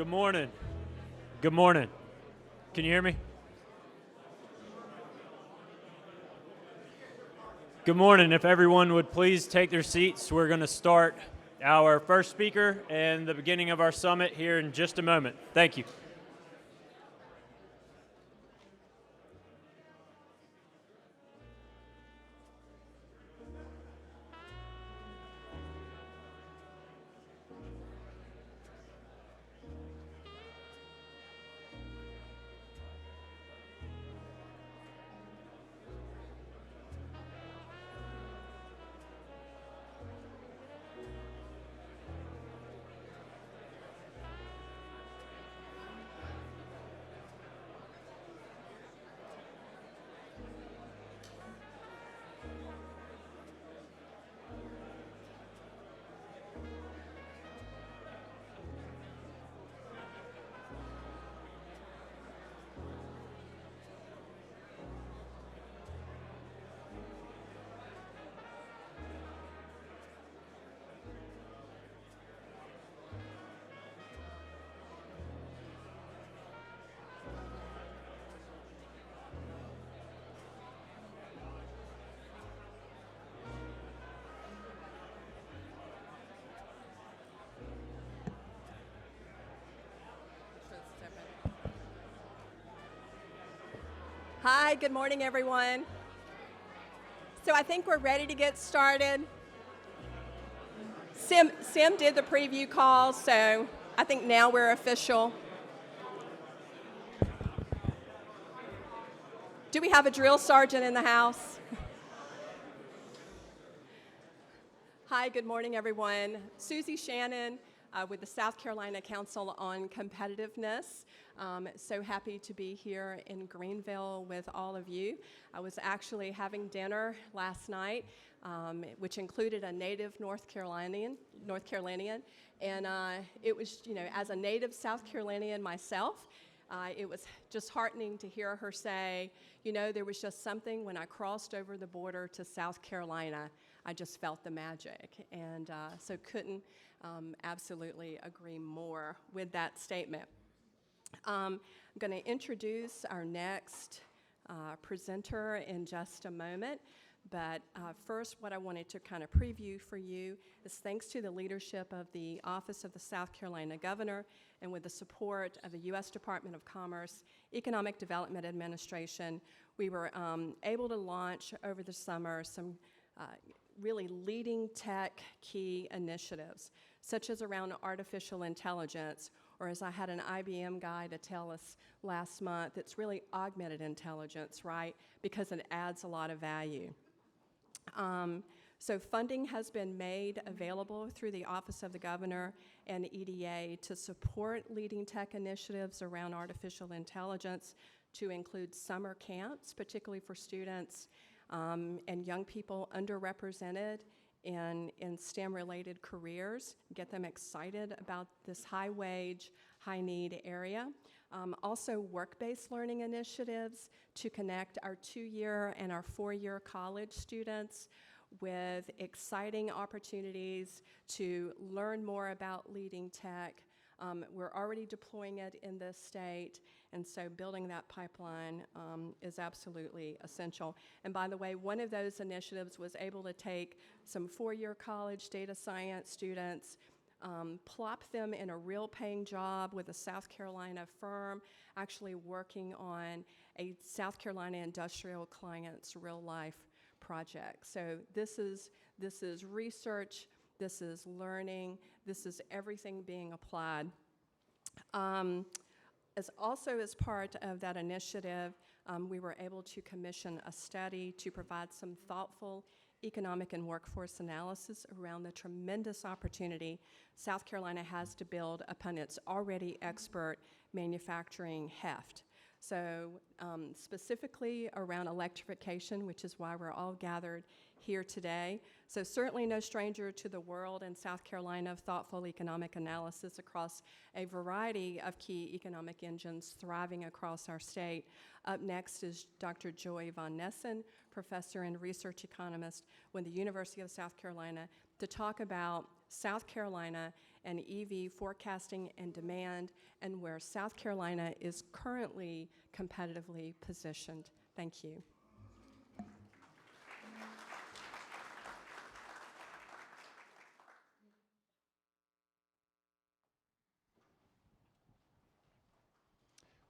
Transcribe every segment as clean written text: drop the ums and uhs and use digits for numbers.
Good morning. Good morning. Can you hear me? Good morning. If everyone would please take their seats, we're going to start our first speaker and the beginning of our summit here in just a moment. Thank you. Hi, good morning, everyone. So I think we're ready to get started. Sim did the preview call, so I think now we're official. Do we have a drill sergeant in the house? Hi, good morning, everyone. Susie Shannon with the South Carolina Council on Competitiveness. So happy to be here in Greenville with all of you. I was actually having dinner last night, which included a native North Carolinian, and it was, as a native South Carolinian myself, it was just heartening to hear her say, there was just something when I crossed over the border to South Carolina, I just felt the magic. And so couldn't absolutely agree more with that statement. I'm going to introduce our next presenter in just a moment. But first, what I wanted to kind of preview for you is thanks to the leadership of the Office of the South Carolina Governor and with the support of the U.S. Department of Commerce, Economic Development Administration, we were able to launch over the summer some really leading tech key initiatives, such as around artificial intelligence, or as I had an IBM guy to tell us last month, it's really augmented intelligence, right? Because it adds a lot of value. So funding has been made available through the Office of the Governor and EDA to support leading tech initiatives around artificial intelligence, to include summer camps, particularly for students and young people underrepresented in STEM-related careers, get them excited about this high-wage, high-need area. Also, work-based learning initiatives to connect our 2-year and our 4-year college students with exciting opportunities to learn more about leading tech. We're already deploying it in this state, and so building that pipeline is absolutely essential. And by the way, one of those initiatives was able to take some 4-year college data science students, plop them in a real paying job with a South Carolina firm, actually working on a South Carolina industrial client's real life project. So this is research, this is learning, this is everything being applied. As part of that initiative, we were able to commission a study to provide some thoughtful economic and workforce analysis around the tremendous opportunity South Carolina has to build upon its already expert manufacturing heft. So specifically around electrification, which is why we're all gathered here today. So certainly no stranger to the world in South Carolina of thoughtful economic analysis across a variety of key economic engines thriving across our state. Up next is Dr. Joy Von Nessen, professor and research economist with the University of South Carolina, to talk about South Carolina and EV forecasting and demand, and where South Carolina is currently competitively positioned. Thank you.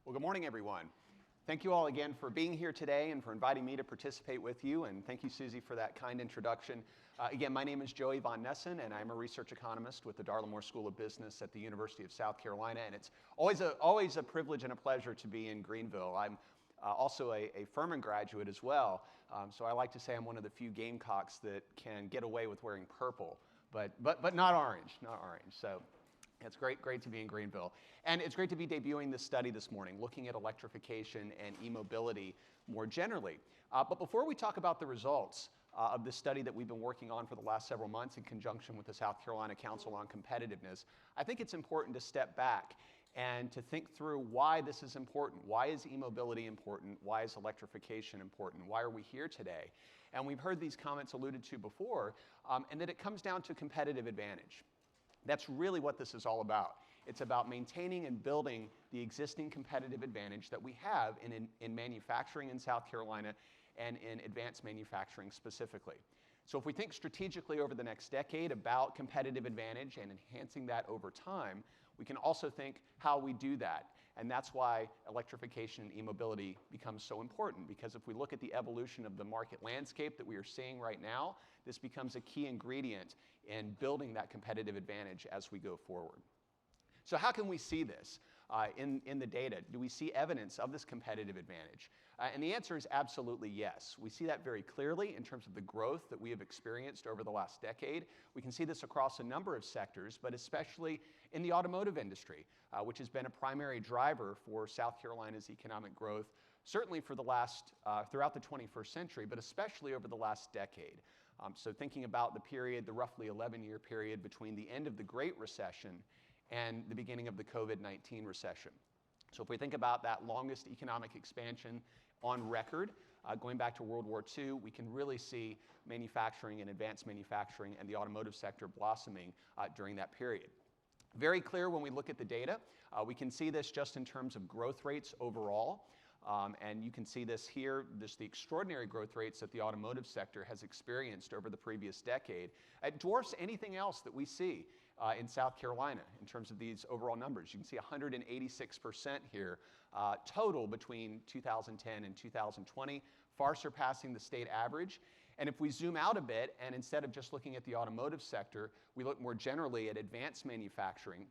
Well, good morning, everyone. Thank you all again for being here today and for inviting me to participate with you. And thank you, Susie, for that kind introduction. Again, my name is Joey Von Nessen, and I'm a research economist with the Darla School of Business at the University of South Carolina. And it's always a privilege and a pleasure to be in Greenville. I'm also a Furman graduate as well. So I like to say I'm one of the few Gamecocks that can get away with wearing purple, but not orange, So it's great to be in Greenville. And it's great to be debuting this study this morning, looking at electrification and e-mobility more generally. But before we talk about the results of this study that we've been working on for the last several months in conjunction with the South Carolina Council on Competitiveness, I think it's important to step back and to think through why this is important. Why is e-mobility important? Why is electrification important? Why are we here today? And we've heard these comments alluded to before, and that it comes down to competitive advantage. That's really what this is all about. It's about maintaining and building the existing competitive advantage that we have in manufacturing in South Carolina and in advanced manufacturing specifically. So if we think strategically over the next decade about competitive advantage and enhancing that over time, we can also think how we do that. And that's why electrification and e-mobility becomes so important, because if we look at the evolution of the market landscape that we are seeing right now, this becomes a key ingredient in building that competitive advantage as we go forward. So how can we see this in the data? Do we see evidence of this competitive advantage? And the answer is absolutely yes. We see that very clearly in terms of the growth that we have experienced over the last decade. We can see this across a number of sectors, but especially in the automotive industry, which has been a primary driver for South Carolina's economic growth, certainly for the last, throughout the 21st century, but especially over the last decade. So thinking about the period, the roughly 11-year period between the end of the Great Recession and the beginning of the COVID-19 recession. So if we think about that longest economic expansion on record, going back to World War II, we can really see manufacturing and advanced manufacturing and the automotive sector blossoming during that period. Very clear when we look at the data. We can see this just in terms of growth rates overall. And you can see this here, the extraordinary growth rates that the automotive sector has experienced over the previous decade. It dwarfs anything else that we see in South Carolina in terms of these overall numbers. You can see 186% here, total between 2010 and 2020, far surpassing the state average. And if we zoom out a bit, and instead of just looking at the automotive sector, we look more generally at advanced manufacturing,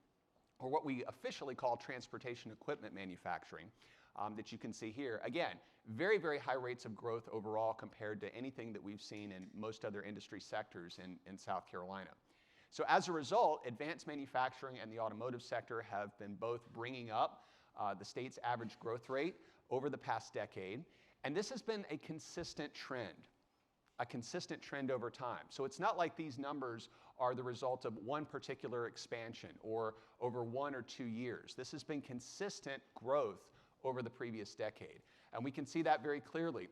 or what we officially call transportation equipment manufacturing, that you can see here. Again, very, very high rates of growth overall compared to anything that we've seen in most other industry sectors in South Carolina. So as a result, advanced manufacturing and the automotive sector have been both bringing up the state's average growth rate over the past decade. And this has been a consistent trend over time. So it's not like these numbers are the result of one particular expansion or over 1 or 2 years. This has been consistent growth over the previous decade. And we can see that very clearly.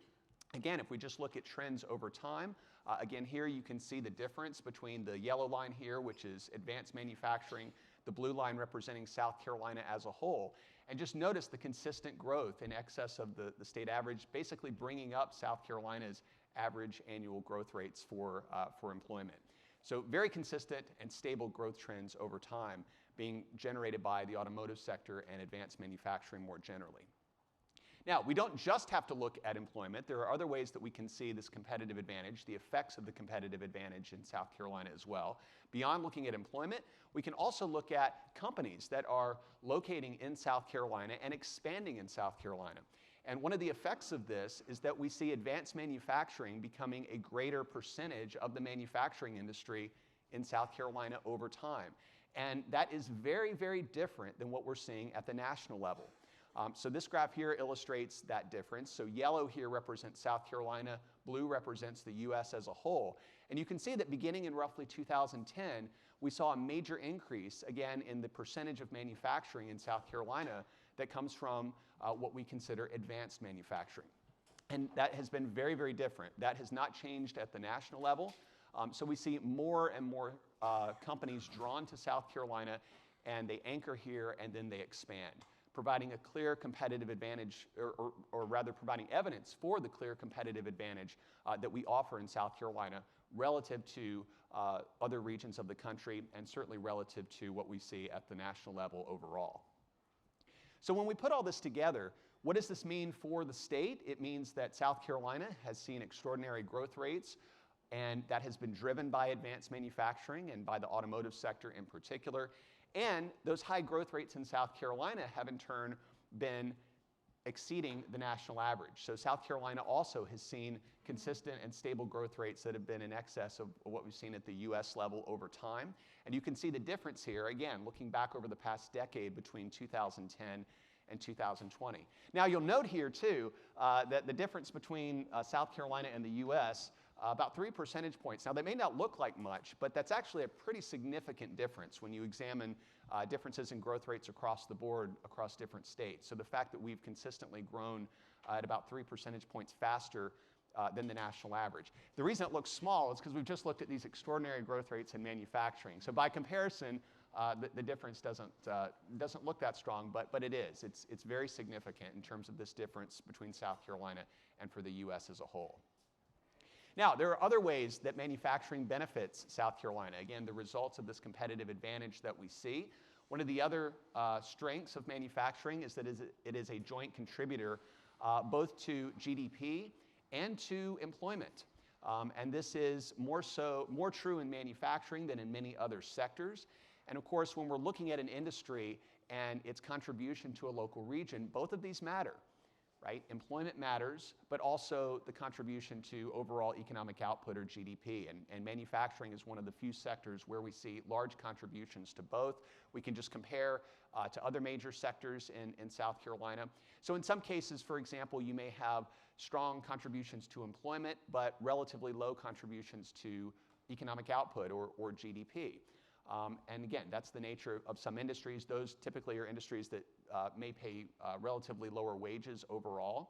Again, if we just look at trends over time, again, here you can see the difference between the yellow line here, which is advanced manufacturing, the blue line representing South Carolina as a whole. And just notice the consistent growth in excess of the state average, basically bringing up South Carolina's average annual growth rates for employment. So very consistent and stable growth trends over time being generated by the automotive sector and advanced manufacturing more generally. Now, we don't just have to look at employment. There are other ways that we can see this competitive advantage, the effects of the competitive advantage in South Carolina as well. Beyond looking at employment, we can also look at companies that are locating in South Carolina and expanding in South Carolina. And one of the effects of this is that we see advanced manufacturing becoming a greater percentage of the manufacturing industry in South Carolina over time. And that is very, very different than what we're seeing at the national level. So this graph here illustrates that difference. So yellow here represents South Carolina, blue represents the US as a whole. And you can see that beginning in roughly 2010, we saw a major increase, again, in the percentage of manufacturing in South Carolina that comes from what we consider advanced manufacturing. And that has been very, very different. That has not changed at the national level. So we see more and more companies drawn to South Carolina, and they anchor here and then they expand, providing a clear competitive advantage, or rather providing evidence for the clear competitive advantage that we offer in South Carolina relative to other regions of the country, and certainly relative to what we see at the national level overall. So when we put all this together, what does this mean for the state? It means that South Carolina has seen extraordinary growth rates, and that has been driven by advanced manufacturing and by the automotive sector in particular. And those high growth rates in South Carolina have in turn been exceeding the national average. So South Carolina also has seen consistent and stable growth rates that have been in excess of what we've seen at the US level over time. And you can see the difference here, again, looking back over the past decade between 2010 and 2020. Now you'll note here too that the difference between South Carolina and the US, about 3 percentage points. Now, they may not look like much, but that's actually a pretty significant difference when you examine differences in growth rates across the board, across different states. So the fact that we've consistently grown at about 3 percentage points faster than the national average. The reason it looks small is because we've just looked at these extraordinary growth rates in manufacturing. So by comparison, the difference doesn't look that strong, but it is. It's very significant in terms of this difference between South Carolina and for the US as a whole. Now, there are other ways that manufacturing benefits South Carolina. Again, the results of this competitive advantage that we see. One of the other strengths of manufacturing is that it is a joint contributor both to GDP and to employment. And this is more true in manufacturing than in many other sectors. And of course, when we're looking at an industry and its contribution to a local region, both of these matter. Right? Employment matters, but also the contribution to overall economic output, or GDP. And manufacturing is one of the few sectors where we see large contributions to both. We can just compare to other major sectors in South Carolina. So in some cases, for example, you may have strong contributions to employment, but relatively low contributions to economic output or GDP. And again, that's the nature of some industries. Those typically are industries that may pay relatively lower wages overall.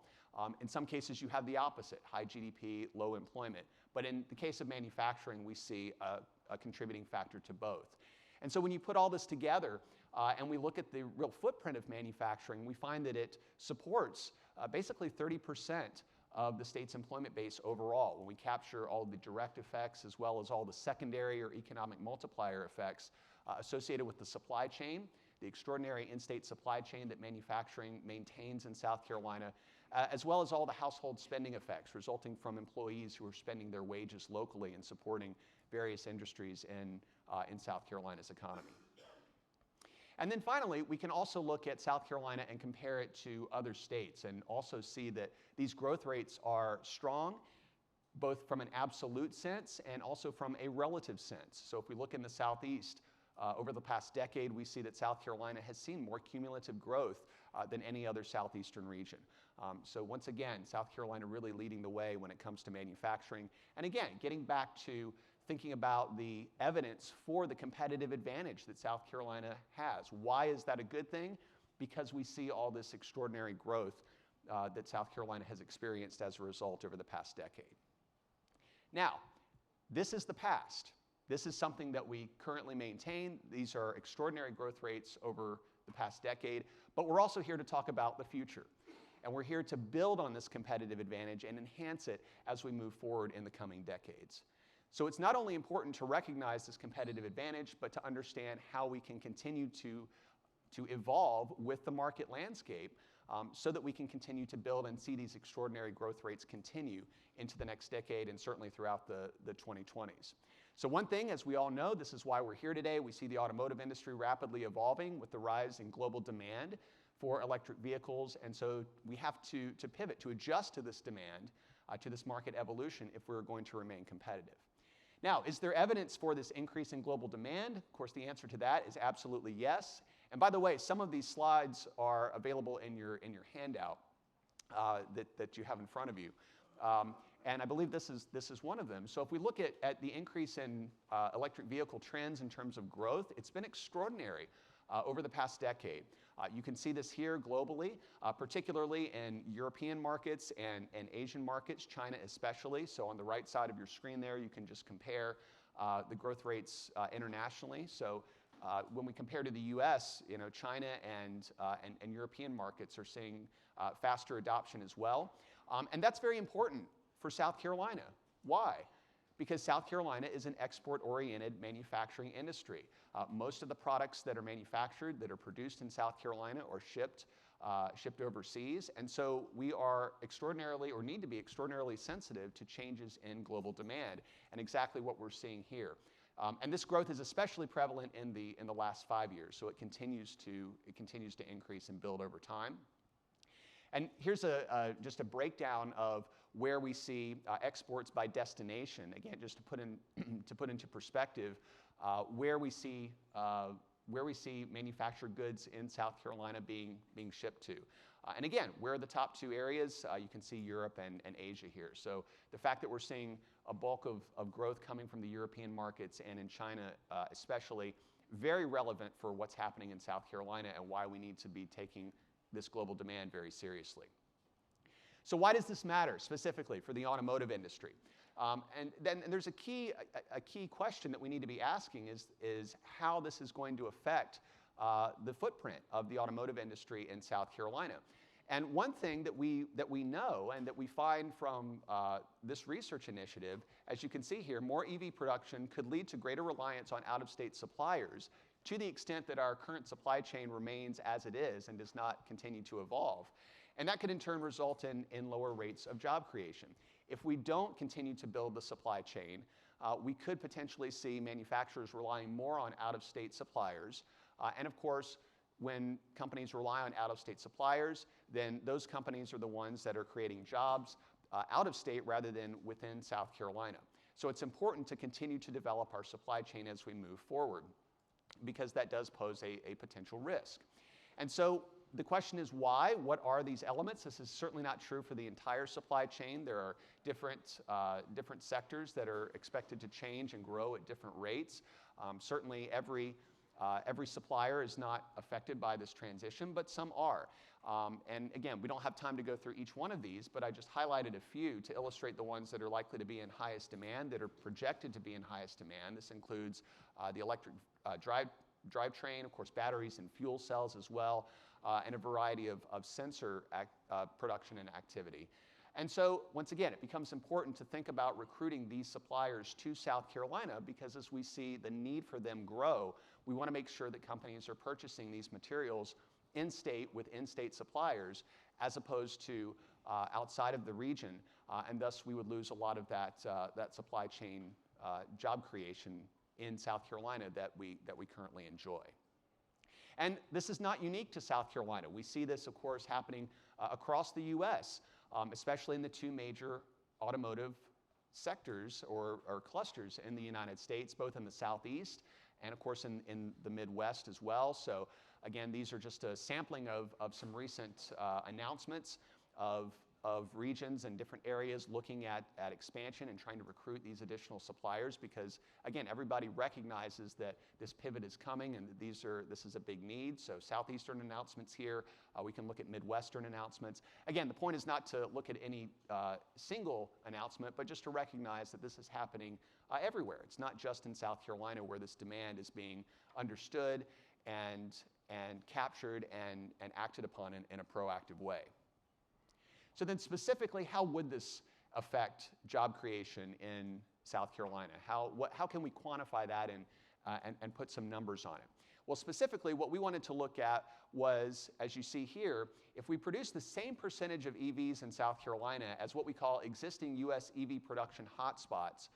In some cases, you have the opposite, high GDP, low employment. But in the case of manufacturing, we see a contributing factor to both. And so when you put all this together and we look at the real footprint of manufacturing, we find that it supports basically 30% of the state's employment base overall, when we capture all the direct effects as well as all the secondary or economic multiplier effects associated with the supply chain, the extraordinary in-state supply chain that manufacturing maintains in South Carolina, as well as all the household spending effects resulting from employees who are spending their wages locally and supporting various industries in South Carolina's economy. And then finally, we can also look at South Carolina and compare it to other states and also see that these growth rates are strong, both from an absolute sense and also from a relative sense. So if we look in the Southeast, over the past decade, we see that South Carolina has seen more cumulative growth than any other southeastern region. So once again, South Carolina really leading the way when it comes to manufacturing. And again, getting back to thinking about the evidence for the competitive advantage that South Carolina has. Why is that a good thing? Because we see all this extraordinary growth that South Carolina has experienced as a result over the past decade. Now, this is the past. This is something that we currently maintain. These are extraordinary growth rates over the past decade, but we're also here to talk about the future. And we're here to build on this competitive advantage and enhance it as we move forward in the coming decades. So it's not only important to recognize this competitive advantage, but to understand how we can continue to evolve with the market landscape so that we can continue to build and see these extraordinary growth rates continue into the next decade and certainly throughout the 2020s. So one thing, as we all know, this is why we're here today. We see the automotive industry rapidly evolving with the rise in global demand for electric vehicles. And so we have to pivot, to adjust to this demand, to this market evolution if we're going to remain competitive. Now, is there evidence for this increase in global demand? Of course, the answer to that is absolutely yes. And by the way, some of these slides are available in your handout that you have in front of you. And I believe this is one of them. So if we look at the increase in electric vehicle trends in terms of growth, it's been extraordinary over the past decade. You can see this here globally, particularly in European markets and Asian markets, China especially. So on the right side of your screen there, you can just compare the growth rates internationally. So when we compare to the U.S., China and European markets are seeing faster adoption as well. And that's very important for South Carolina. Why? Because South Carolina is an export-oriented manufacturing industry. Most of the products that are manufactured, that are produced in South Carolina, are shipped overseas. And so we are extraordinarily, or need to be extraordinarily sensitive to changes in global demand, and exactly what we're seeing here. And this growth is especially prevalent in the last 5 years, so it continues to increase and build over time. And here's just a breakdown of where we see exports by destination. Again, just to put into perspective, where we see manufactured goods in South Carolina being shipped to. And again, where are the top 2 areas? You can see Europe and Asia here. So the fact that we're seeing a bulk of growth coming from the European markets and in China especially, very relevant for what's happening in South Carolina and why we need to be taking this global demand very seriously. So why does this matter specifically for the automotive industry? And then there's a key question that we need to be asking is how this is going to affect the footprint of the automotive industry in South Carolina. And one thing that we know and that we find from this research initiative, as you can see here, more EV production could lead to greater reliance on out-of-state suppliers to the extent that our current supply chain remains as it is and does not continue to evolve. And that could in turn result in lower rates of job creation. If we don't continue to build the supply chain, we could potentially see manufacturers relying more on out-of-state suppliers. And of course, when companies rely on out-of-state suppliers, then those companies are the ones that are creating jobs out of state rather than within South Carolina. So it's important to continue to develop our supply chain as we move forward, because that does pose a potential risk. And so the question is why? What are these elements? This is certainly not true for the entire supply chain. There are different sectors that are expected to change and grow at different rates. Certainly every supplier is not affected by this transition, but some are. And again, we don't have time to go through each one of these, but I just highlighted a few to illustrate the ones that are likely to be in highest demand, that are projected to be in highest demand. This includes the electric drivetrain, of course, batteries and fuel cells as well, and a variety of sensor production and activity. And so, once again, it becomes important to think about recruiting these suppliers to South Carolina, because as we see the need for them grow, we want to make sure that companies are purchasing these materials in-state with in-state suppliers, as opposed to outside of the region, and thus we would lose a lot of that supply chain job creation in South Carolina that we currently enjoy. And this is not unique to South Carolina. We see this, of course, happening across the U.S., especially in the 2 major automotive sectors or clusters in the United States, both in the Southeast and, of course, in the Midwest as well. So, again, these are just a sampling of some recent announcements of regions and different areas looking at expansion and trying to recruit these additional suppliers, because, again, everybody recognizes that this pivot is coming and that this is a big need. So Southeastern announcements here. We can look at Midwestern announcements. Again, the point is not to look at any single announcement, but just to recognize that this is happening everywhere. It's not just in South Carolina where this demand is being understood and captured and acted upon in a proactive way. So then specifically, how would this affect job creation in South Carolina? How can we quantify that and put some numbers on it? Well, specifically, what we wanted to look at was, as you see here, if we produce the same percentage of EVs in South Carolina as what we call existing U.S. EV production hotspots,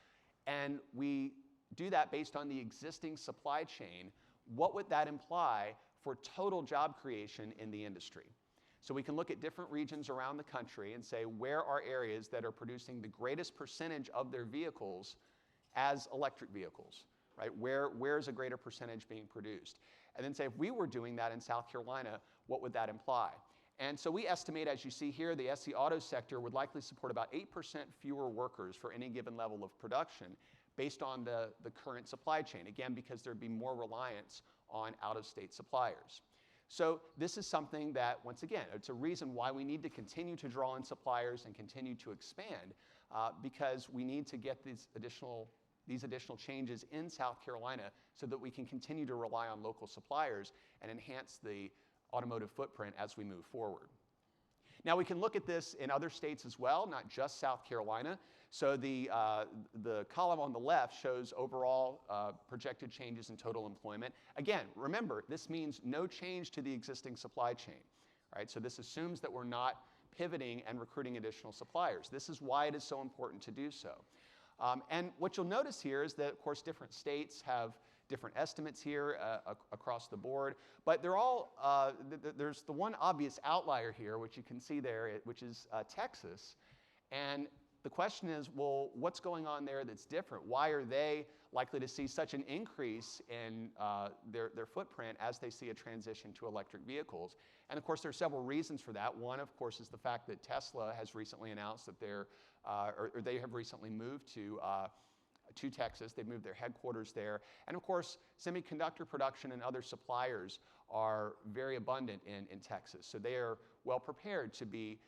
and we do that based on the existing supply chain, what would that imply for total job creation in the industry? So we can look at different regions around the country and say, where are areas that are producing the greatest percentage of their vehicles as electric vehicles, right? Where is a greater percentage being produced? And then say, if we were doing that in South Carolina, what would that imply? And so we estimate, as you see here, the SC auto sector would likely support about 8% fewer workers for any given level of production based on the current supply chain, again, because there'd be more reliance on out-of-state suppliers. So this is something that, once again, it's a reason why we need to continue to draw in suppliers and continue to expand, because we need to get these additional changes in South Carolina so that we can continue to rely on local suppliers and enhance the automotive footprint as we move forward. Now we can look at this in other states as well, not just South Carolina. So the column on the left shows overall projected changes in total employment. Again, remember, this means no change to the existing supply chain, right? So this assumes that we're not pivoting and recruiting additional suppliers. This is why it is so important to do so. And what you'll notice here is that, of course, different states have different estimates here across the board, but they're all, there's the one obvious outlier here, which you can see there, which is Texas. And the question is, well, what's going on there that's different? Why are they likely to see such an increase in their footprint as they see a transition to electric vehicles? And of course, there are several reasons for that. One, of course, is the fact that Tesla has recently announced that they have recently moved to Texas. They've moved their headquarters there. And of course, semiconductor production and other suppliers are very abundant in Texas. So they are well prepared to be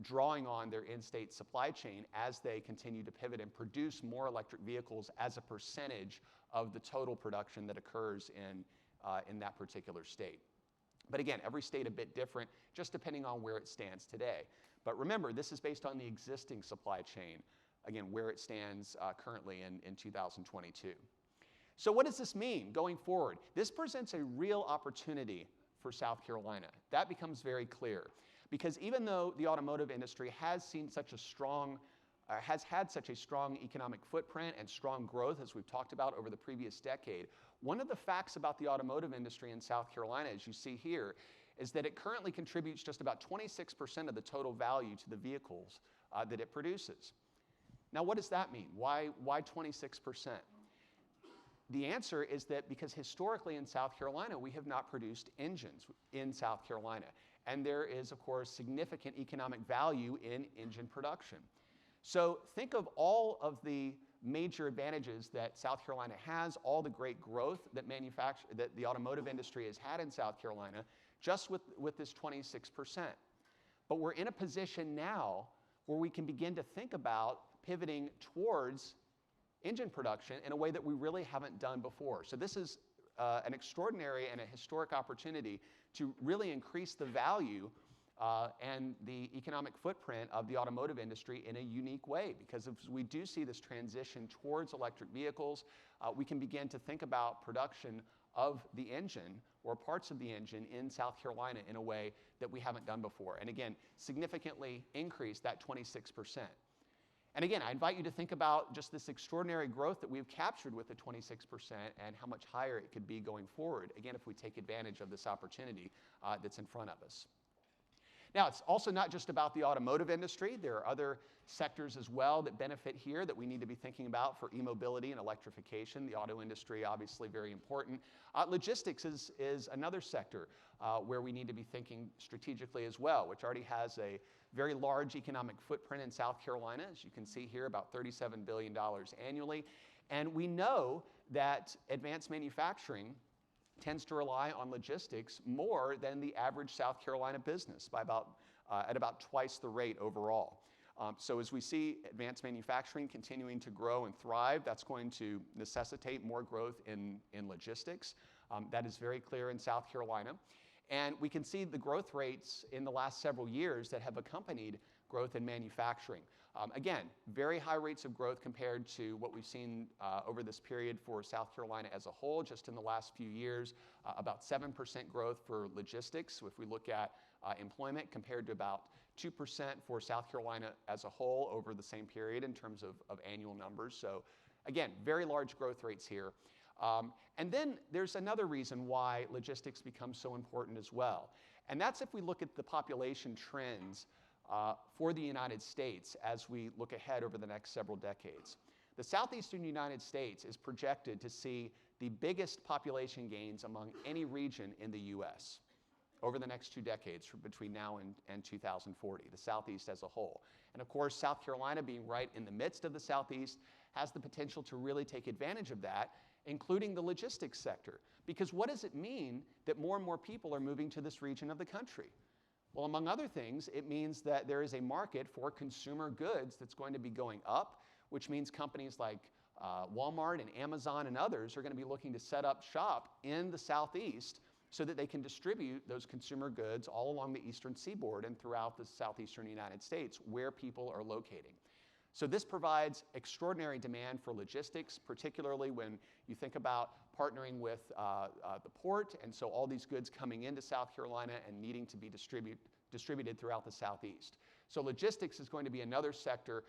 drawing on their in-state supply chain as they continue to pivot and produce more electric vehicles as a percentage of the total production that occurs in that particular state. But again, every state a bit different, just depending on where it stands today. But remember, this is based on the existing supply chain, again, where it stands currently in 2022. So what does this mean going forward? This presents a real opportunity for South Carolina. That becomes very clear. Because even though the automotive industry has seen such a strong, has had such a strong economic footprint and strong growth, as we've talked about over the previous decade, one of the facts about the automotive industry in South Carolina, as you see here, is that it currently contributes just about 26% of the total value to the vehicles that it produces. Now, what does that mean? Why 26%? The answer is that because historically in South Carolina, we have not produced engines in South Carolina. And there is, of course, significant economic value in engine production. So think of all of the major advantages that South Carolina has, all the great growth that the automotive industry has had in South Carolina, just with this 26%. But we're in a position now where we can begin to think about pivoting towards engine production in a way that we really haven't done before. So this is an extraordinary and a historic opportunity to really increase the value and the economic footprint of the automotive industry in a unique way. Because as we do see this transition towards electric vehicles, we can begin to think about production of the engine or parts of the engine in South Carolina in a way that we haven't done before. And again, significantly increase that 26%. And again, I invite you to think about just this extraordinary growth that we've captured with the 26% and how much higher it could be going forward, again, if we take advantage of this opportunity that's in front of us. Now, it's also not just about the automotive industry. There are other sectors as well that benefit here that we need to be thinking about for e-mobility and electrification. The auto industry, obviously, very important. Logistics is another sector where we need to be thinking strategically as well, which already has a very large economic footprint in South Carolina. As you can see here, about $37 billion annually. And we know that advanced manufacturing tends to rely on logistics more than the average South Carolina business by at about twice the rate overall. So as we see advanced manufacturing continuing to grow and thrive, that's going to necessitate more growth in logistics. That is very clear in South Carolina. And we can see the growth rates in the last several years that have accompanied growth in manufacturing. Again, very high rates of growth compared to what we've seen over this period for South Carolina as a whole, just in the last few years, about 7% growth for logistics, if we look at employment, compared to about 2% for South Carolina as a whole over the same period in terms of annual numbers. So again, very large growth rates here. And then there's another reason why logistics becomes so important as well. And that's if we look at the population trends for the United States as we look ahead over the next several decades. The southeastern United States is projected to see the biggest population gains among any region in the U.S. over the next 2 decades between now and 2040, the Southeast as a whole. And of course, South Carolina, being right in the midst of the Southeast, has the potential to really take advantage of that, including the logistics sector. Because what does it mean that more and more people are moving to this region of the country? Well, among other things, it means that there is a market for consumer goods that's going to be going up, which means companies like Walmart and Amazon and others are going to be looking to set up shop in the Southeast so that they can distribute those consumer goods all along the eastern seaboard and throughout the southeastern United States where people are locating. So this provides extraordinary demand for logistics, particularly when you think about partnering with the port, and so all these goods coming into South Carolina and needing to be distributed throughout the Southeast. So logistics is going to be another sector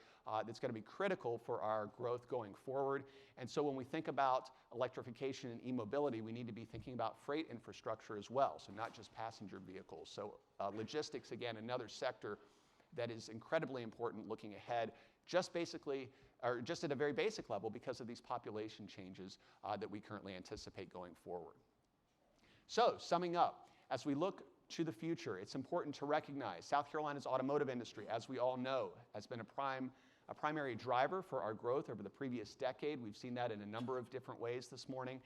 that's going to be critical for our growth going forward. And so when we think about electrification and e-mobility, we need to be thinking about freight infrastructure as well, so not just passenger vehicles. So logistics, again, another sector that is incredibly important looking ahead, just at a very basic level because of these population changes that we currently anticipate going forward. So, summing up, as we look to the future, it's important to recognize South Carolina's automotive industry, as we all know, has been a primary driver for our growth over the previous decade. We've seen that in a number of different ways this morning.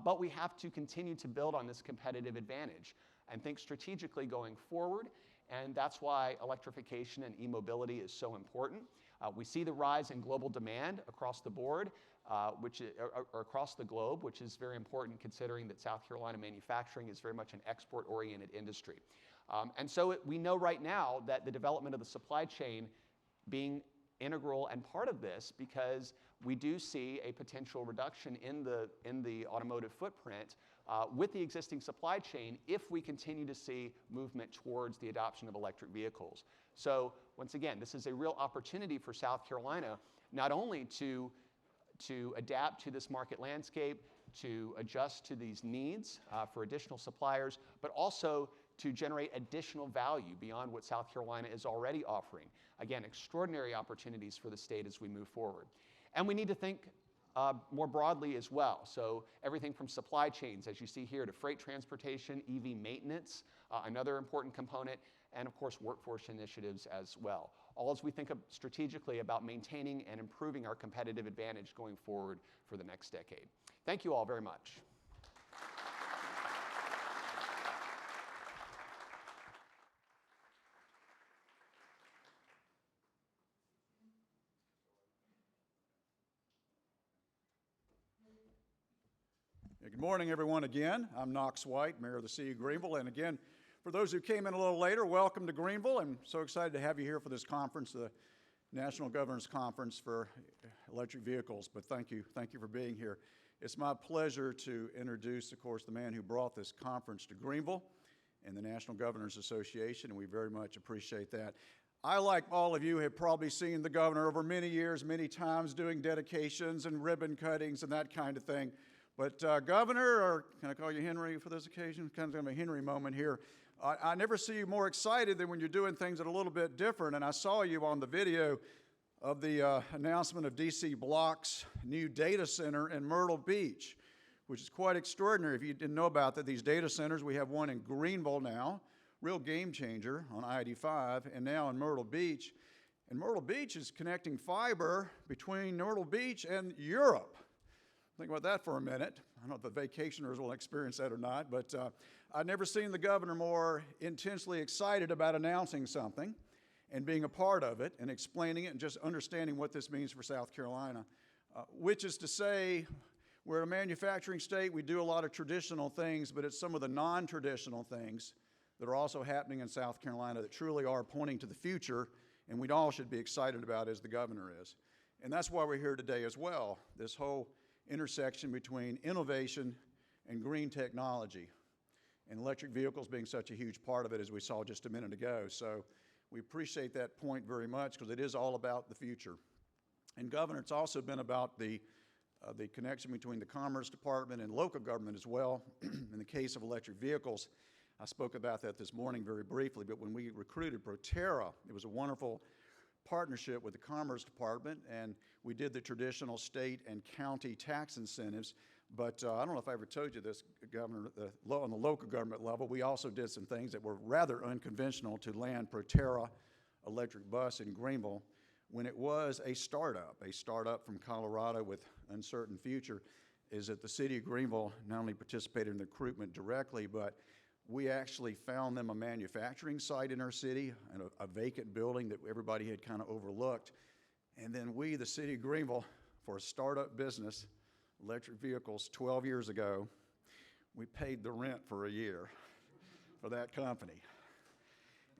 But we have to continue to build on this competitive advantage and think strategically going forward. And that's why electrification and e-mobility is so important. We see the rise in global demand across the board, or across the globe, which is very important considering that South Carolina manufacturing is very much an export-oriented industry. And so we know right now that the development of the supply chain being integral and part of this, because we do see a potential reduction in the automotive footprint with the existing supply chain if we continue to see movement towards the adoption of electric vehicles. So once again, this is a real opportunity for South Carolina, not only to adapt to this market landscape, to adjust to these needs for additional suppliers, but also to generate additional value beyond what South Carolina is already offering. Again, extraordinary opportunities for the state as we move forward. And we need to think more broadly as well. So everything from supply chains, as you see here, to freight transportation, EV maintenance, another important component, and of course workforce initiatives as well. All as we think of strategically about maintaining and improving our competitive advantage going forward for the next decade. Thank you all very much. Good morning, everyone, again. I'm Knox White, Mayor of the City of Greenville. And again, for those who came in a little later, welcome to Greenville. I'm so excited to have you here for this conference, the National Governors Conference for Electric Vehicles. But thank you for being here. It's my pleasure to introduce, of course, the man who brought this conference to Greenville and the National Governors Association, and we very much appreciate that. I, like all of you, have probably seen the governor over many years, many times, doing dedications and ribbon cuttings and that kind of thing. But Governor, or can I call you Henry for this occasion? Kind of a Henry moment here. I never see you more excited than when you're doing things that are a little bit different. And I saw you on the video of the announcement of DC Block's new data center in Myrtle Beach, which is quite extraordinary. If you didn't know about that, these data centers, we have one in Greenville now, real game changer on I-85, and now in Myrtle Beach. And Myrtle Beach is connecting fiber between Myrtle Beach and Europe. Think about that for a minute. I don't know if the vacationers will experience that or not, but I've never seen the governor more intensely excited about announcing something and being a part of it and explaining it and just understanding what this means for South Carolina, which is to say, we're a manufacturing state. We do a lot of traditional things, but it's some of the non-traditional things that are also happening in South Carolina that truly are pointing to the future, and we all should be excited about, as the governor is. And that's why we're here today as well, this whole intersection between innovation and green technology, and electric vehicles being such a huge part of it, as we saw just a minute ago. So we appreciate that point very much, because it is all about the future. And Governor, it's also been about the connection between the Commerce Department and local government as well. In the case of electric vehicles, I spoke about that this morning very briefly, but when we recruited Proterra, it was a wonderful partnership with the Commerce Department, and we did the traditional state and county tax incentives. But I don't know if I ever told you this, Governor, on the local government level, we also did some things that were rather unconventional to land Proterra electric bus in Greenville when it was a startup from Colorado with uncertain future. Is that the city of Greenville not only participated in the recruitment directly, but we actually found them a manufacturing site in our city, and a vacant building that everybody had kind of overlooked. And then we, the city of Greenville, for a startup business, electric vehicles, 12 years ago, we paid the rent for a year for that company.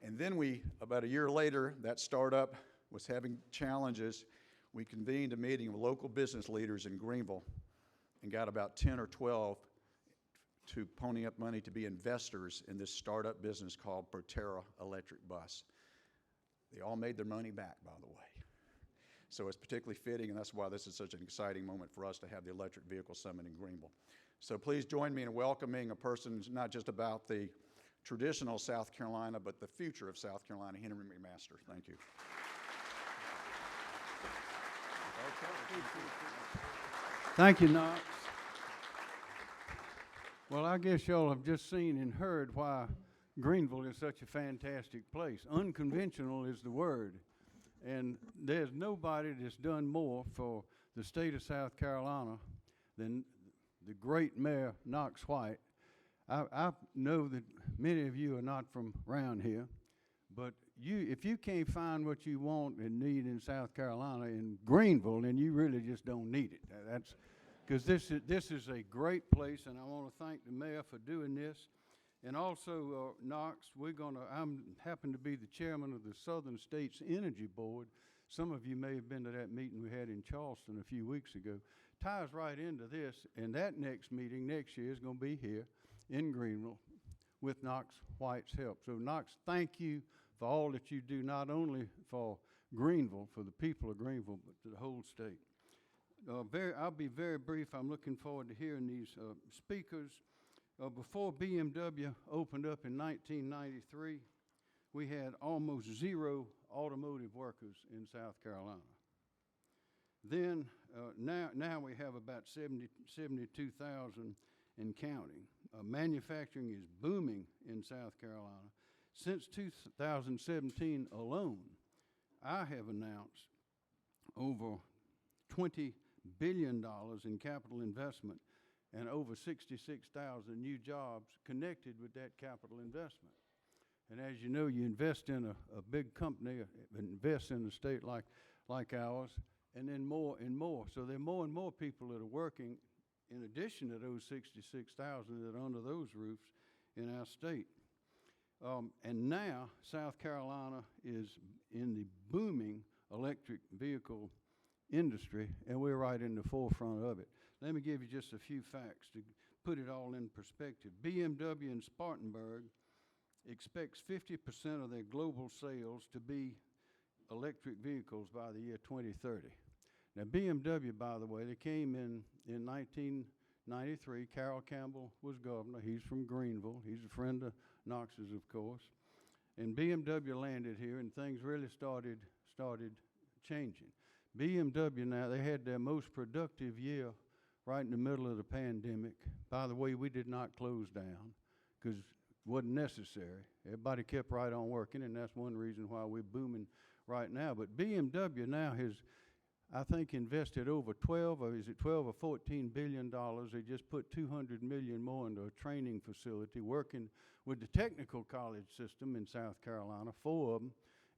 And then about a year later, that startup was having challenges. We convened a meeting of local business leaders in Greenville and got about 10 or 12 to pony up money to be investors in this startup business called Proterra Electric Bus. They all made their money back, by the way. So it's particularly fitting, and that's why this is such an exciting moment for us to have the Electric Vehicle Summit in Greenville. So please join me in welcoming a person who's not just about the traditional South Carolina, but the future of South Carolina, Henry McMaster. Thank you. Thank you, Knox. Well, I guess y'all have just seen and heard why Greenville is such a fantastic place. Unconventional is the word. And there's nobody that's done more for the state of South Carolina than the great Mayor Knox White. I know that many of you are not from around here, but if you can't find what you want and need in South Carolina in Greenville, then you really just don't need it. That's because this is a great place, and I want to thank the mayor for doing this. And also, Knox, I happen to be the chairman of the Southern States Energy Board. Some of you may have been to that meeting we had in Charleston a few weeks ago. Ties right into this, and that next meeting next year is going to be here in Greenville with Knox White's help. So, Knox, thank you for all that you do, not only for Greenville, for the people of Greenville, but to the whole state. I'll be very brief. I'm looking forward to hearing these speakers. Before BMW opened up in 1993, we had almost zero automotive workers in South Carolina. Then, now we have about 72,000 and counting. Manufacturing is booming in South Carolina. Since 2017 alone, I have announced over $20 billion in capital investment and over 66,000 new jobs connected with that capital investment. And as you know, you invest in a big company, invest in a state like ours, and then more and more. So there are more and more people that are working in addition to those 66,000 that are under those roofs in our state. And now South Carolina is in the booming electric vehicle industry, and we're right in the forefront of it. Let me give you just a few facts to put it all in perspective. BMW in Spartanburg expects 50% of their global sales to be electric vehicles by the year 2030. Now, BMW, by the way, they came in 1993. Carroll Campbell was governor. He's from Greenville. He's a friend of Knox's, of course. And BMW landed here, and things really started changing. BMW now, they had their most productive year right in the middle of the pandemic. By the way, we did not close down because it wasn't necessary. Everybody kept right on working, and that's one reason why we're booming right now. But BMW now has, I think, invested over 12 or 14 billion dollars. They just put 200 million more into a training facility, working with the technical college system in South Carolina, 4 of them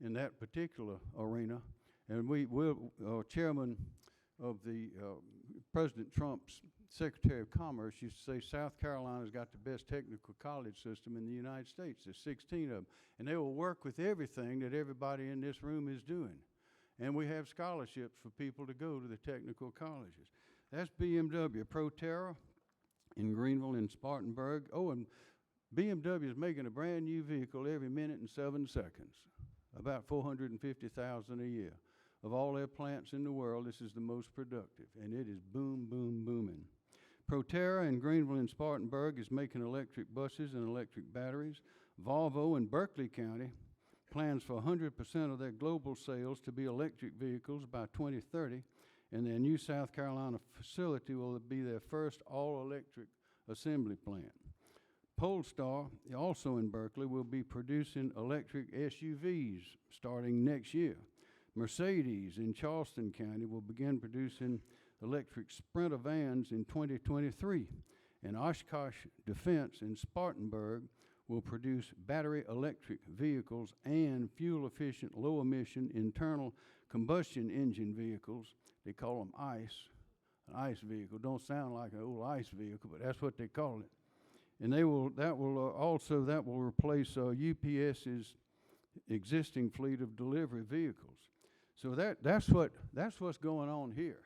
in that particular arena. And we're chairman of the President Trump's Secretary of Commerce used to say South Carolina's got the best technical college system in the United States. There's 16 of them. And they will work with everything that everybody in this room is doing. And we have scholarships for people to go to the technical colleges. That's BMW. Proterra in Greenville and Spartanburg. Oh, and BMW is making a brand new vehicle every minute and 7 seconds, about 450,000 a year. Of all their plants in the world, this is the most productive, and it is boom, boom, booming. Proterra in Greenville and Spartanburg is making electric buses and electric batteries. Volvo in Berkeley County plans for 100% of their global sales to be electric vehicles by 2030. and their new South Carolina facility will be their first all-electric assembly plant. Polestar, also in Berkeley, will be producing electric SUVs starting next year. Mercedes in Charleston County will begin producing electric Sprinter vans in 2023. And Oshkosh Defense in Spartanburg will produce battery electric vehicles and fuel-efficient, low-emission internal combustion engine vehicles. They call them ICE. An ICE vehicle. Don't sound like an old ICE vehicle, but that's what they call it. And that will replace UPS's existing fleet of delivery vehicles. So that's what's going on here.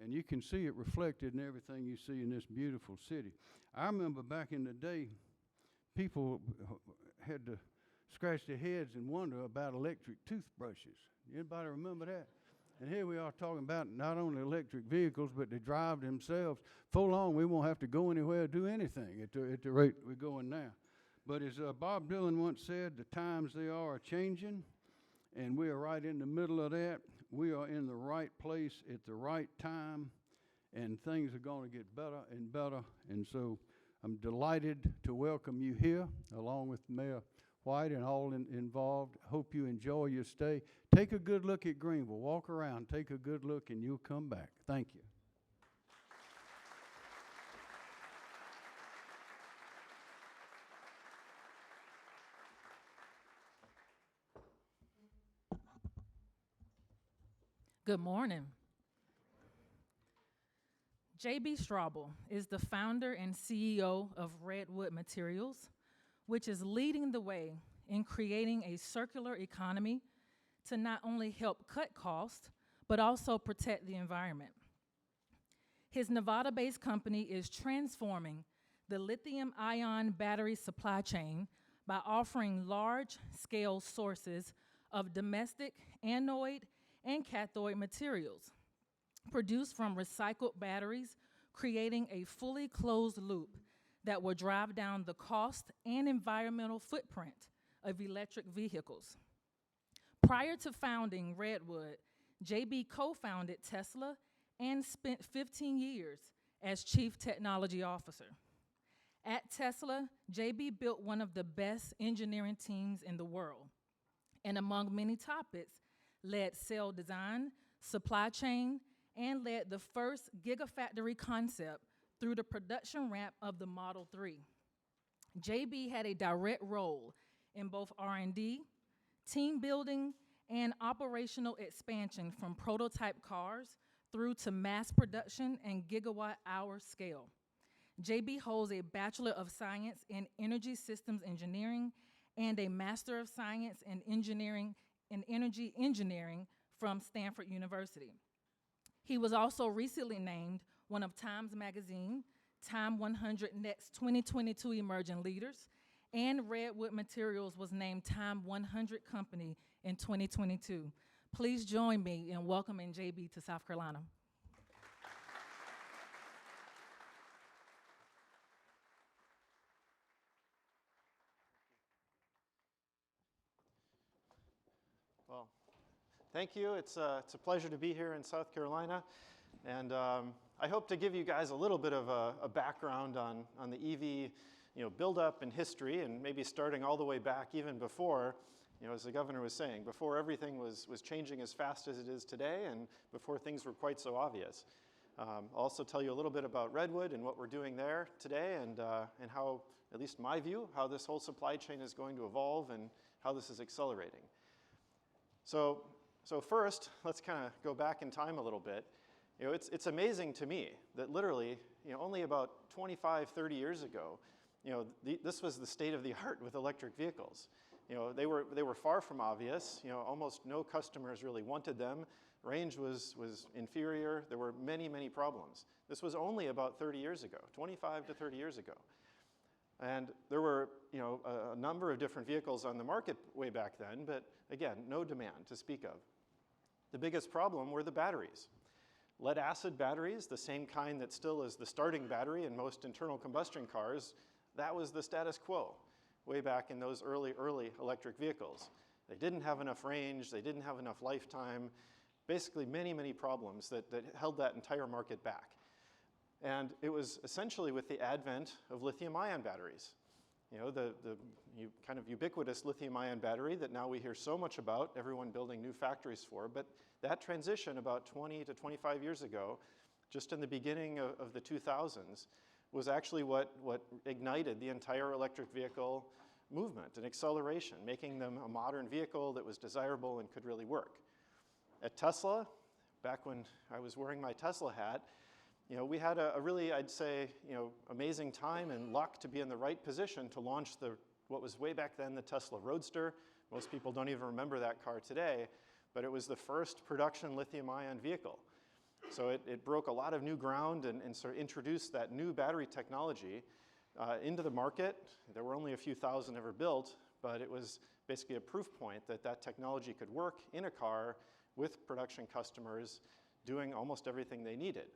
And you can see it reflected in everything you see in this beautiful city. I remember back in the day, people had to scratch their heads and wonder about electric toothbrushes. Anybody remember that? And here we are talking about not only electric vehicles, but they drive themselves. For long, we won't have to go anywhere or do anything at the rate we're going now. But as Bob Dylan once said, the times they are changing, and we are right in the middle of that. We are in the right place at the right time, and things are going to get better and better. And so I'm delighted to welcome you here, along with Mayor White and all involved. Hope you enjoy your stay. Take a good look at Greenville. Walk around, take a good look, and you'll come back. Thank you. Good morning. J.B. Straubel is the founder and CEO of Redwood Materials, which is leading the way in creating a circular economy to not only help cut costs, but also protect the environment. His Nevada-based company is transforming the lithium-ion battery supply chain by offering large-scale sources of domestic anode and cathode materials produced from recycled batteries, creating a fully closed loop that will drive down the cost and environmental footprint of electric vehicles. Prior to founding Redwood, JB co-founded Tesla and spent 15 years as Chief Technology Officer. At Tesla, JB built one of the best engineering teams in the world, and among many topics, led cell design, supply chain, and led the first gigafactory concept through the production ramp of the Model 3. JB had a direct role in both R&D, team building, and operational expansion from prototype cars through to mass production and gigawatt-hour scale. JB holds a Bachelor of Science in Energy Systems Engineering and a Master of Science in Energy Engineering from Stanford University. He was also recently named one of Time's Magazine, Time 100 Next 2022 Emerging Leaders, and Redwood Materials was named Time 100 Company in 2022. Please join me in welcoming JB to South Carolina. Well, thank you. It's a pleasure to be here in South Carolina. And I hope to give you guys a little bit of a background on the EV build-up and history, and maybe starting all the way back even before, as the governor was saying, before everything was changing as fast as it is today and before things were quite so obvious. I'll also tell you a little bit about Redwood and what we're doing there today, and how, at least my view, how this whole supply chain is going to evolve and how this is accelerating. So first, let's kind of go back in time a little bit. It's amazing to me that literally, only about 25, 30 years ago, this was the state of the art with electric vehicles. They were far from obvious. Almost no customers really wanted them. Range was inferior. There were many, many problems. This was only about 30 years ago, 25 to 30 years ago. And there were, a number of different vehicles on the market way back then, but again, no demand to speak of. The biggest problem were the batteries. Lead-acid batteries, the same kind that still is the starting battery in most internal combustion cars, that was the status quo way back in those early electric vehicles. They didn't have enough range, they didn't have enough lifetime, basically many, many problems that held that entire market back. And it was essentially with the advent of lithium-ion batteries. You know, the kind of ubiquitous lithium-ion battery that now we hear so much about, everyone building new factories for, but that transition about 20 to 25 years ago, just in the beginning of the 2000s, was actually what ignited the entire electric vehicle movement and acceleration, making them a modern vehicle that was desirable and could really work. At Tesla, back when I was wearing my Tesla hat, you know, we had a really, I'd say, you know, amazing time and luck to be in the right position to launch what was way back then the Tesla Roadster. Most people don't even remember that car today, but it was the first production lithium-ion vehicle. So it broke a lot of new ground and sort of introduced that new battery technology into the market. There were only a few thousand ever built, but it was basically a proof point that that technology could work in a car with production customers doing almost everything they needed.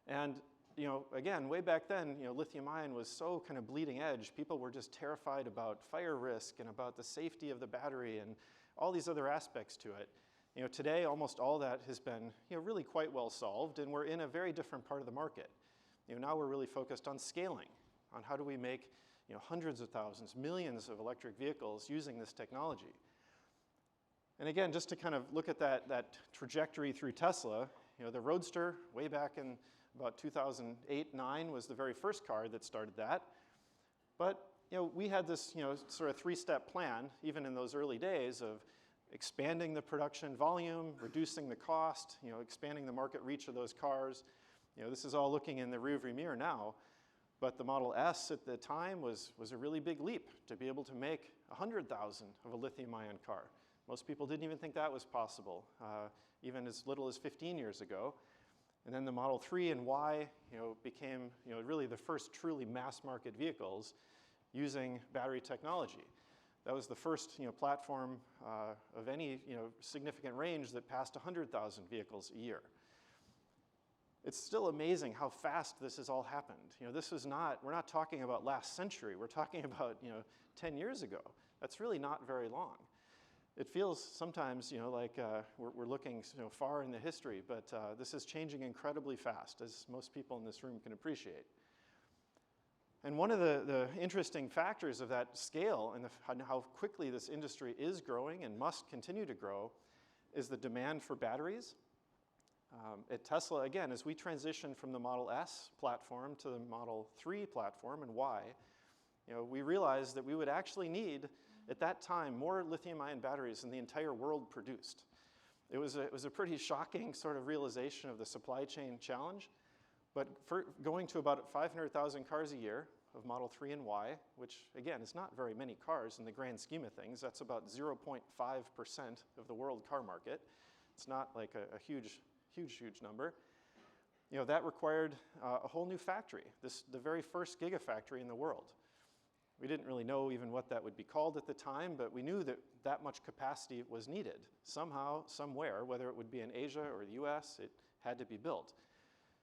And, you know, again, way back then, you know, lithium-ion was so kind of bleeding edge. People were just terrified about fire risk and about the safety of the battery and all these other aspects to it. You know, today, almost all that has been, you know, really quite well solved, and we're in a very different part of the market. You know, now we're really focused on scaling, on how do we make, you know, hundreds of thousands, millions of electric vehicles using this technology. And again, just to kind of look at that trajectory through Tesla, you know, the Roadster, way back in about 2008-9 was the very first car that started that. But, you know, we had this, you know, sort of three-step plan, even in those early days, of expanding the production volume, reducing the cost, you know, expanding the market reach of those cars. You know, this is all looking in the rearview mirror now, but the Model S at the time was a really big leap to be able to make 100,000 of a lithium-ion car. Most people didn't even think that was possible, even as little as 15 years ago. And then the Model 3 and Y, you know, became, you know, really the first truly mass-market vehicles using battery technology. That was the first, you know, platform of any, you know, significant range that passed 100,000 vehicles a year. It's still amazing how fast this has all happened. You know, this is not, we're not talking about last century. We're talking about, you know, 10 years ago. That's really not very long. It feels sometimes, you know, like we're looking, you know, far in the history, but this is changing incredibly fast, as most people in this room can appreciate. And one of the interesting factors of that scale and how quickly this industry is growing and must continue to grow is the demand for batteries. At Tesla, again, as we transition from the Model S platform to the Model 3 platform and Y, you know, we realized that we would actually need, at that time, more lithium-ion batteries than the entire world produced. It was a pretty shocking sort of realization of the supply chain challenge. But for going to about 500,000 cars a year of Model 3 and Y, which, again, is not very many cars in the grand scheme of things. That's about 0.5% of the world car market. It's not like a huge number. You know, that required a whole new factory, the very first gigafactory in the world. We didn't really know even what that would be called at the time, but we knew that that much capacity was needed. Somehow, somewhere, whether it would be in Asia or the US, it had to be built.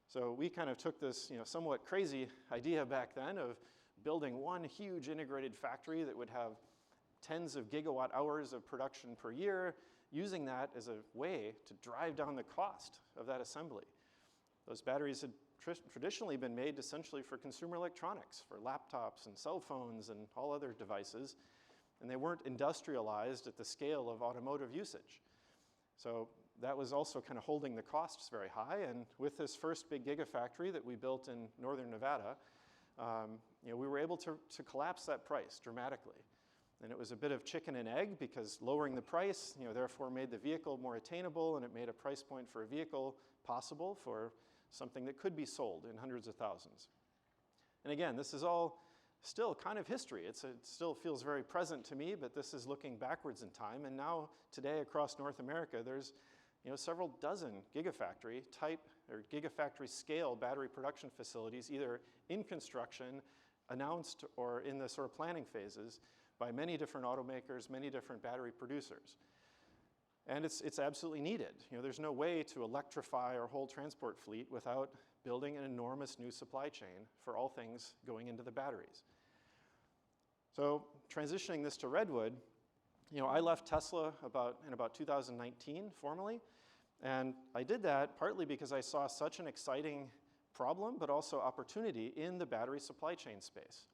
So we kind of took this, you know, somewhat crazy idea back then of building one huge integrated factory that would have tens of gigawatt hours of production per year, using that as a way to drive down the cost of that assembly. Those batteries had traditionally been made essentially for consumer electronics, for laptops and cell phones and all other devices, and they weren't industrialized at the scale of automotive usage. So that was also kind of holding the costs very high, and with this first big gigafactory that we built in northern Nevada, you know, we were able to collapse that price dramatically. And it was a bit of chicken and egg, because lowering the price, you know, therefore made the vehicle more attainable, and it made a price point for a vehicle possible for something that could be sold in hundreds of thousands. And again, this is all still kind of history. It still feels very present to me, but this is looking backwards in time. And now, today, across North America, there's, you know, several dozen gigafactory type or gigafactory scale battery production facilities, either in construction, announced, or in the sort of planning phases by many different automakers, many different battery producers. And it's absolutely needed. You know, there's no way to electrify our whole transport fleet without building an enormous new supply chain for all things going into the batteries. So transitioning this to Redwood, you know, I left Tesla in about 2019 formally, And I did that partly because I saw such an exciting problem, but also opportunity in the battery supply chain space.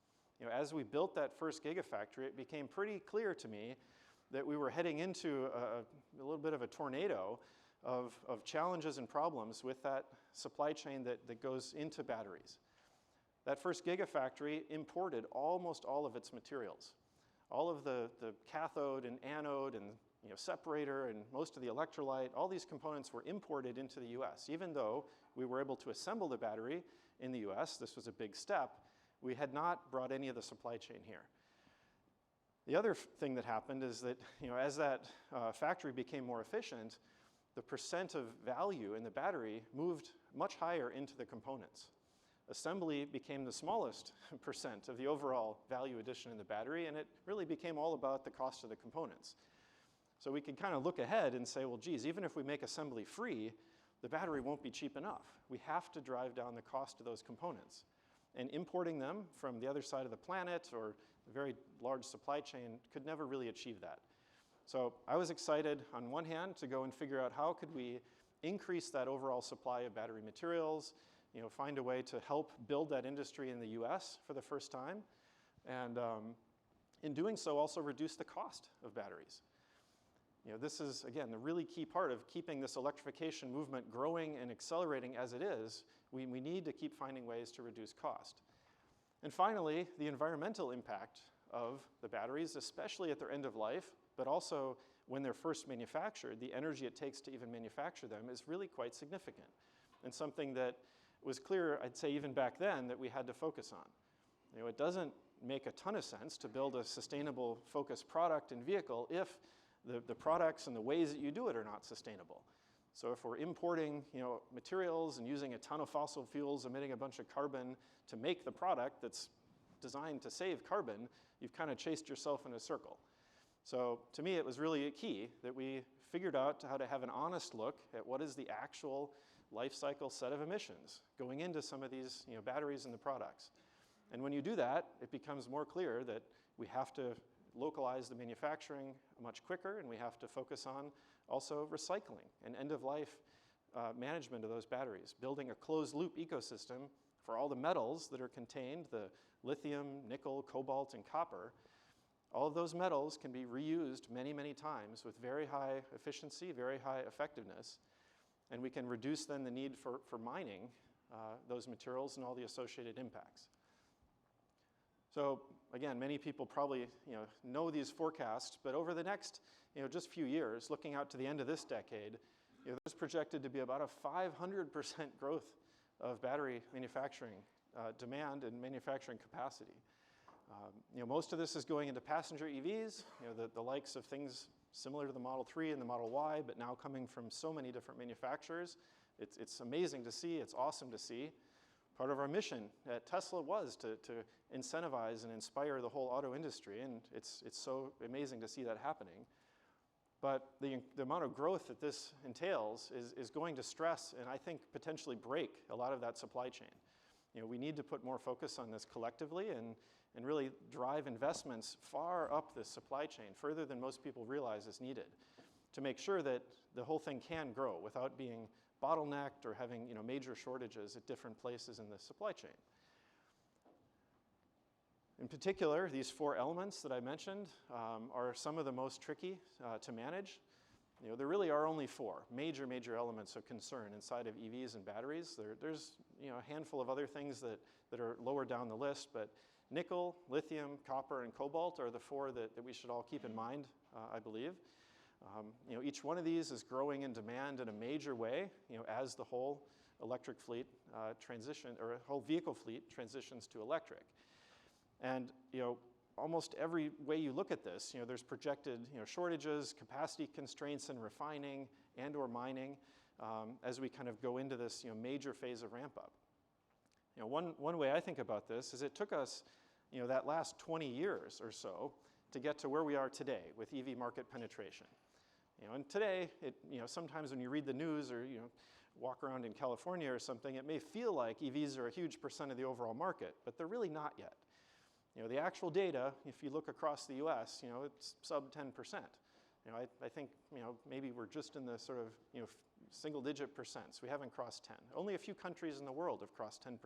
As we built that first gigafactory, it became pretty clear to me that we were heading into a little bit of a tornado of challenges and problems with that supply chain that goes into batteries. That first gigafactory imported almost all of its materials. All of the cathode and anode and separator and most of the electrolyte, all these components were imported into the US. Even though we were able to assemble the battery in the US, this was a big step, we had not brought any of the supply chain here. The other thing that happened is that as that factory became more efficient, the percent of value in the battery moved much higher into the components. Assembly became the smallest percent of the overall value addition in the battery, and it really became all about the cost of the components. So we could kind of look ahead and say, well, geez, even if we make assembly free, the battery won't be cheap enough. We have to drive down the cost of those components. And importing them from the other side of the planet or a very large supply chain could never really achieve that. So I was excited, on one hand, to go and figure out how could we increase that overall supply of battery materials, find a way to help build that industry in the US for the first time, and in doing so also reduce the cost of batteries. This is, again, the really key part of keeping this electrification movement growing and accelerating as it is. We need to keep finding ways to reduce cost. And finally, the environmental impact of the batteries, especially at their end of life, but also when they're first manufactured, the energy it takes to even manufacture them is really quite significant, and something that was clear, I'd say even back then, that we had to focus on. It doesn't make a ton of sense to build a sustainable focused product and vehicle if the products and the ways that you do it are not sustainable. So if we're importing materials and using a ton of fossil fuels, emitting a bunch of carbon to make the product that's designed to save carbon, you've kind of chased yourself in a circle. So to me, it was really a key that we figured out how to have an honest look at what is the actual life cycle set of emissions going into some of these batteries and the products. And when you do that, it becomes more clear that we have to localize the manufacturing much quicker, and we have to focus on also recycling and end-of-life management of those batteries, building a closed-loop ecosystem for all the metals that are contained, the lithium, nickel, cobalt, and copper. All of those metals can be reused many, many times with very high efficiency, very high effectiveness, and we can reduce then the need for mining those materials and all the associated impacts. So again, many people probably know these forecasts, but over the next just few years, looking out to the end of this decade, there's projected to be about a 500% growth of battery manufacturing demand and manufacturing capacity. Most of this is going into passenger EVs, the likes of things similar to the Model 3 and the Model Y, but now coming from so many different manufacturers. It's amazing to see. It's awesome to see. Part of our mission at Tesla was to incentivize and inspire the whole auto industry, and it's so amazing to see that happening. But the amount of growth that this entails is going to stress and I think potentially break a lot of that supply chain. We need to put more focus on this collectively and really drive investments far up the supply chain, further than most people realize is needed, to make sure that the whole thing can grow without being bottlenecked or having major shortages at different places in the supply chain. In particular, these four elements that I mentioned are some of the most tricky to manage. There really are only four major elements of concern inside of EVs and batteries. There's a handful of other things that are lower down the list, but nickel, lithium, copper, and cobalt are the four that we should all keep in mind, I believe. Each one of these is growing in demand in a major way, as the whole electric fleet whole vehicle fleet transitions to electric. And almost every way you look at this, there's projected shortages, capacity constraints in refining and/or mining as we kind of go into this major phase of ramp up. One way I think about this is it took us that last 20 years or so to get to where we are today with EV market penetration. And today, sometimes when you read the news or walk around in California or something, it may feel like EVs are a huge percent of the overall market, but they're really not yet. The actual data, if you look across the US, it's sub 10%. I think maybe we're just in the sort of single-digit percents. We haven't crossed 10. Only a few countries in the world have crossed 10%.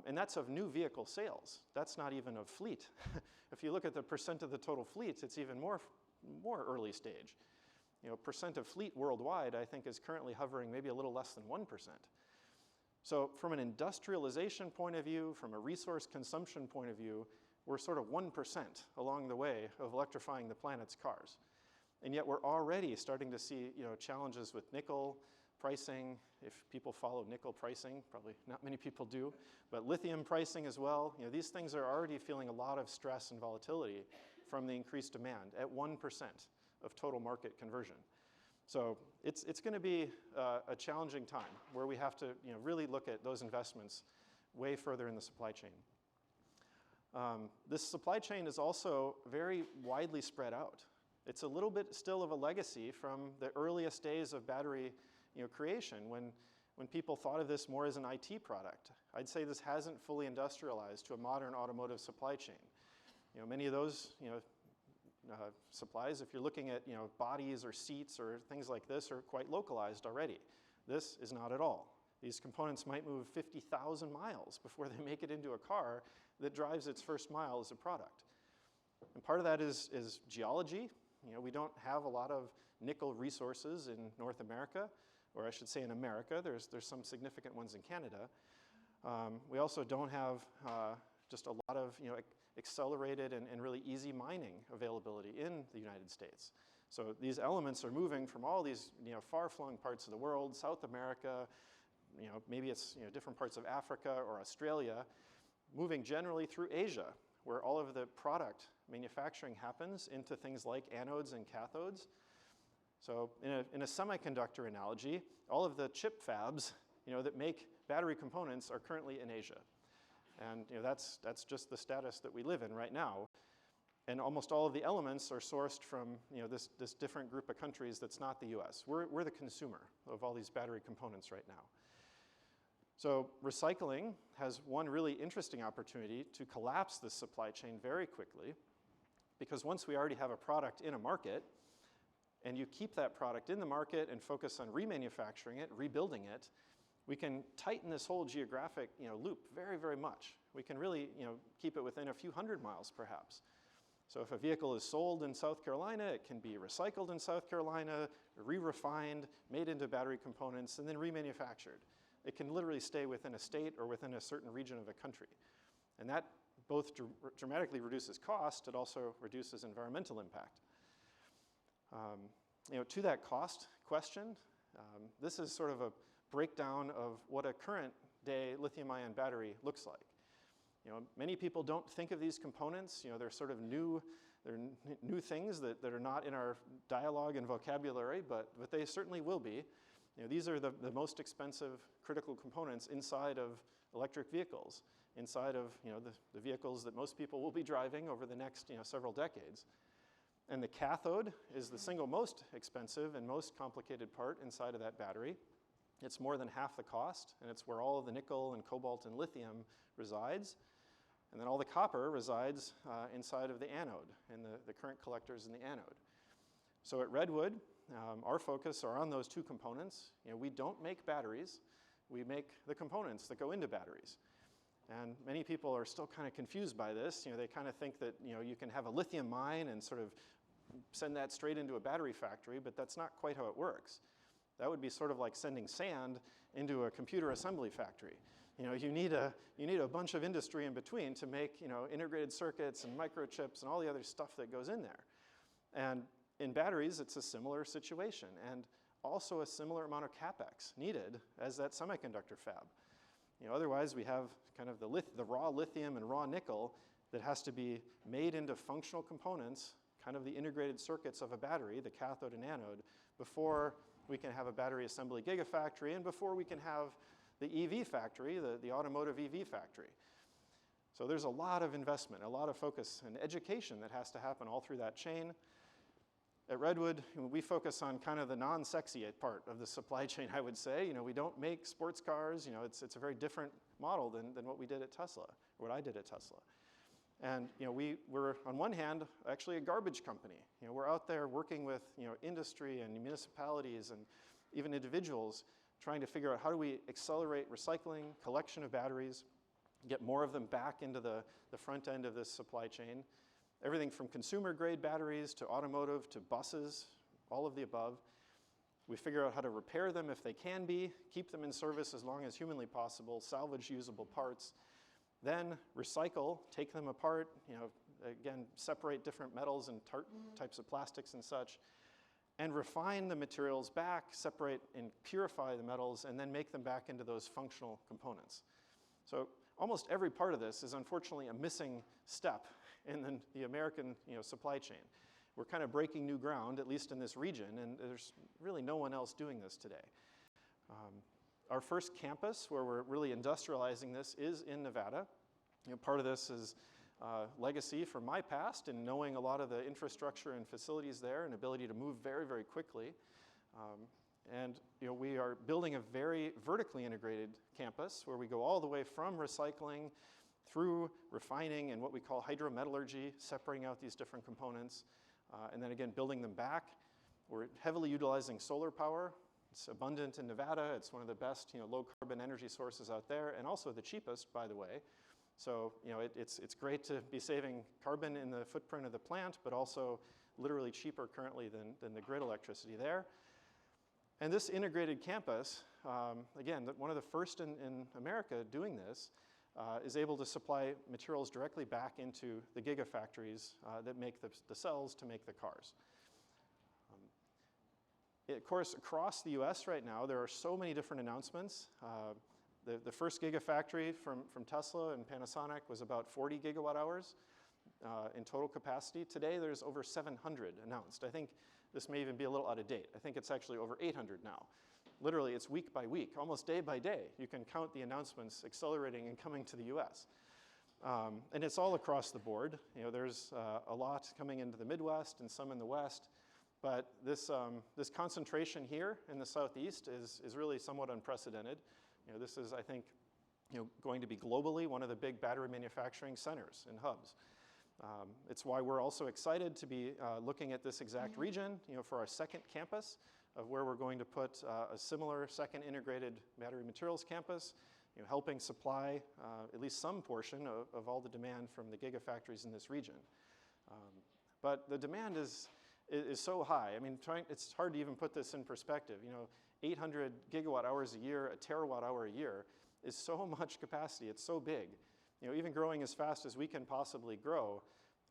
And that's of new vehicle sales. That's not even of fleet. If you look at the percent of the total fleets, it's even more early stage. Percent of fleet worldwide, I think, is currently hovering maybe a little less than 1%. So from an industrialization point of view, from a resource consumption point of view, we're sort of 1% along the way of electrifying the planet's cars. And yet we're already starting to see challenges with nickel pricing. If people follow nickel pricing, probably not many people do, but lithium pricing as well. These things are already feeling a lot of stress and volatility from the increased demand at 1% of total market conversion. So it's going to be a challenging time where we have to really look at those investments way further in the supply chain. This supply chain is also very widely spread out. It's a little bit still of a legacy from the earliest days of battery creation when people thought of this more as an IT product. I'd say this hasn't fully industrialized to a modern automotive supply chain. Many of those supplies, if you're looking at bodies or seats or things like this, are quite localized already. This is not at all. These components might move 50,000 miles before they make it into a car that drives its first mile as a product. And part of that is geology. We don't have a lot of nickel resources in North America, or I should say in America. There's some significant ones in Canada. We also don't have just a lot of accelerated and really easy mining availability in the United States. So these elements are moving from all these far-flung parts of the world, South America, maybe it's different parts of Africa or Australia, moving generally through Asia, where all of the product manufacturing happens into things like anodes and cathodes. So in a semiconductor analogy, all of the chip fabs that make battery components are currently in Asia. And that's just the status that we live in right now. And almost all of the elements are sourced from this different group of countries that's not the US. We're the consumer of all these battery components right now. So recycling has one really interesting opportunity to collapse this supply chain very quickly, because once we already have a product in a market, and you keep that product in the market and focus on remanufacturing it, rebuilding it, we can tighten this whole geographic loop very, very much. We can really keep it within a few hundred miles perhaps. So if a vehicle is sold in South Carolina, it can be recycled in South Carolina, re-refined, made into battery components, and then remanufactured. It can literally stay within a state or within a certain region of a country. And that both dramatically reduces cost, it also reduces environmental impact. To that cost question, this is sort of a breakdown of what a current day lithium-ion battery looks like. Many people don't think of these components. They're sort of new things that are not in our dialogue and vocabulary, but they certainly will be. These are the most expensive critical components inside of electric vehicles, inside of the vehicles that most people will be driving over the next several decades. And the cathode is the single most expensive and most complicated part inside of that battery. It's more than half the cost, and it's where all of the nickel and cobalt and lithium resides. And then all the copper resides inside of the anode and the current collectors in the anode. So at Redwood, our focus are on those two components. We don't make batteries. We make the components that go into batteries. And many people are still kind of confused by this. They kind of think that you can have a lithium mine and sort of send that straight into a battery factory, but that's not quite how it works. That would be sort of like sending sand into a computer assembly factory. You need a bunch of industry in between to make integrated circuits and microchips and all the other stuff that goes in there. And in batteries, it's a similar situation, and also a similar amount of capex needed as that semiconductor fab. Otherwise, we have kind of the raw lithium and raw nickel that has to be made into functional components, kind of the integrated circuits of a battery, the cathode and anode, before we can have a battery assembly gigafactory and before we can have the EV factory, the automotive EV factory. So there's a lot of investment, a lot of focus and education that has to happen all through that chain. At Redwood, we focus on kind of the non-sexy part of the supply chain, I would say. We don't make sports cars. It's a very different model than what we did at Tesla, or what I did at Tesla. And we're, on one hand, actually a garbage company. We're out there working with industry and municipalities and even individuals trying to figure out how do we accelerate recycling, collection of batteries, get more of them back into the front end of this supply chain. Everything from consumer-grade batteries to automotive to buses, all of the above. We figure out how to repair them if they can be, keep them in service as long as humanly possible, salvage usable parts, then recycle, take them apart, again, separate different metals and types of plastics and such, and refine the materials back, separate and purify the metals, and then make them back into those functional components. So almost every part of this is unfortunately a missing step in the American supply chain. We're kind of breaking new ground, at least in this region, and there's really no one else doing this today. Our first campus where we're really industrializing this is in Nevada. Part of this is legacy from my past and knowing a lot of the infrastructure and facilities there and ability to move very, very quickly. We are building a very vertically integrated campus where we go all the way from recycling through refining and what we call hydrometallurgy, separating out these different components, and then again building them back. We're heavily utilizing solar power. It's abundant in Nevada. It's one of the best low carbon energy sources out there, and also the cheapest, by the way. So it's great to be saving carbon in the footprint of the plant, but also literally cheaper currently than the grid electricity there. And this integrated campus, again, one of the first in America doing this, is able to supply materials directly back into the gigafactories that make the cells to make the cars. Of course, across the US right now, there are so many different announcements. The first gigafactory from Tesla and Panasonic was about 40 gigawatt hours in total capacity. Today, there's over 700 announced. I think this may even be a little out of date. I think it's actually over 800 now. Literally, it's week by week, almost day by day. You can count the announcements accelerating and coming to the US. And it's all across the board. There's a lot coming into the Midwest and some in the West. But this concentration here in the Southeast is really somewhat unprecedented. This is, I think, going to be globally one of the big battery manufacturing centers and hubs. It's why we're also excited to be looking at this exact region, for our second campus of where we're going to put a similar second integrated battery materials campus, helping supply at least some portion of all the demand from the gigafactories in this region. But the demand is so high. I mean, it's hard to even put this in perspective. 800 gigawatt hours a year, a terawatt hour a year is so much capacity. It's so big. Even growing as fast as we can possibly grow,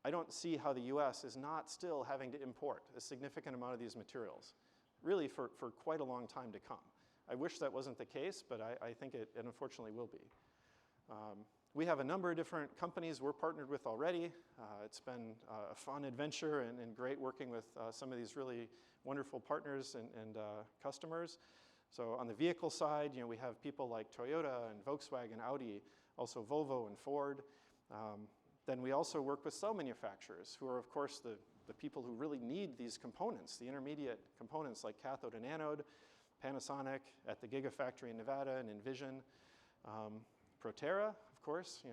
I don't see how the US is not still having to import a significant amount of these materials, really for quite a long time to come. I wish that wasn't the case, but I think it unfortunately will be. We have a number of different companies we're partnered with already. It's been a fun adventure and great working with some of these really wonderful partners and customers. So on the vehicle side, we have people like Toyota and Volkswagen, Audi, also Volvo and Ford. Then we also work with cell manufacturers who are, of course, the people who really need these components, the intermediate components like cathode and anode, Panasonic at the Gigafactory in Nevada and Envision. Proterra, of course,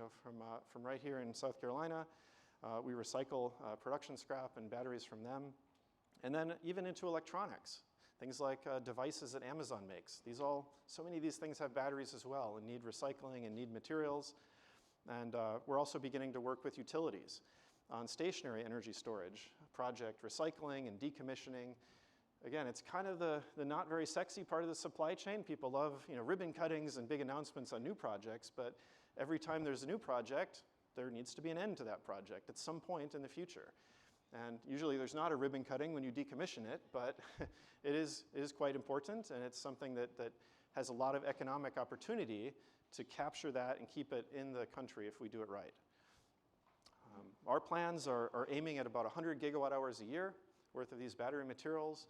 from right here in South Carolina. We recycle production scrap and batteries from them. And then even into electronics, things like devices that Amazon makes. So many of these things have batteries as well and need recycling and need materials. And we're also beginning to work with utilities on stationary energy storage, project recycling and decommissioning. Again, it's kind of the not very sexy part of the supply chain. People love ribbon cuttings and big announcements on new projects, but every time there's a new project, there needs to be an end to that project at some point in the future. And usually there's not a ribbon cutting when you decommission it, but it is quite important, and it's something that has a lot of economic opportunity to capture that and keep it in the country if we do it right. Our plans are aiming at about 100 gigawatt hours a year worth of these battery materials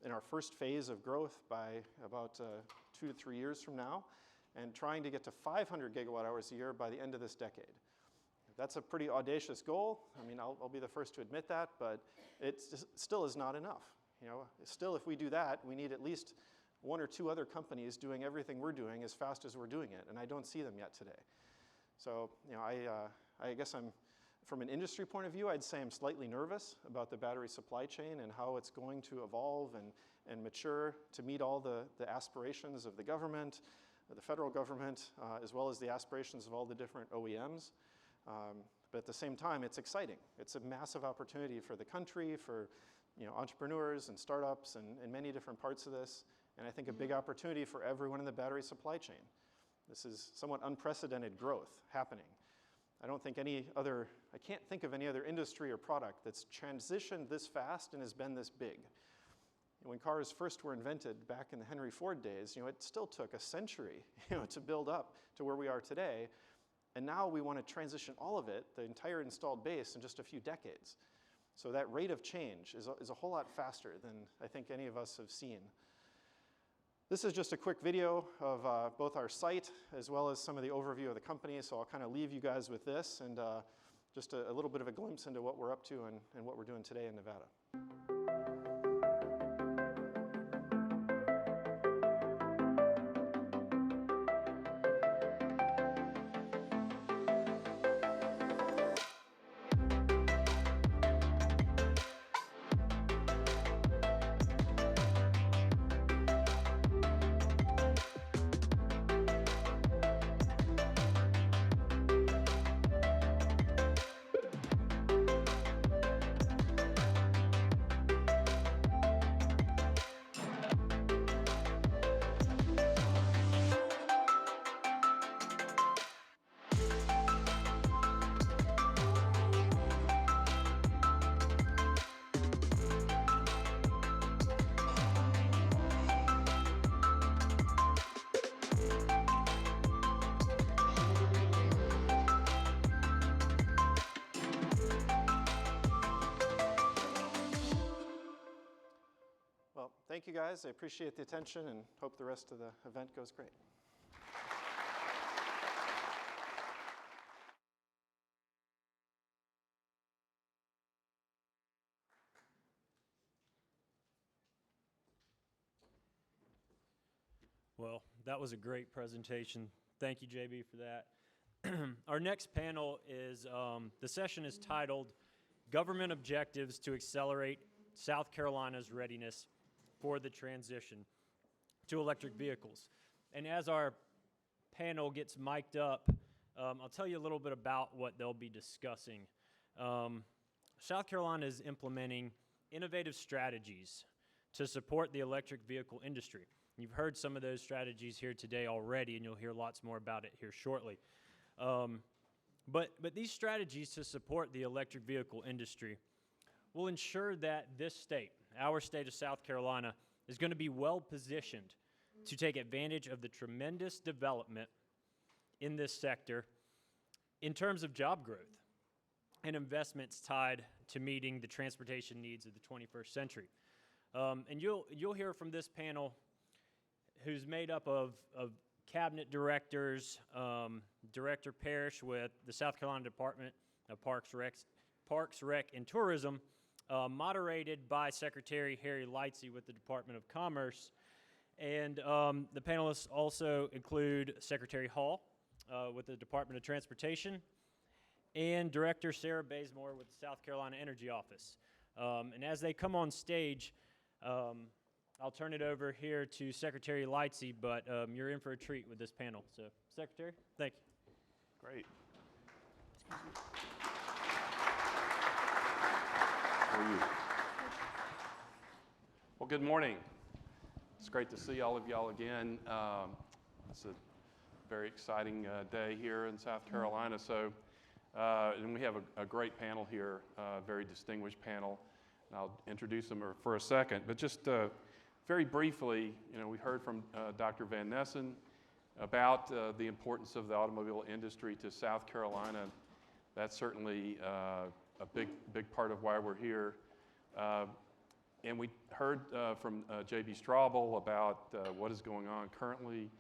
in our first phase of growth by about 2 to 3 years from now, and trying to get to 500 gigawatt hours a year by the end of this decade. That's a pretty audacious goal. I mean, I'll be the first to admit that, but it still is not enough. Still, if we do that, we need at least 1 or 2 other companies doing everything we're doing as fast as we're doing it, and I don't see them yet today. So, I guess from an industry point of view, I'd say I'm slightly nervous about the battery supply chain and how it's going to evolve and mature to meet all the aspirations of the government, the federal government, as well as the aspirations of all the different OEMs. But at the same time, it's exciting. It's a massive opportunity for the country, for entrepreneurs and startups and many different parts of this, and I think a big opportunity for everyone in the battery supply chain. This is somewhat unprecedented growth happening. I can't think of any other industry or product that's transitioned this fast and has been this big. When cars first were invented back in the Henry Ford days, it still took a century, to build up to where we are today. And now we want to transition all of it, the entire installed base, in just a few decades. So that rate of change is a whole lot faster than I think any of us have seen. This is just a quick video of both our site as well as some of the overview of the company. So I'll kind of leave you guys with this and just a little bit of a glimpse into what we're up to and what we're doing today in Nevada. Well, thank you guys. I appreciate the attention and hope the rest of the event goes great. Well, that was a great presentation. Thank you, JB, for that. Our next panel is, the session is titled Government Objectives to Accelerate South Carolina's Readiness for the Transition to Electric Vehicles. And as our panel gets mic'd up, I'll tell you a little bit about what they'll be discussing. South Carolina is implementing innovative strategies to support the electric vehicle industry. You've heard some of those strategies here today already, and you'll hear lots more about it here shortly. But these strategies to support the electric vehicle industry will ensure that this state, our state of South Carolina, is going to be well positioned to take advantage of the tremendous development in this sector in terms of job growth and investments tied to meeting the transportation needs of the 21st century. And you'll hear from this panel, who's made up of cabinet directors, Director Parrish with the South Carolina Department of Parks, Rec, and Tourism, moderated by Secretary Harry Lightsey with the Department of Commerce. And the panelists also include Secretary Hall with the Department of Transportation and Director Sarah Bazemore with the South Carolina Energy Office. And as they come on stage, I'll turn it over here to Secretary Lightsey, but you're in for a treat with this panel. So, Secretary, thank you. Great. How are you? Well, good morning. It's great to see all of y'all again. It's a very exciting day here in South Carolina. So, and we have a great panel here, a very distinguished panel. And I'll introduce them for a second. But just very briefly, we heard from Dr. Van Nessen about the importance of the automobile industry to South Carolina. That's certainly a big part of why we're here. And we heard from J.B. Straubel about what is going on currently,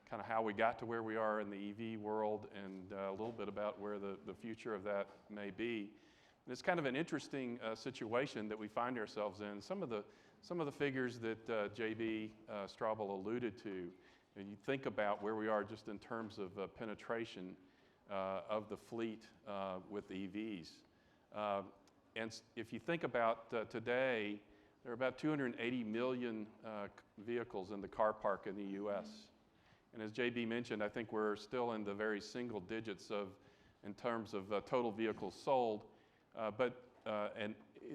kind of how we got to where we are in the EV world, and a little bit about where the future of that may be. And it's kind of an interesting situation that we find ourselves in. Some of the figures that J.B. Straubel alluded to, and you think about where we are just in terms of penetration of the fleet with EVs. And if you think about today, there are about 280 million vehicles in the car park in the U.S. And as JB mentioned, I think we're still in the very single digits in terms of total vehicles sold,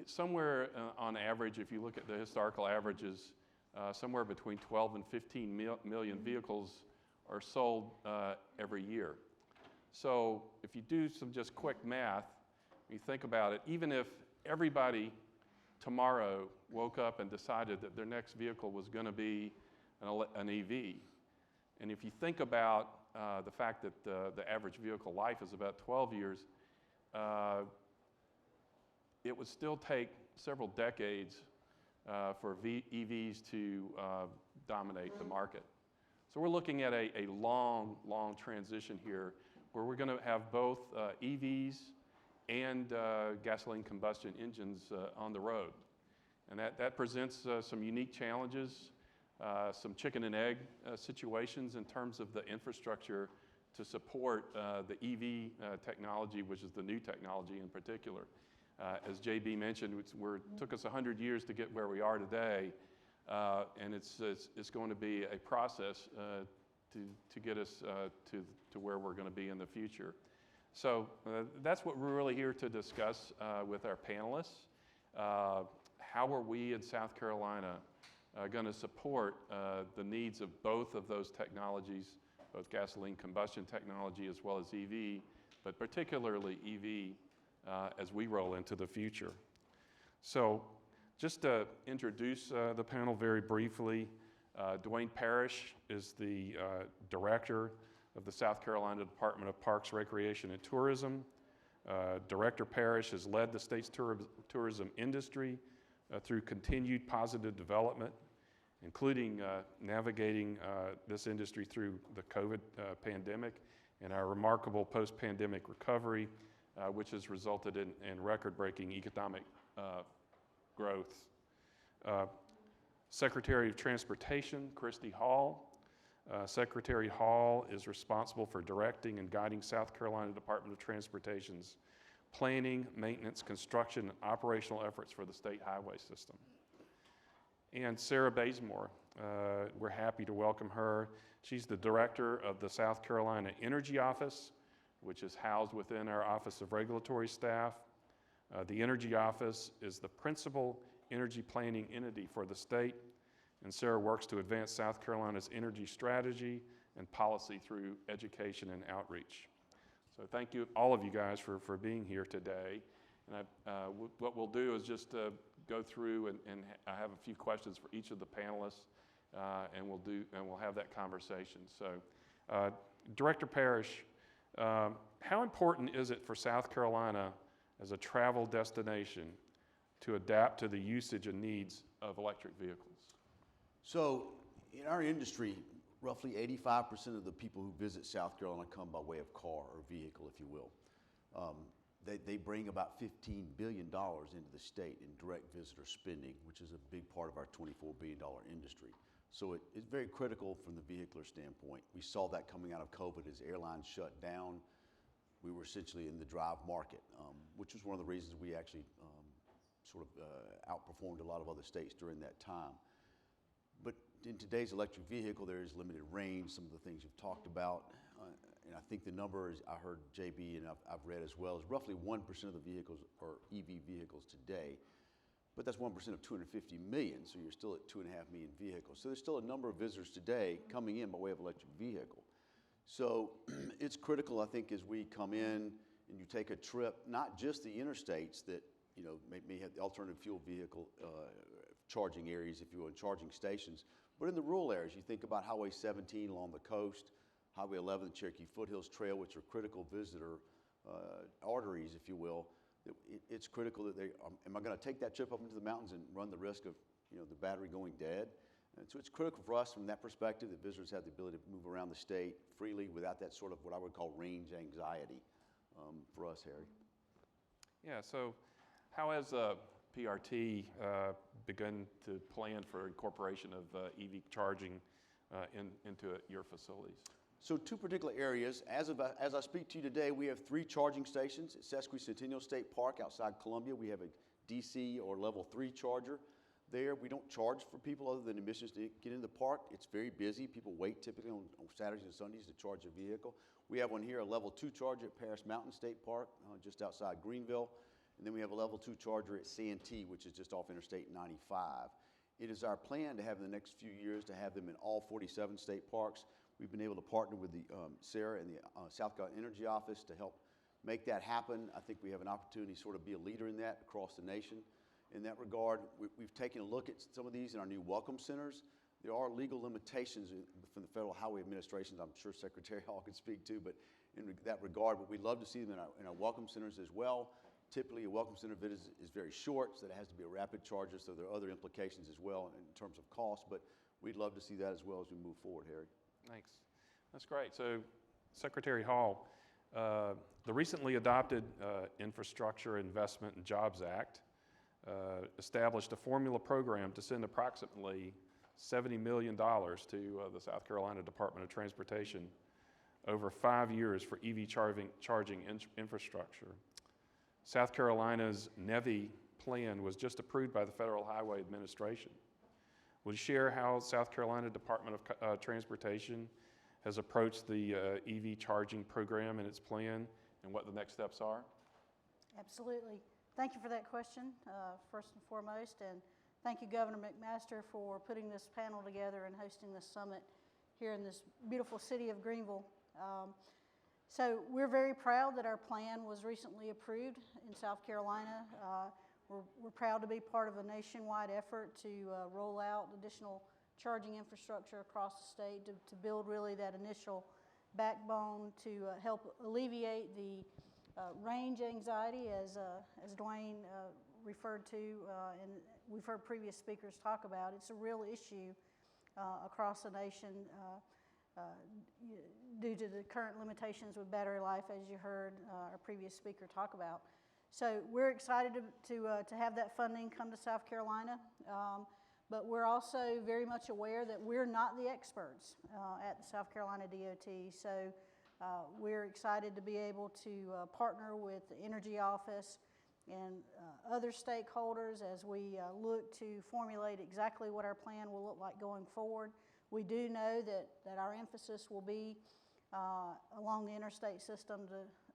somewhere on average, if you look at the historical averages, somewhere between 12 and 15 million vehicles are sold every year. So if you do some just quick math, you think about it, even if everybody tomorrow woke up and decided that their next vehicle was going to be an EV, and if you think about the fact that the average vehicle life is about 12 years, it would still take several decades for EVs to dominate the market. So we're looking at a long, long transition here where we're going to have both EVs and gasoline combustion engines on the road. And that presents some unique challenges, some chicken and egg situations in terms of the infrastructure to support the EV technology, which is the new technology in particular. As JB mentioned, it took us 100 years to get where we are today, and it's going to be a process to get us to where we're going to be in the future. So that's what we're really here to discuss with our panelists. How are we in South Carolina going to support the needs of both of those technologies, both gasoline combustion technology as well as EV, but particularly EV as we roll into the future. So just to introduce the panel very briefly, Dwayne Parrish is the director of the South Carolina Department of Parks, Recreation, and Tourism. Director Parrish has led the state's tourism industry through continued positive development, including navigating this industry through the COVID pandemic and our remarkable post-pandemic recovery, which has resulted in record-breaking economic growth. Secretary of Transportation, Christy Hall. Secretary Hall is responsible for directing and guiding South Carolina Department of Transportation's planning, maintenance, construction, and operational efforts for the state highway system. And Sarah Bazemore, we're happy to welcome her. She's the director of the South Carolina Energy Office, which is housed within our Office of Regulatory Staff. The Energy Office is the principal energy planning entity for the state, and Sarah works to advance South Carolina's energy strategy and policy through education and outreach. So thank you, all of you guys, for being here today. And what we'll do is just go through and I have a few questions for each of the panelists, and we'll have that conversation. So, Director Parrish, how important is it for South Carolina as a travel destination to adapt to the usage and needs of electric vehicles? So in our industry, roughly 85% of the people who visit South Carolina come by way of car or vehicle, if you will. They bring about $15 billion into the state in direct visitor spending, which is a big part of our $24 billion industry. So it's very critical from the vehicular standpoint. We saw that coming out of COVID as airlines shut down. We were essentially in the drive market, which was one of the reasons we actually outperformed a lot of other states during that time. But in today's electric vehicle, there is limited range, some of the things you've talked about. And I think the number is, I heard JB and I've read as well, is roughly 1% of the vehicles are EV vehicles today. But that's 1% of 250 million, so you're still at 2.5 million vehicles. So there's still a number of visitors today coming in by way of electric vehicle. So it's critical, I think, as we come in and you take a trip, not just the interstates that may have the alternative fuel vehicle charging areas, if you will, and charging stations, but in the rural areas. You think about Highway 17 along the coast, Highway 11, the Cherokee Foothills Trail, which are critical visitor arteries, if you will. It's critical that am I going to take that trip up into the mountains and run the risk of the battery going dead? And so it's critical for us from that perspective that visitors have the ability to move around the state freely without that sort of what I would call range anxiety for us, Harry. Yeah, so how has PRT begun to plan for incorporation of EV charging into your facilities? So two particular areas. As I speak to you today, we have 3 charging stations at Sesquicentennial State Park outside Columbia. We have a DC or level 3 charger. there. We don't charge for people other than admissions to get in the park. It's very busy. People wait typically on Saturdays and Sundays to charge their vehicle. We have one here, a level 2 charger at Paris Mountain State Park, just outside Greenville. And then we have a level 2 charger at Santee, which is just off Interstate 95. It is our plan to have in the next few years to have them in all 47 state parks. We've been able to partner with the Sarah and the South Carolina Energy Office to help make that happen. I think we have an opportunity to sort of be a leader in that across the nation. In that regard, we've taken a look at some of these in our new welcome centers. There are legal limitations from the Federal Highway Administration, I'm sure Secretary Hall can speak to, but in that regard, but we'd love to see them in our welcome centers as well. Typically, a welcome center visit is very short, so it has to be a rapid charger, so there are other implications as well in terms of cost, but we'd love to see that as well as we move forward, Harry. Thanks. That's great. So, Secretary Hall, the recently adopted Infrastructure Investment and Jobs Act established a formula program to send approximately $70 million to the South Carolina Department of Transportation over 5 years for EV charging infrastructure. South Carolina's NEVI plan was just approved by the Federal Highway Administration. Would you share how South Carolina Department of Transportation has approached the EV charging program and its plan and what the next steps are? Absolutely. Thank you for that question, first and foremost, and thank you, Governor McMaster, for putting this panel together and hosting this summit here in this beautiful city of Greenville. So we're very proud that our plan was recently approved in South Carolina. We're proud to be part of a nationwide effort to roll out additional charging infrastructure across the state to build really that initial backbone to help alleviate the range anxiety, as Dwayne referred to, and we've heard previous speakers talk about. It's a real issue across the nation due to the current limitations with battery life, as you heard our previous speaker talk about. So we're excited to have that funding come to South Carolina, but we're also very much aware that we're not the experts at the South Carolina DOT. So we're excited to be able to partner with the Energy Office and other stakeholders as we look to formulate exactly what our plan will look like going forward. We do know that our emphasis will be along the interstate system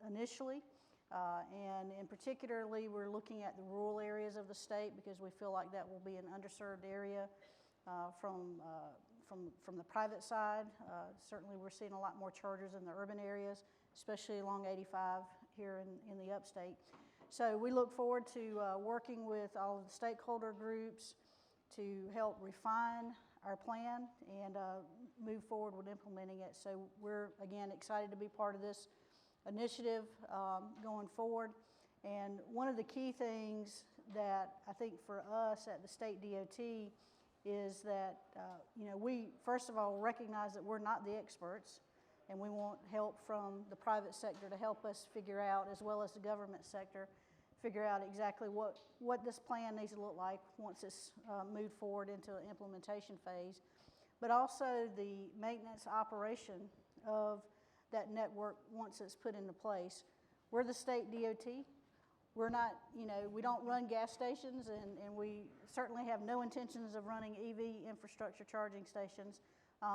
initially, and in particularly we're looking at the rural areas of the state because we feel like that will be an underserved area from the private side. Certainly we're seeing a lot more chargers in the urban areas, especially along 85 here in the upstate. So we look forward to working with all of the stakeholder groups to help refine our plan and move forward with implementing it. So we're, again, excited to be part of this initiative going forward. And one of the key things that I think for us at the state DOT is that we first of all recognize that we're not the experts, and we want help from the private sector to help us figure out, as well as the government sector, figure out exactly what this plan needs to look like once it's moved forward into an implementation phase, but also the maintenance operation of that network once it's put into place. We're the state DOT. We're not, we don't run gas stations, and we certainly have no intentions of running EV infrastructure charging stations,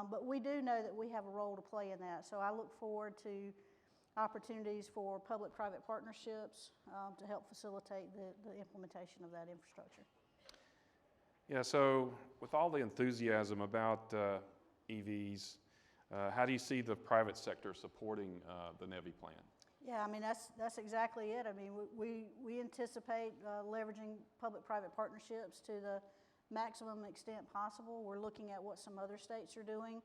but we do know that we have a role to play in that. So I look forward to opportunities for public-private partnerships to help facilitate the implementation of that infrastructure. Yeah, so with all the enthusiasm about EVs, how do you see the private sector supporting the NEVI plan? Yeah, I mean, that's exactly it. I mean, we anticipate leveraging public-private partnerships to the maximum extent possible. We're looking at what some other states are doing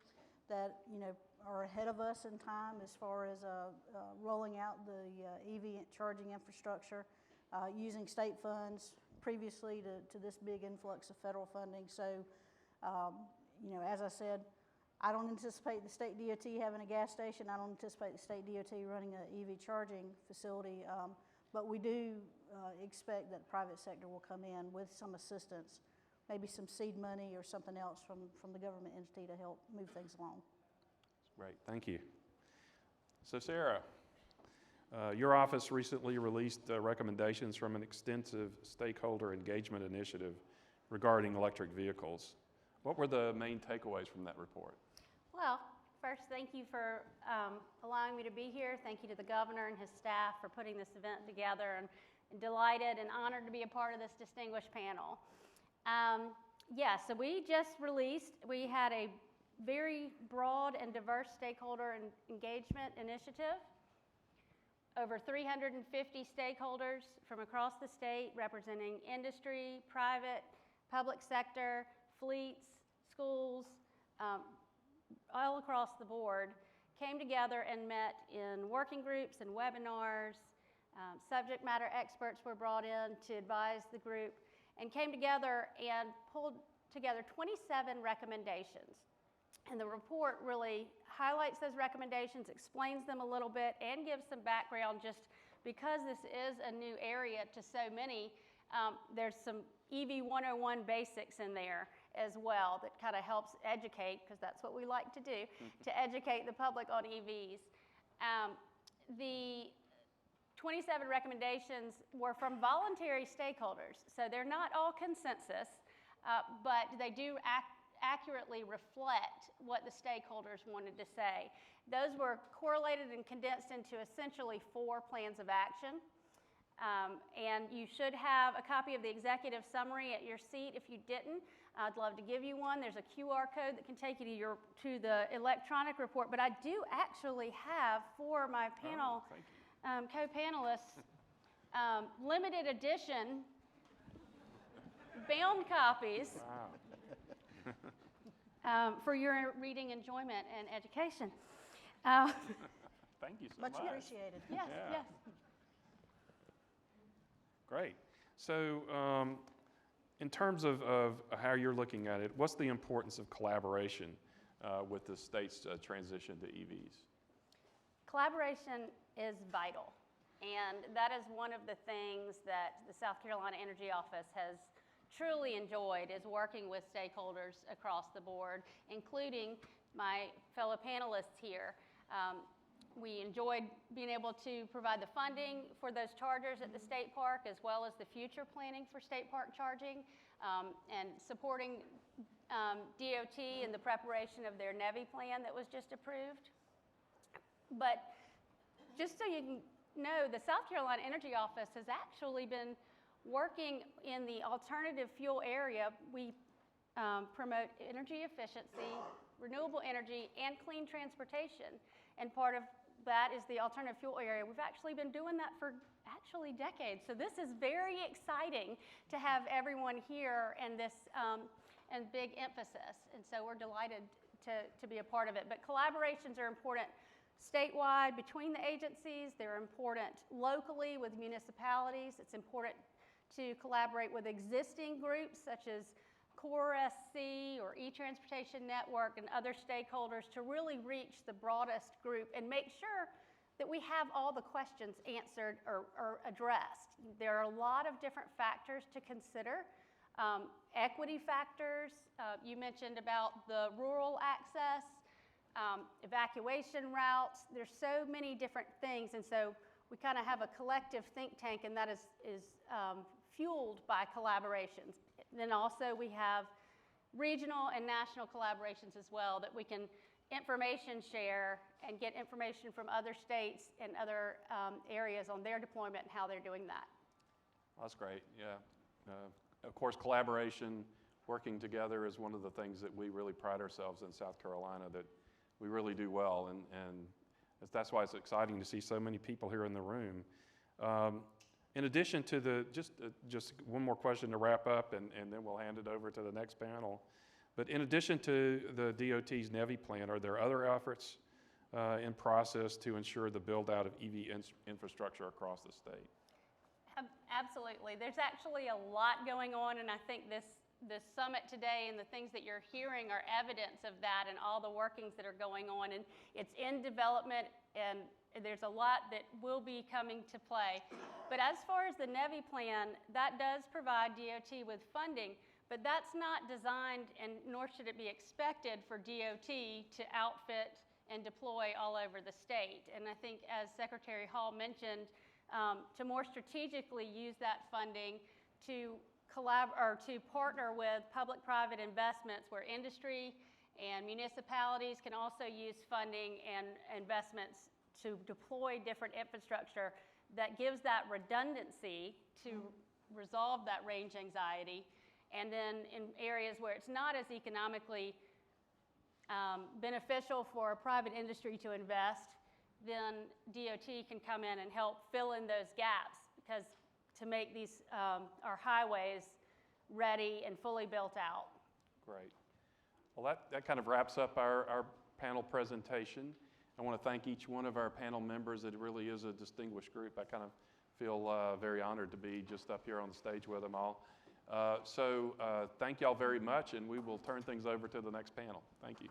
that, are ahead of us in time as far as rolling out the EV charging infrastructure, using state funds previously to this big influx of federal funding. So, as I said, I don't anticipate the state DOT having a gas station. I don't anticipate the state DOT running an EV charging facility, but we do expect that the private sector will come in with some assistance, maybe some seed money or something else from the government entity to help move things along. Great, thank you. So Sarah, your office recently released recommendations from an extensive stakeholder engagement initiative regarding electric vehicles. What were the main takeaways from that report? Well, first, thank you for allowing me to be here. Thank you to the governor and his staff for putting this event together, and delighted and honored to be a part of this distinguished panel. So we just released, we had a very broad and diverse stakeholder engagement initiative. Over 350 stakeholders from across the state representing industry, private, public sector, fleets, schools, all across the board came together and met in working groups and webinars. Subject matter experts were brought in to advise the group and came together and pulled together 27 recommendations. And the report really highlights those recommendations, explains them a little bit, and gives some background just because this is a new area to so many. There's some EV 101 basics in there as well that kind of helps educate, because that's what we like to do, to educate the public on EVs. The 27 recommendations were from voluntary stakeholders, so they're not all consensus, but they do accurately reflect what the stakeholders wanted to say. Those were correlated and condensed into essentially 4 plans of action. And you should have a copy of the executive summary at your seat. If you didn't, I'd love to give you one. There's a QR code that can take you to the electronic report. But I do actually have for my panel co-panelists limited edition bound copies. Wow. For your reading enjoyment and education. Thank you so much. Much appreciated. Yes, Yeah. yes. Great. So in terms of how you're looking at it, what's the importance of collaboration with the state's transition to EVs? Collaboration is vital. And that is one of the things that the South Carolina Energy Office has truly enjoyed, is working with stakeholders across the board, including my fellow panelists here. We enjoyed being able to provide the funding for those chargers at the state park, as well as the future planning for state park charging, and supporting DOT in the preparation of their NEVI plan that was just approved. But just so you can know, the South Carolina Energy Office has actually been working in the alternative fuel area. We promote energy efficiency, renewable energy, and clean transportation. And part of that is the alternative fuel area. We've actually been doing that for decades. So this is very exciting to have everyone here and this and big emphasis. And so we're delighted to be a part of it. But collaborations are important statewide between the agencies. They're important locally with municipalities. It's important to collaborate with existing groups such as Core SC or E-Transportation Network and other stakeholders to really reach the broadest group and make sure that we have all the questions answered or addressed. There are a lot of different factors to consider. Equity factors, you mentioned about the rural access, evacuation routes. There's so many different things, and so we kind of have a collective think tank, and that is fueled by collaborations. Then also we have regional and national collaborations as well, that we can information share and get information from other states and other areas on their deployment and how they're doing that. That's great, yeah. Of course, collaboration, working together is one of the things that we really pride ourselves in South Carolina, that we really do well, and that's why it's exciting to see so many people here in the room. In addition to just one more question to wrap up, and then we'll hand it over to the next panel. But in addition to the DOT's NEVI plan, are there other efforts in process to ensure the build out of EV infrastructure across the state? Absolutely. There's actually a lot going on, and I think this summit today and the things that you're hearing are evidence of that and all the workings that are going on. And it's in development, and there's a lot that will be coming to play. But as far as the NEVI plan, that does provide DOT with funding, but that's not designed, and nor should it be expected for DOT to outfit and deploy all over the state. And I think, as Secretary Hall mentioned, to more strategically use that funding to to partner with public-private investments where industry and municipalities can also use funding and investments to deploy different infrastructure that gives that redundancy to resolve that range anxiety. And then in areas where it's not as economically beneficial for a private industry to invest, then DOT can come in and help fill in those gaps, because to make these our highways ready and fully built out. Great. Well, that kind of wraps up our panel presentation. I want to thank each one of our panel members. It really is a distinguished group. I kind of feel very honored to be just up here on the stage with them all. So thank y'all very much, and we will turn things over to the next panel. Thank you.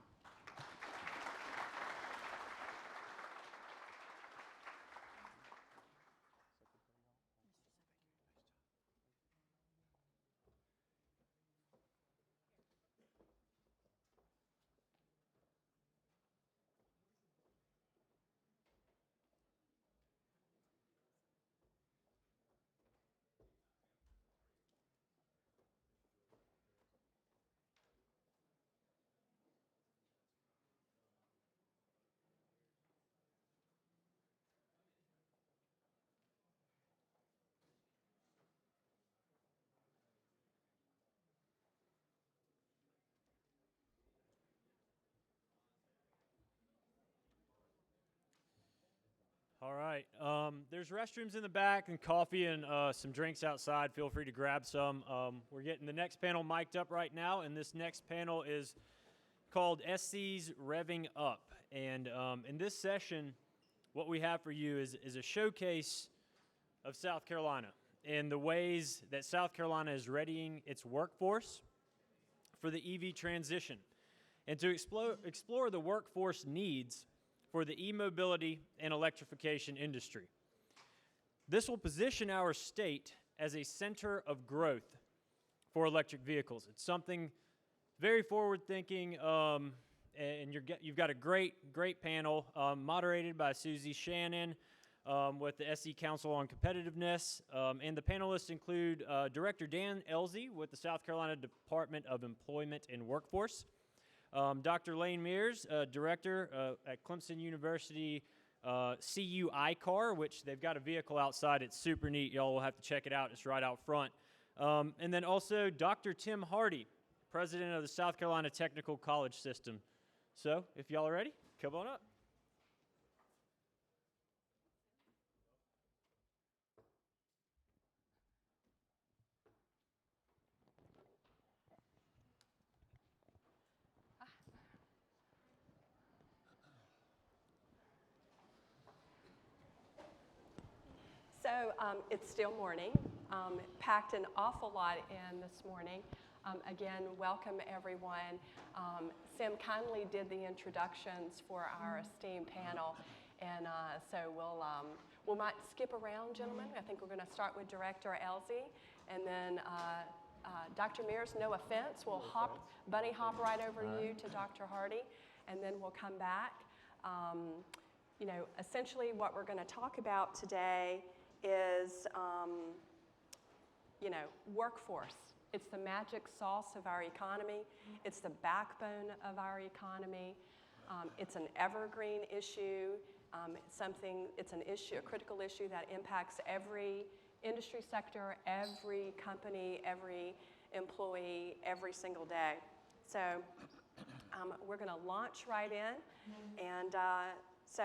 All right. There's restrooms in the back and coffee and some drinks outside. Feel free to grab some. We're getting the next panel mic'd up right now, and this next panel is called SC's Revving Up. And in this session, what we have for you is a showcase of South Carolina and the ways that South Carolina is readying its workforce for the EV transition, and to explore the workforce needs for the e-mobility and electrification industry. This will position our state as a center of growth for electric vehicles. It's something very forward-thinking, and you've got a great panel moderated by Susie Shannon with the SC Council on Competitiveness, and the panelists include Director Dan Elzey with the South Carolina Department of Employment and Workforce, Dr. Lane Mears, Director at Clemson University CU ICAR, which they've got a vehicle outside. It's super neat. Y'all will have to check it out. It's right out front. And then also Dr. Tim Hardy, President of the South Carolina Technical College System. So if y'all are ready, come on up. So it's still morning, packed an awful lot in this morning. Again, welcome everyone. Sim kindly did the introductions for our esteemed panel, and so we might skip around, gentlemen. I think we're going to start with Director Elzey, and then Dr. Mears, no offense, we'll bunny hop right over you to Dr. Hardy, and then we'll come back. You know, essentially what we're going to talk about today is, you know, workforce. It's the magic sauce of our economy. It's the backbone of our economy. It's an evergreen issue. It's an issue, a critical issue that impacts every industry sector, every company, every employee, every single day. So we're going to launch right in, and so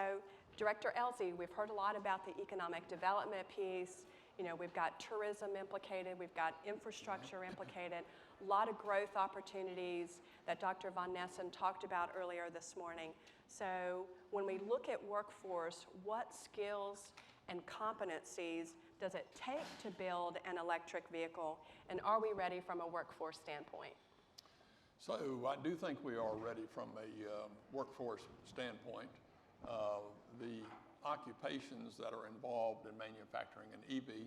Director Elzey, we've heard a lot about the economic development piece. You know, we've got tourism implicated, we've got infrastructure implicated, a lot of growth opportunities that Dr. Von Nessen talked about earlier this morning. So when we look at workforce, what skills and competencies does it take to build an electric vehicle, and are we ready from a workforce standpoint? So I do think we are ready from a workforce standpoint. The occupations that are involved in manufacturing an EV,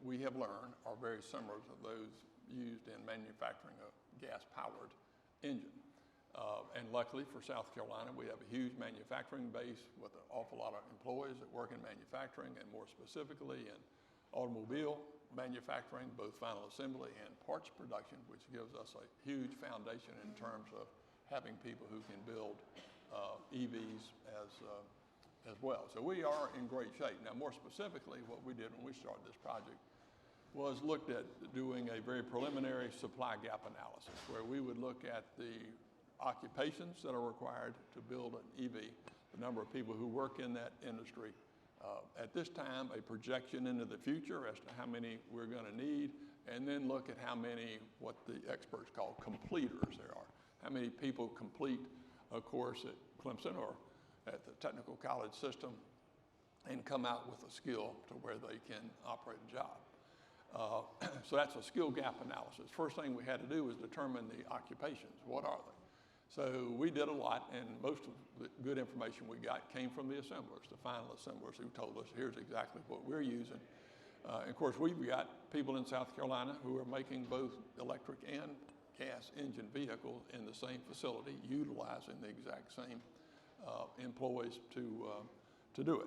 we have learned, are very similar to those used in manufacturing a gas-powered engine. And luckily for South Carolina, we have a huge manufacturing base with an awful lot of employees that work in manufacturing, and more specifically in automobile manufacturing, both final assembly and parts production, which gives us a huge foundation in terms of having people who can build EVs as well. So we are in great shape. Now, more specifically, what we did when we started this project was looked at doing a very preliminary supply gap analysis, where we would look at the occupations that are required to build an EV, the number of people who work in that industry. At this time, a projection into the future as to how many we're going to need, and then look at how many, what the experts call completers there are. How many people complete a course at Clemson or at the technical college system and come out with a skill to where they can operate a job. So that's a skill gap analysis. First thing we had to do was determine the occupations. What are they? So we did a lot, and most of the good information we got came from the assemblers, the final assemblers, who told us, here's exactly what we're using. And of course, we've got people in South Carolina who are making both electric and gas engine vehicles in the same facility, utilizing the exact same employees to do it.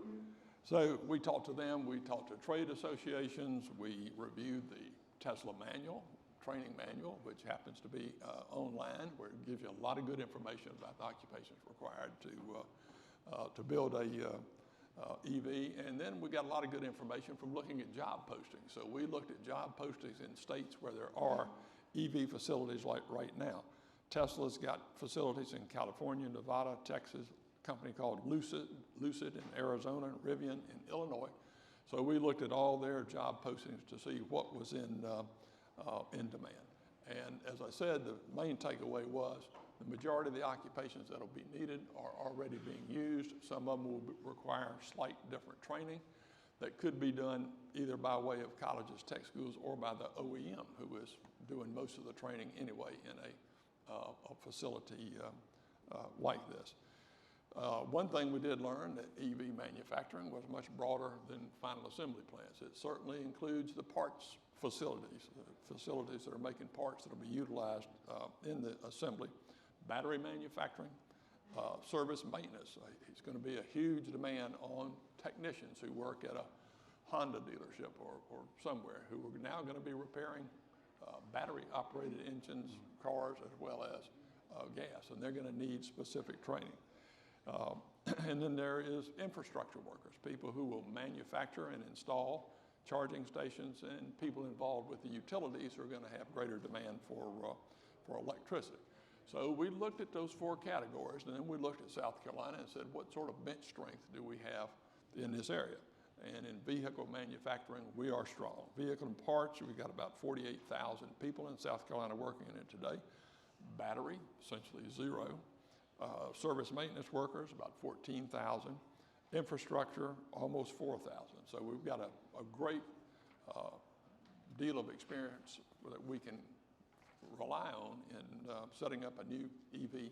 So we talked to them, we talked to trade associations, we reviewed the Tesla manual, training manual, which happens to be online, where it gives you a lot of good information about the occupations required to build a EV. And then we got a lot of good information from looking at job postings. So we looked at job postings in states where there are EV facilities like right now. Tesla's got facilities in California, Nevada, Texas, a company called Lucid in Arizona, Rivian in Illinois. So we looked at all their job postings to see what was in demand. And as I said, the main takeaway was the majority of the occupations that will be needed are already being used. Some of them will require slight different training that could be done either by way of colleges, tech schools, or by the OEM, who is doing most of the training anyway in a facility like this. One thing we did learn that EV manufacturing was much broader than final assembly plants. It certainly includes the parts facilities that are making parts that will be utilized in the assembly, battery manufacturing, service maintenance. It's going to be a huge demand on technicians who work at a Honda dealership or somewhere, who are now going to be repairing battery-operated engines, cars, as well as gas, and they're going to need specific training. And then there is infrastructure workers, people who will manufacture and install charging stations, and people involved with the utilities who are going to have greater demand for electricity. So we looked at those four categories, and then we looked at South Carolina and said, what sort of bench strength do we have in this area? And in vehicle manufacturing, we are strong. Vehicle and parts, we've got about 48,000 people in South Carolina working in it today. Battery, essentially zero. Service maintenance workers, about 14,000. Infrastructure, almost 4,000. So we've got a great deal of experience that we can rely on in setting up a new EV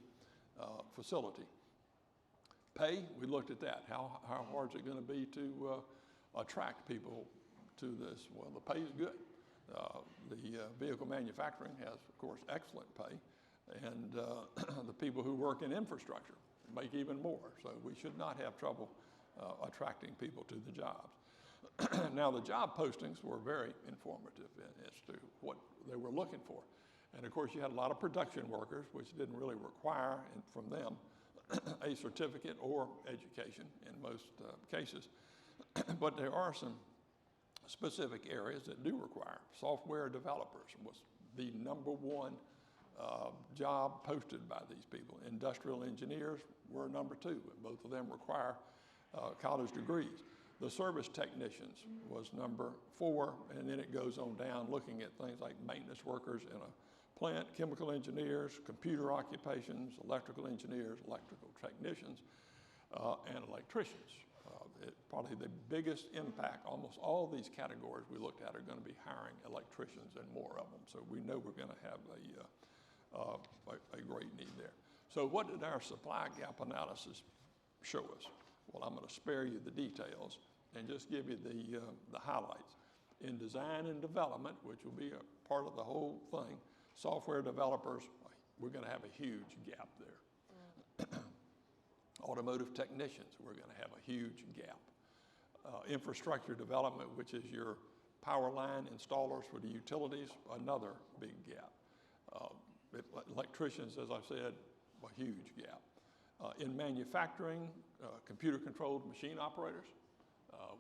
facility. Pay, we looked at that. How hard is it going to be to attract people to this? Well, the pay is good. The vehicle manufacturing has, of course, excellent pay. And the people who work in infrastructure make even more. So we should not have trouble attracting people to the jobs. Now, the job postings were very informative as to what they were looking for. And of course, you had a lot of production workers, which didn't really require from them a certificate or education in most cases. But there are some specific areas that do require. Software developers was the number one job posted by these people. Industrial engineers were number two, and both of them require college degrees. The service technicians was number 4, and then it goes on down looking at things like maintenance workers in a plant, chemical engineers, computer occupations, electrical engineers, electrical technicians, and electricians. Probably the biggest impact, almost all these categories we looked at are going to be hiring electricians and more of them. So we know we're going to have a great need there. So what did our supply gap analysis show us? Well, I'm going to spare you the details and just give you the highlights. In design and development, which will be a part of the whole thing, software developers, we're going to have a huge gap there. Automotive technicians, we're going to have a huge gap. Infrastructure development, which is your power line installers for the utilities, another big gap. Electricians, as I said, a huge gap. In manufacturing, computer-controlled machine operators,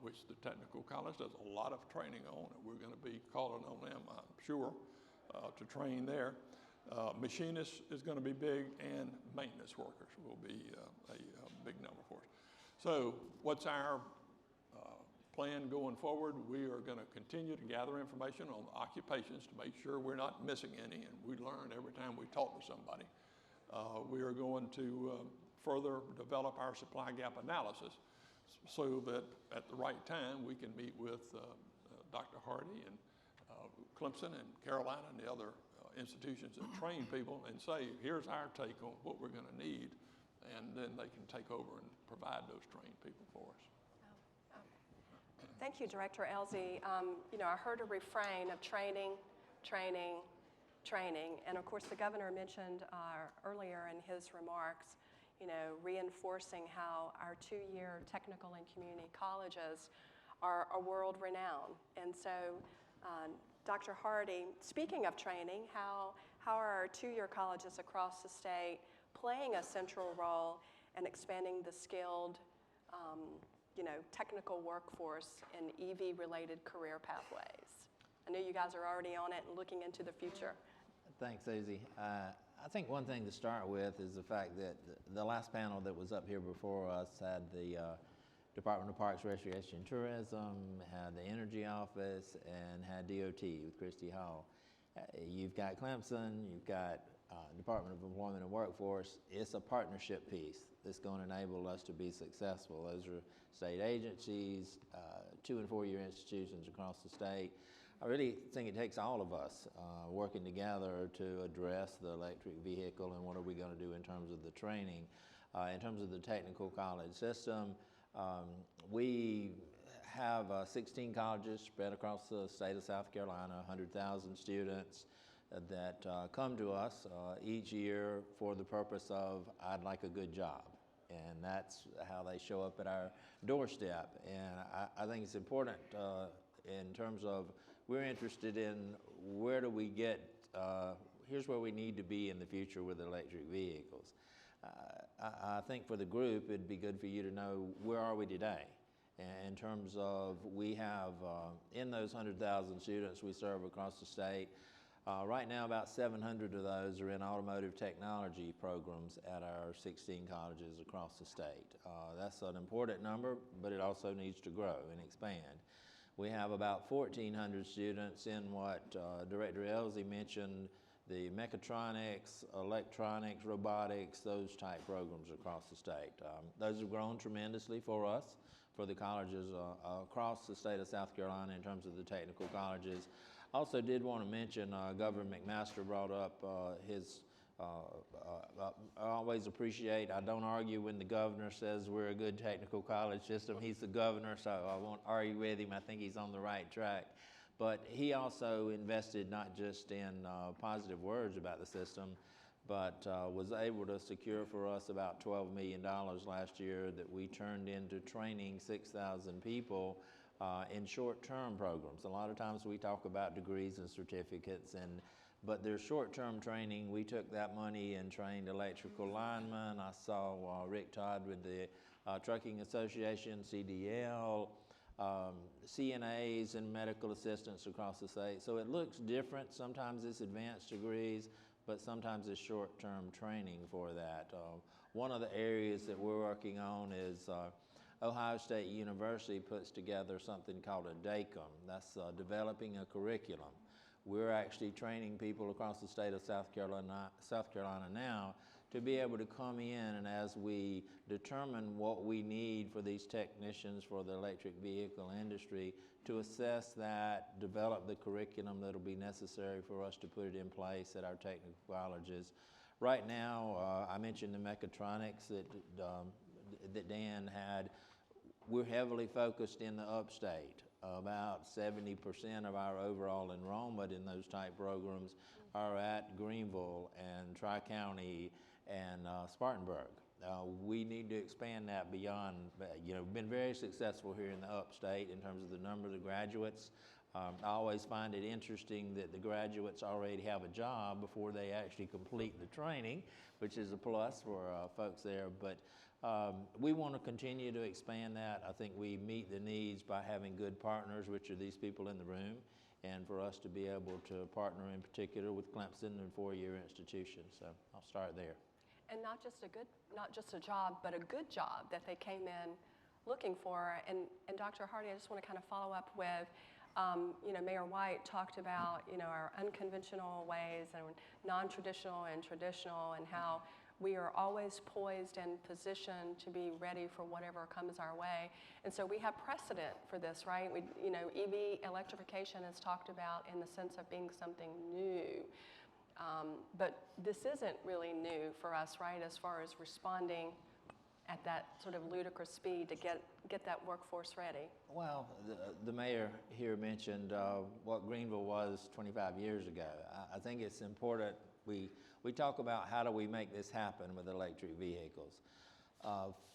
which the technical college does a lot of training on, and we're going to be calling on them, I'm sure, to train there. Machinists is going to be big, and maintenance workers will be a big number for us. So what's our plan going forward? We are going to continue to gather information on the occupations to make sure we're not missing any, and we learn every time we talk to somebody. We are going to further develop our supply gap analysis so that at the right time we can meet with Dr. Hardy and Clemson and Carolina and the other institutions that train people and say, here's our take on what we're going to need, and then they can take over and provide those trained people for us. Thank you, Director Elsie. I heard a refrain of training, training, training, and of course the governor mentioned earlier in his remarks, reinforcing how our two-year technical and community colleges are world-renowned. And so, Dr. Hardy, speaking of training, how are our two-year colleges across the state playing a central role in expanding the skilled technical workforce in EV-related career pathways? I know you guys are already on it and looking into the future. Thanks, Susie. I think one thing to start with is the fact that the last panel that was up here before us had the Department of Parks, Recreation, and Tourism, had the Energy Office, and had DOT with Christy Hall. You've got Clemson, you've got Department of Employment and Workforce. It's a partnership piece that's going to enable us to be successful. Those are state agencies, 2- and 4-year institutions across the state. I really think it takes all of us working together to address the electric vehicle and what are we going to do in terms of the training. In terms of the technical college system, we have 16 colleges spread across the state of South Carolina, 100,000 students that come to us each year for the purpose of, I'd like a good job. And that's how they show up at our doorstep. And I think it's important in terms of, we're interested in where do we get, here's where we need to be in the future with electric vehicles. I think for the group, it'd be good for you to know, where are we today? In terms of, we have, in those 100,000 students we serve across the state, right now about 700 of those are in automotive technology programs at our 16 colleges across the state. That's an important number, but it also needs to grow and expand. We have about 1,400 students in what Director Elsie mentioned, the mechatronics, electronics, robotics, those type programs across the state. Those have grown tremendously for us, for the colleges across the state of South Carolina in terms of the technical colleges. Also did want to mention, Governor McMaster brought up his, I always appreciate, I don't argue when the governor says we're a good technical college system. He's the governor, so I won't argue with him. I think he's on the right track. But he also invested not just in positive words about the system, but was able to secure for us about $12 million last year that we turned into training 6,000 people in short-term programs. A lot of times we talk about degrees and certificates, but there's short-term training. We took that money and trained electrical linemen. I saw Rick Todd with the Trucking Association, CDL, CNAs and medical assistants across the state. So it looks different. Sometimes it's advanced degrees, but sometimes it's short-term training for that. One of the areas that we're working on is Ohio State University puts together something called a DACM. That's developing a curriculum. We're actually training people across the state of South Carolina now to be able to come in, and as we determine what we need for these technicians for the electric vehicle industry, to assess that, develop the curriculum that'll be necessary for us to put it in place at our technical colleges. Right now, I mentioned the mechatronics that Dan had. We're heavily focused in the upstate. About 70% of our overall enrollment in those type programs are at Greenville and Tri-County and Spartanburg. We need to expand that beyond, we've been very successful here in the upstate in terms of the number of the graduates. I always find it interesting that the graduates already have a job before they actually complete the training, which is a plus for folks there. But we want to continue to expand that. I think we meet the needs by having good partners, which are these people in the room, and for us to be able to partner in particular with Clemson and four-year institutions. So I'll start there. And not just a job, but a good job that they came in looking for. And Dr. Hardy, I just want to kind of follow up with, Mayor White talked about, our unconventional ways and non-traditional and traditional, and how we are always poised and positioned to be ready for whatever comes our way. And so we have precedent for this, right? EV electrification is talked about in the sense of being something new. But this isn't really new for us, right, as far as responding at that sort of ludicrous speed to get that workforce ready. Well, the mayor here mentioned what Greenville was 25 years ago. I think it's important we talk about how do we make this happen with electric vehicles.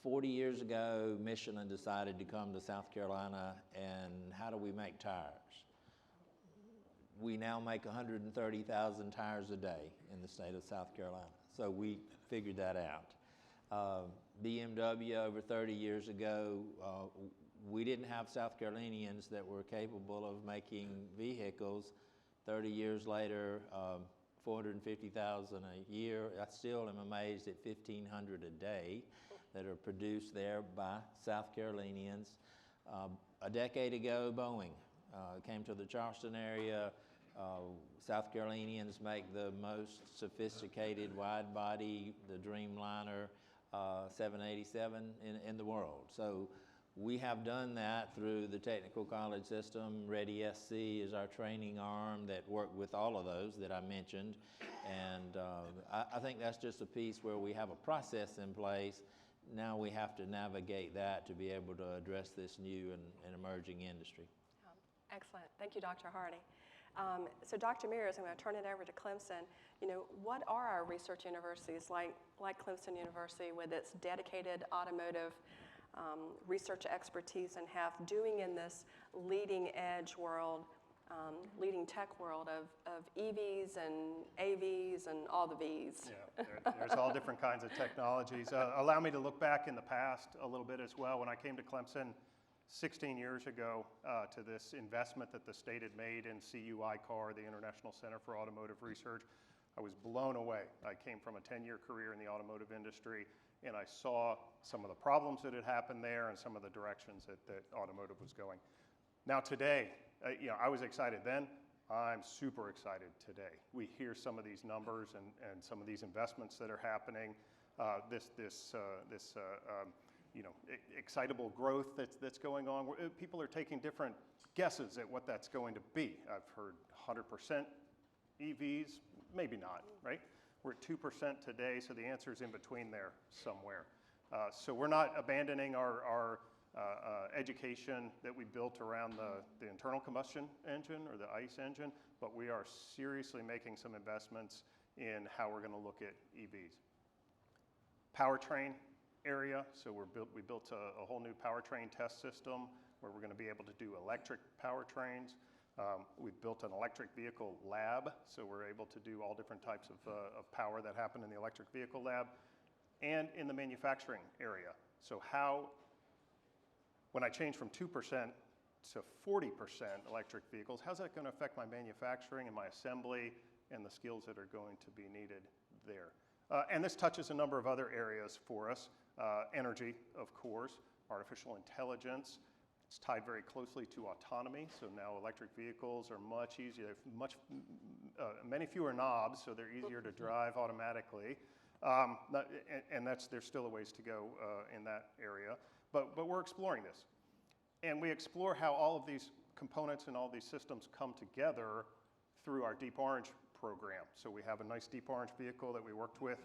40 years ago, Michelin decided to come to South Carolina, and how do we make tires? We now make 130,000 tires a day in the state of South Carolina. So we figured that out. BMW over 30 years ago, we didn't have South Carolinians that were capable of making vehicles. 30 years later, 450,000 a year. I still am amazed at 1,500 a day that are produced there by South Carolinians. A decade ago, Boeing came to the Charleston area. South Carolinians make the most sophisticated wide body, the Dreamliner 787 in the world. So we have done that through the technical college system. Ready SC is our training arm that worked with all of those that I mentioned. And I think that's just a piece where we have a process in place. Now we have to navigate that to be able to address this new and emerging industry. Excellent. Thank you, Dr. Hardy. So Dr. Mears, I'm going to turn it over to Clemson. What are our research universities like Clemson University with its dedicated automotive research expertise and have doing in this leading edge world, leading tech world of EVs and AVs and all the Vs? Yeah, there's all different kinds of technologies. Allow me to look back in the past a little bit as well. When I came to Clemson 16 years ago to this investment that the state had made in CUICAR, the International Center for Automotive Research, I was blown away. I came from a 10-year career in the automotive industry, and I saw some of the problems that had happened there and some of the directions that automotive was going. Now today, I was excited then. I'm super excited today. We hear some of these numbers and some of these investments that are happening. Excitable growth that's going on. People are taking different guesses at what that's going to be. I've heard 100% EVs, maybe not, right? We're at 2% today, so the answer is in between there somewhere. So we're not abandoning our education that we built around the internal combustion engine or the ICE engine, but we are seriously making some investments in how we're going to look at EVs. Powertrain area, so we built a whole new powertrain test system where we're going to be able to do electric powertrains. We've built an electric vehicle lab, so we're able to do all different types of power that happen in the electric vehicle lab and in the manufacturing area. So when I change from 2% to 40% electric vehicles, how's that going to affect my manufacturing and my assembly and the skills that are going to be needed there? And this touches a number of other areas for us. Energy, of course, artificial intelligence. It's tied very closely to autonomy. So now electric vehicles are much easier. They have many fewer knobs, so they're easier to drive automatically. And there's still a ways to go in that area. But we're exploring this. And we explore how all of these components and all these systems come together through our Deep Orange program. So we have a nice Deep Orange vehicle that we worked with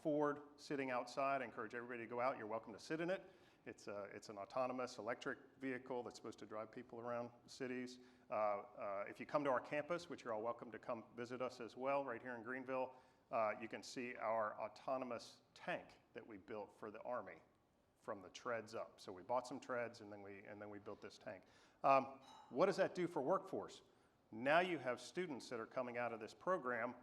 Ford sitting outside. I encourage everybody to go out. You're welcome to sit in it. It's an autonomous electric vehicle that's supposed to drive people around cities. If you come to our campus, which you're all welcome to come visit us as well, right here in Greenville, you can see our autonomous tank that we built for the Army from the treads up. So we bought some treads and then we built this tank. What does that do for workforce? Now you have students that are coming out of this program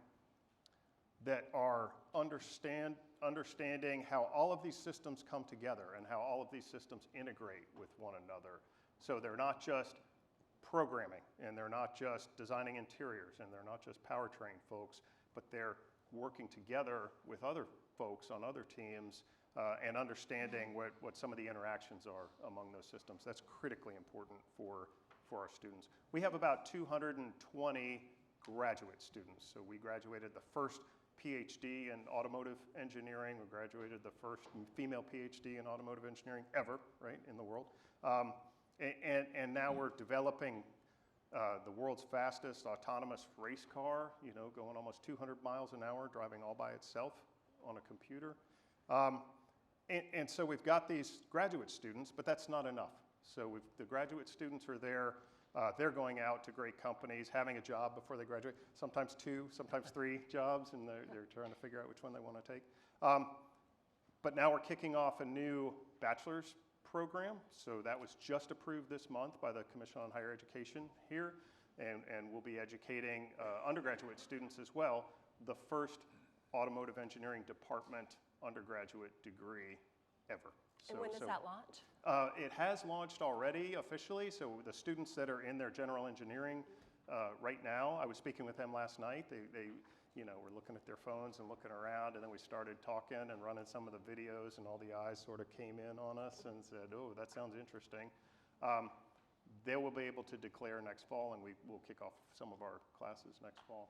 that are understanding how all of these systems come together and how all of these systems integrate with one another. So they're not just programming, and they're not just designing interiors, and they're not just powertrain folks, but they're working together with other folks on other teams and understanding what some of the interactions are among those systems. That's critically important for our students. We have about 220 graduate students. So we graduated the first PhD in automotive engineering. We graduated the first female PhD in automotive engineering ever, right, in the world. And now we're developing the world's fastest autonomous race car, you know, going almost 200 miles an hour, driving all by itself on a computer. And so we've got these graduate students, but that's not enough. So the graduate students are there. They're going out to great companies, having a job before they graduate, sometimes 2, sometimes 3 jobs, and they're trying to figure out which one they want to take. But now we're kicking off a new bachelor's program. So that was just approved this month by the Commission on Higher Education here, and we'll be educating undergraduate students as well, the first automotive engineering department undergraduate degree ever. And when does that launch? It has launched already officially, so the students that are in their general engineering right now, I was speaking with them last night, they you know, were looking at their phones and looking around, and then we started talking and running some of the videos, and all the eyes sort of came in on us and said, oh, that sounds interesting. They will be able to declare next fall, and we will kick off some of our classes next fall.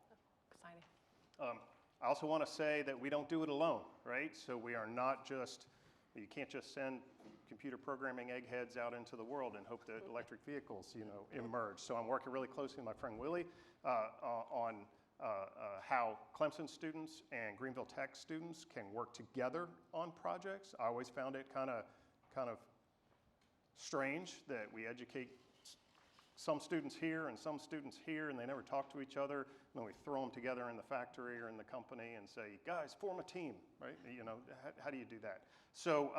Exciting. I also want to say that we don't do it alone, right? So we are not just, you can't just send computer programming eggheads out into the world and hope that electric vehicles, you know, emerge. So I'm working really closely with my friend Willie on how Clemson students and Greenville Tech students can work together on projects. I always found it kind of strange that we educate some students here and some students here, and they never talk to each other. And then we throw them together in the factory or in the company and say, guys, form a team, right? You know, how do you do that? So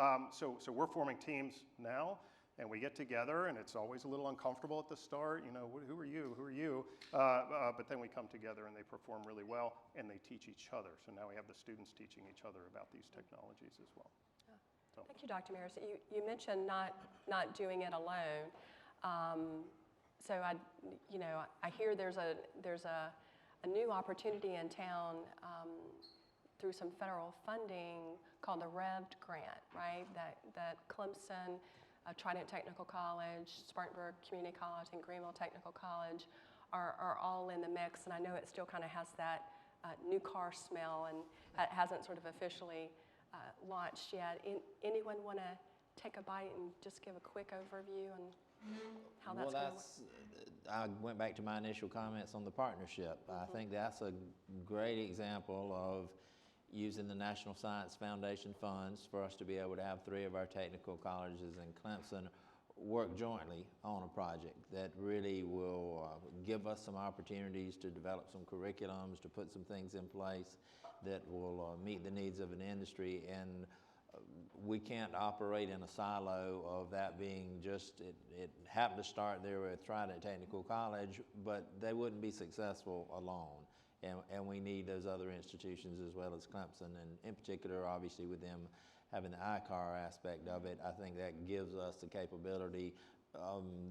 we're forming teams now, and we get together, and it's always a little uncomfortable at the start. You know, who are you? Who are you? But then we come together, and they perform really well, and they teach each other. So now we have the students teaching each other about these technologies as well. So. Thank you, Dr. Maris. You mentioned not doing it alone. So I hear there's a new opportunity in town through some federal funding called the REV'd grant, right? That Clemson, Trident Technical College, Spartanburg Community College, and Greenville Technical College are all in the mix. And I know it still kind of has that new car smell, and it hasn't sort of officially launched yet. Anyone want to take a bite and just give a quick overview on how that's going to work? I went back to my initial comments on the partnership. I think that's a great example of using the National Science Foundation funds for us to be able to have 3 of our technical colleges in Clemson work jointly on a project that really will give us some opportunities to develop some curriculums, to put some things in place that will meet the needs of an industry. And we can't operate in a silo of that being just, it happened to start there with Trident Technical College, but they wouldn't be successful alone. And we need those other institutions as well as Clemson, and in particular, obviously, with them having the ICAR aspect of it, I think that gives us the capability.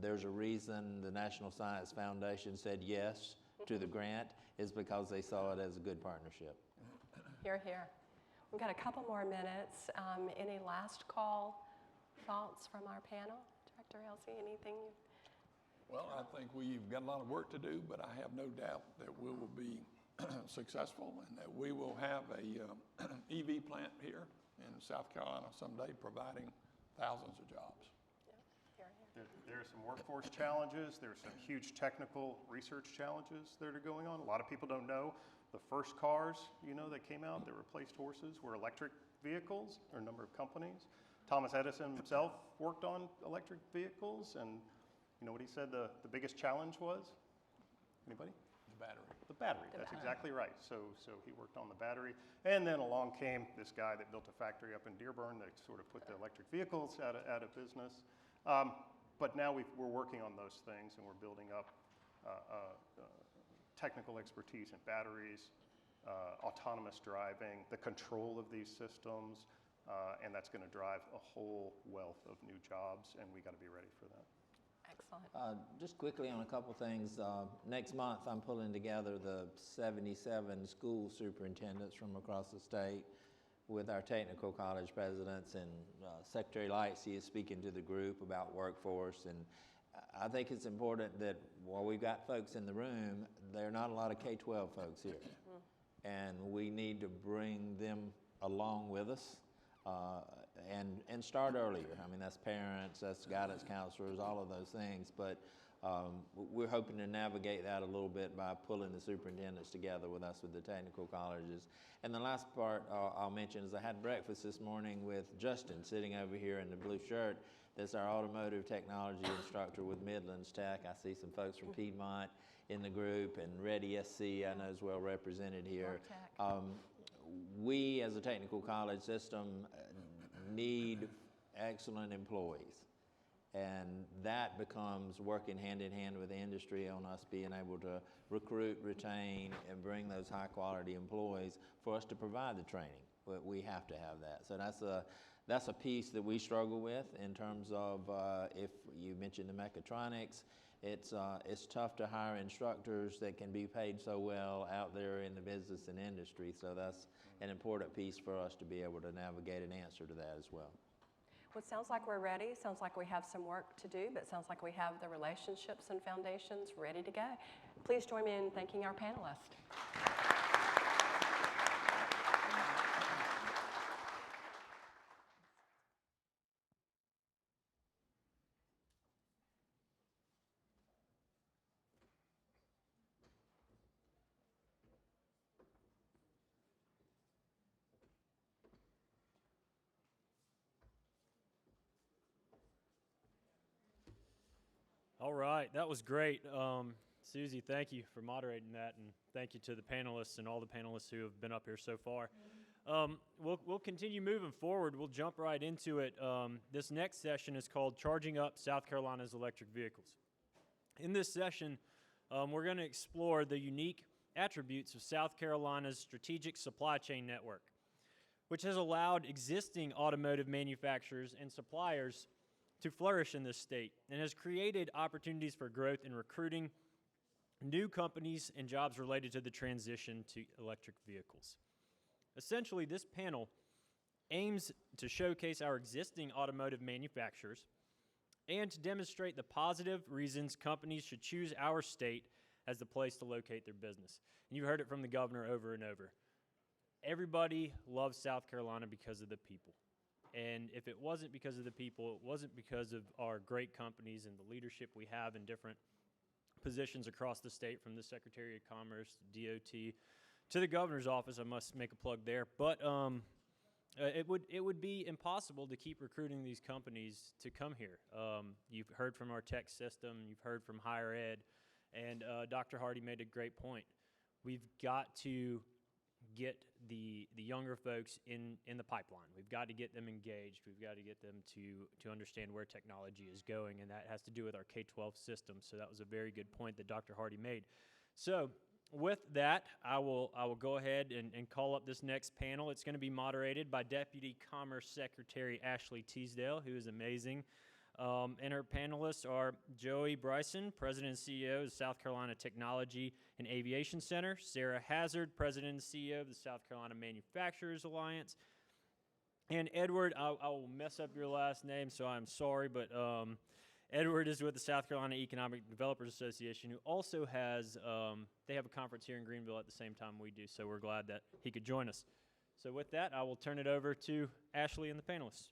There's a reason the National Science Foundation said yes to the grant, is because they saw it as a good partnership. Hear, hear. We've got a couple more minutes. Any last call thoughts from our panel? Director Elsey, anything? Well, I think we've got a lot of work to do, but I have no doubt that we will be successful and that we will have a EV plant here in South Carolina someday, providing thousands of jobs. Yeah. Hear, hear. There are some workforce challenges. There's some huge technical research challenges that are going on. A lot of people don't know the first cars, you know, that came out that replaced horses were electric vehicles. There are a number of companies. Thomas Edison himself worked on electric vehicles, and you know what he said the biggest challenge was? Anybody? The battery. The battery. That's exactly right. So he worked on the battery, and then along came this guy that built a factory up in Dearborn that sort of put the electric vehicles out of business. But now we're working on those things, and we're building up technical expertise in batteries, autonomous driving, the control of these systems, and that's going to drive a whole wealth of new jobs, and we got to be ready for that. Excellent. Just quickly on a couple things. Next month, I'm pulling together the 77 school superintendents from across the state with our technical college presidents, and Secretary Lightsey is speaking to the group about workforce. And I think it's important that while we've got folks in the room, there are not a lot of K-12 folks here. And we need to bring them along with us and start earlier. I mean, that's parents, that's guidance counselors, all of those things. But we're hoping to navigate that a little bit by pulling the superintendents together with us with the technical colleges. And the last part I'll mention is I had breakfast this morning with Justin sitting over here in the blue shirt. That's our automotive technology instructor with Midlands Tech. I see some folks from Piedmont in the group, and Ready SC I know is well represented here. We as a technical college system need excellent employees. And that becomes working hand in hand with the industry on us being able to recruit, retain, and bring those high quality employees for us to provide the training. But we have to have that. So that's a piece that we struggle with in terms of, if you mentioned the mechatronics, it's tough to hire instructors that can be paid so well out there in the business and industry. So that's an important piece for us to be able to navigate and answer to that as well. Well, it sounds like we're ready. Sounds like we have some work to do, but it sounds like we have the relationships and foundations ready to go. Please join me in thanking our panelists. All right, that was great. Susie, thank you for moderating that, and thank you to the panelists and all the panelists who have been up here so far. We'll continue moving forward. We'll jump right into it. This next session is called Charging Up South Carolina's Electric Vehicles. In this session, we're going to explore the unique attributes of South Carolina's strategic supply chain network, which has allowed existing automotive manufacturers and suppliers to flourish in this state and has created opportunities for growth in recruiting new companies and jobs related to the transition to electric vehicles. Essentially, this panel aims to showcase our existing automotive manufacturers and to demonstrate the positive reasons companies should choose our state as the place to locate their business. And you heard it from the governor over and over. Everybody loves South Carolina because of the people. And if it wasn't because of the people, it wasn't because of our great companies and the leadership we have in different positions across the state, from the Secretary of Commerce, DOT, to the governor's office. I must make a plug there. But it would be impossible to keep recruiting these companies to come here. You've heard from our tech system, you've heard from higher ed, and Dr. Hardy made a great point. We've got to get the younger folks in the pipeline. We've got to get them engaged. We've got to get them to understand where technology is going, and that has to do with our K-12 system. So that was a very good point that Dr. Hardy made. So with that, I will go ahead and call up this next panel. It's going to be moderated by Deputy Commerce Secretary Ashley Teasdale, who is amazing. And her panelists are Joey Bryson, President and CEO of the South Carolina Technology and Aviation Center, Sarah Hazard, President and CEO of the South Carolina Manufacturers Alliance, and Edward, I will mess up your last name, so I'm sorry, but Edward is with the South Carolina Economic Developers Association, who also has, they have a conference here in Greenville at the same time we do, so we're glad that he could join us. So with that, I will turn it over to Ashley and the panelists.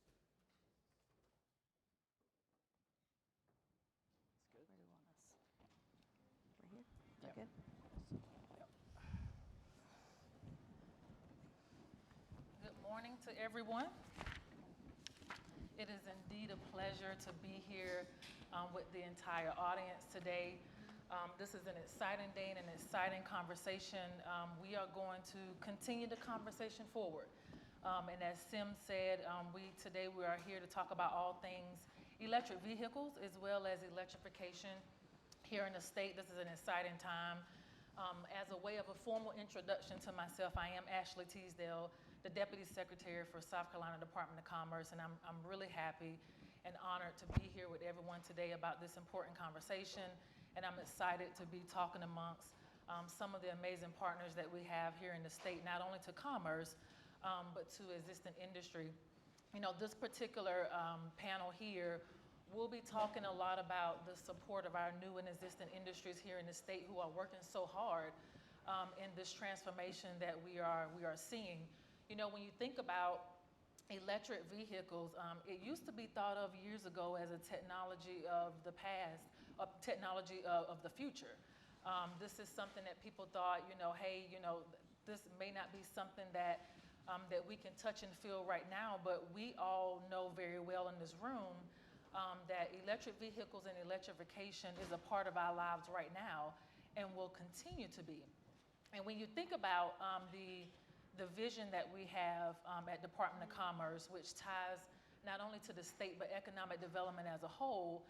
Good morning to everyone. It is indeed a pleasure to be here with the entire audience today. This is an exciting day and an exciting conversation. We are going to continue the conversation forward. And as Sim said, today we are here to talk about all things electric vehicles as well as electrification here in the state. This is an exciting time. As a way of a formal introduction to myself, I am Ashley Teasdale, the Deputy Secretary for South Carolina Department of Commerce, and I'm really happy and honored to be here with everyone today about this important conversation, and I'm excited to be talking amongst some of the amazing partners that we have here in the state, not only to commerce, but to existing industry. You know, this particular panel here, we'll be talking a lot about the support of our new and existing industries here in the state who are working so hard in this transformation that we are seeing. You know, when you think about electric vehicles, it used to be thought of years ago as a technology of the past, a technology of the future. This is something that people thought, you know, hey, you know, this may not be something that that we can touch and feel right now, but we all know very well in this room that electric vehicles and electrification is a part of our lives right now and will continue to be. And when you think about the vision that we have at Department of Commerce, which ties not only to the state but economic development as a whole,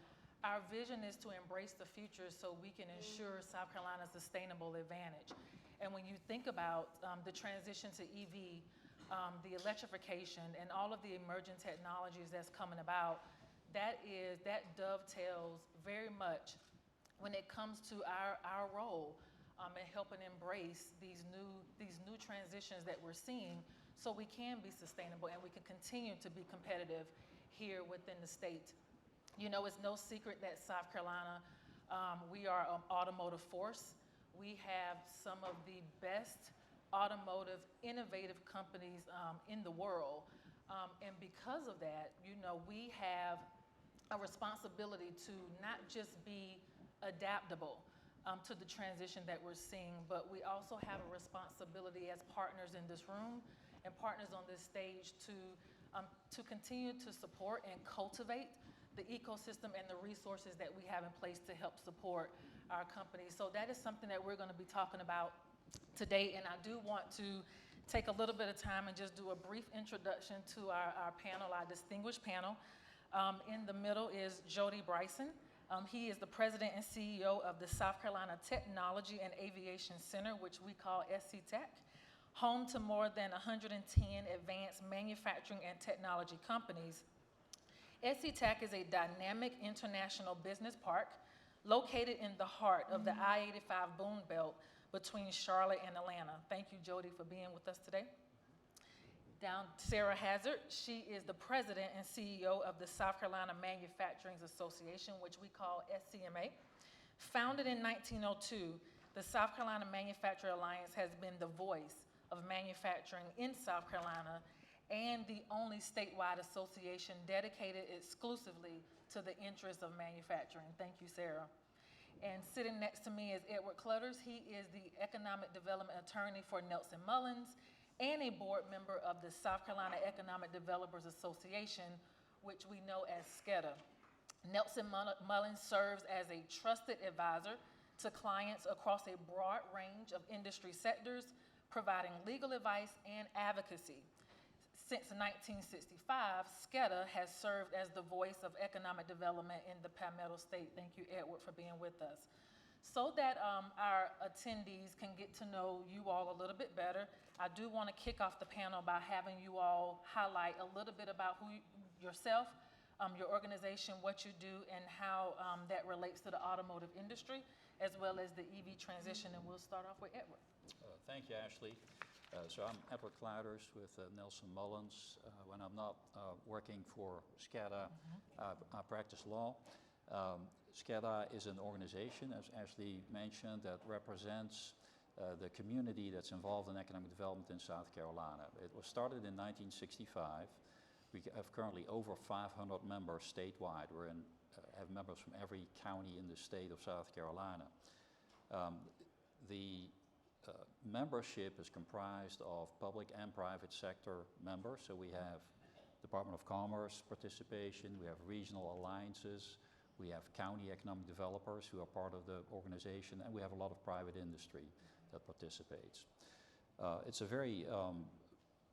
our vision is to embrace the future so we can ensure South Carolina's sustainable advantage. And when you think about the transition to EV, the electrification, and all of the emerging technologies that's coming about, that dovetails very much when it comes to our role in helping embrace these new transitions that we're seeing so we can be sustainable and we can continue to be competitive here within the state. You know, it's no secret that South Carolina, we are an automotive force. We have some of the best automotive innovative companies in the world. And because of that, you know, we have a responsibility to not just be adaptable to the transition that we're seeing, but we also have a responsibility as partners in this room and partners on this stage to continue to support and cultivate the ecosystem and the resources that we have in place to help support our companies. So that is something that we're going to be talking about today, and I do want to take a little bit of time and just do a brief introduction to our panel, our distinguished panel. In the middle is Jody Bryson. He is the president and CEO of the South Carolina Technology and Aviation Center, which we call SCTech, home to more than 110 advanced manufacturing and technology companies. SCTech is a dynamic international business park located in the heart of the I-85 boom belt between Charlotte and Atlanta. Thank you, Jody, for being with us today. Down Sarah Hazard, she is the president and CEO of the South Carolina Manufacturing Association, which we call SCMA. Founded in 1902, the South Carolina Manufacturing Alliance has been the voice of manufacturing in South Carolina and the only statewide association dedicated exclusively to the interests of manufacturing. Thank you, Sarah. And sitting next to me is Edward Clutters. He is the Economic Development Attorney for Nelson Mullins and a board member of the South Carolina Economic Developers Association, which we know as SCEDA. Nelson Mullins serves as a trusted advisor to clients across a broad range of industry sectors, providing legal advice and advocacy. Since 1965, SCEDA has served as the voice of economic development in the Palmetto State. Thank you, Edward, for being with us. So that our attendees can get to know you all a little bit better, I do want to kick off the panel by having you all highlight a little bit about yourself, your organization, what you do, and how that relates to the automotive industry, as well as the EV transition. And we'll start off with Edward. Thank you, Ashley. So I'm Edward Clouders with Nelson Mullins. When I'm not working for SCEDA, I practice law. SCEDA is an organization, as Ashley mentioned, that represents the community that's involved in economic development in South Carolina. It was started in 1965. We have currently over 500 members statewide. We have members from every county in the state of South Carolina. The membership is comprised of public and private sector members. So we have Department of Commerce participation, we have regional alliances, we have county economic developers who are part of the organization, and we have a lot of private industry that participates. It's a very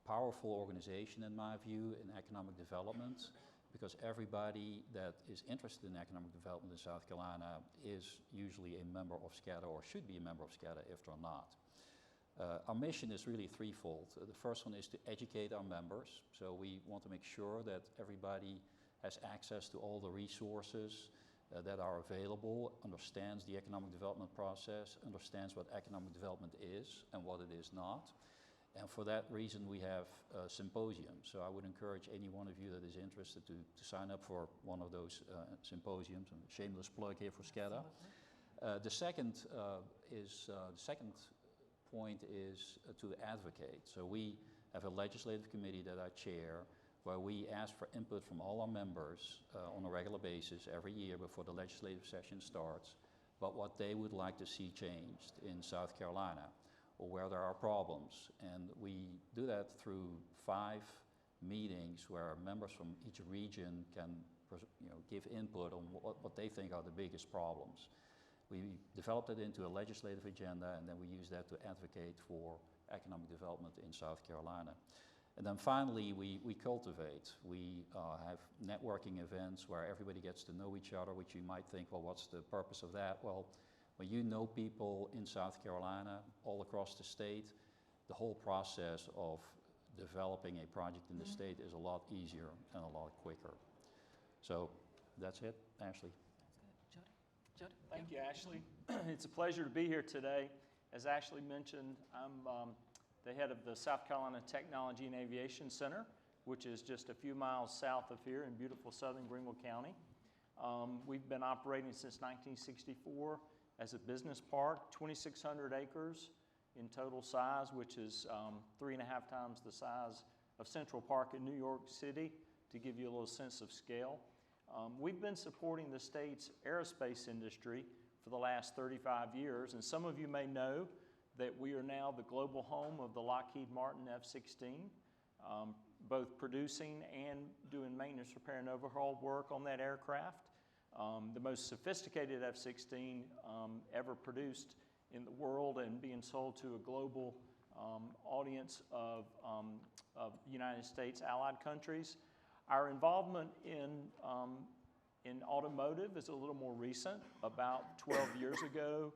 powerful organization in my view in economic development. because everybody that is interested in economic development in South Carolina is usually a member of SCADA or should be a member of SCADA if they're not. Our mission is really threefold. The first one is to educate our members. So we want to make sure that everybody has access to all the resources that are available, understands the economic development process, understands what economic development is and what it is not. And for that reason, we have symposiums. So I would encourage any one of you that is interested to sign up for one of those symposiums. And shameless plug here for SCADA. The second point is to advocate. So we have a legislative committee that I chair where we ask for input from all our members on a regular basis every year before the legislative session starts about what they would like to see changed in South Carolina or where there are problems. And we do that through 5 meetings where members from each region can give input on what they think are the biggest problems. We developed it into a legislative agenda, and then we use that to advocate for economic development in South Carolina. And then finally, we cultivate. We have networking events where everybody gets to know each other, which you might think, well, what's the purpose of that? Well, when you know people in South Carolina, all across the state, the whole process of developing a project in the state is a lot easier and a lot quicker. So that's it, Ashley. Thank you, Ashley. It's a pleasure to be here today. As Ashley mentioned, I'm the head of the South Carolina Technology and Aviation Center, which is just a few miles south of here in beautiful southern Greenville County. We've been operating since 1964 as a business park, 2,600 acres in total size, which is 3.5 times the size of Central Park in New York City, to give you a little sense of scale. We've been supporting the state's aerospace industry for the last 35 years, and some of you may know that we are now the global home of the Lockheed Martin F-16, both producing and doing maintenance, repair, and overhaul work on that aircraft. The most sophisticated F-16 ever produced in the world and being sold to a global audience of United States allied countries. Our involvement in automotive is a little more recent. About 12 years ago,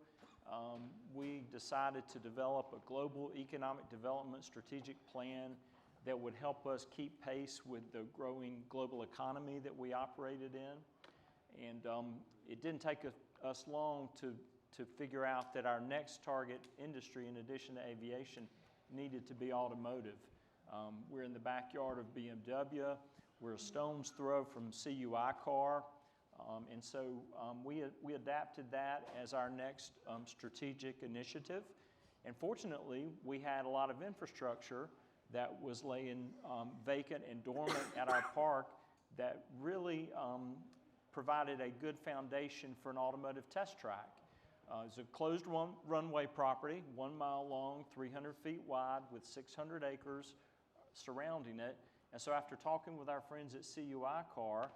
we decided to develop a global economic development strategic plan that would help us keep pace with the growing global economy that we operated in. And it didn't take us long to figure out that our next target industry, in addition to aviation, needed to be automotive. We're in the backyard of BMW. We're a stone's throw from CUI car, and so we adapted that as our next strategic initiative. And fortunately, we had a lot of infrastructure that was laying vacant and dormant at our park that really provided a good foundation for an automotive test track. It's a closed runway property, 1 mile long, 300 feet wide, with 600 acres surrounding it. And so after talking with our friends at CUI Car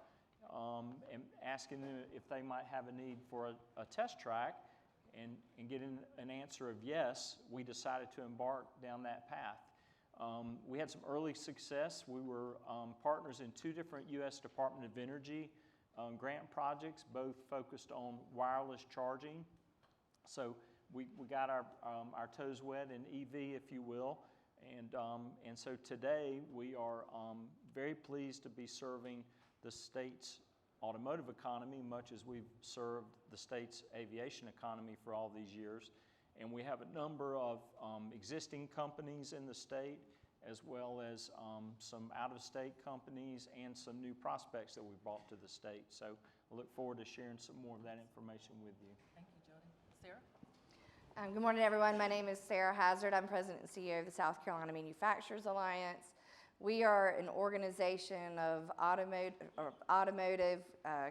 and asking them if they might have a need for a test track and getting an answer of yes, we decided to embark down that path. We had some early success. We were partners in 2 different U.S. Department of Energy grant projects, both focused on wireless charging. So we got our toes wet in EV, if you will. And so today we are very pleased to be serving the state's automotive economy, much as we've served the state's aviation economy for all these years. And we have a number of existing companies in the state, as well as some out-of-state companies and some new prospects that we've brought to the state. So I look forward to sharing some more of that information with you. Thank you, Jody. Sarah? Good morning, everyone. My name is Sarah Hazard. I'm President and CEO of the South Carolina Manufacturers Alliance. We are an organization of automotive,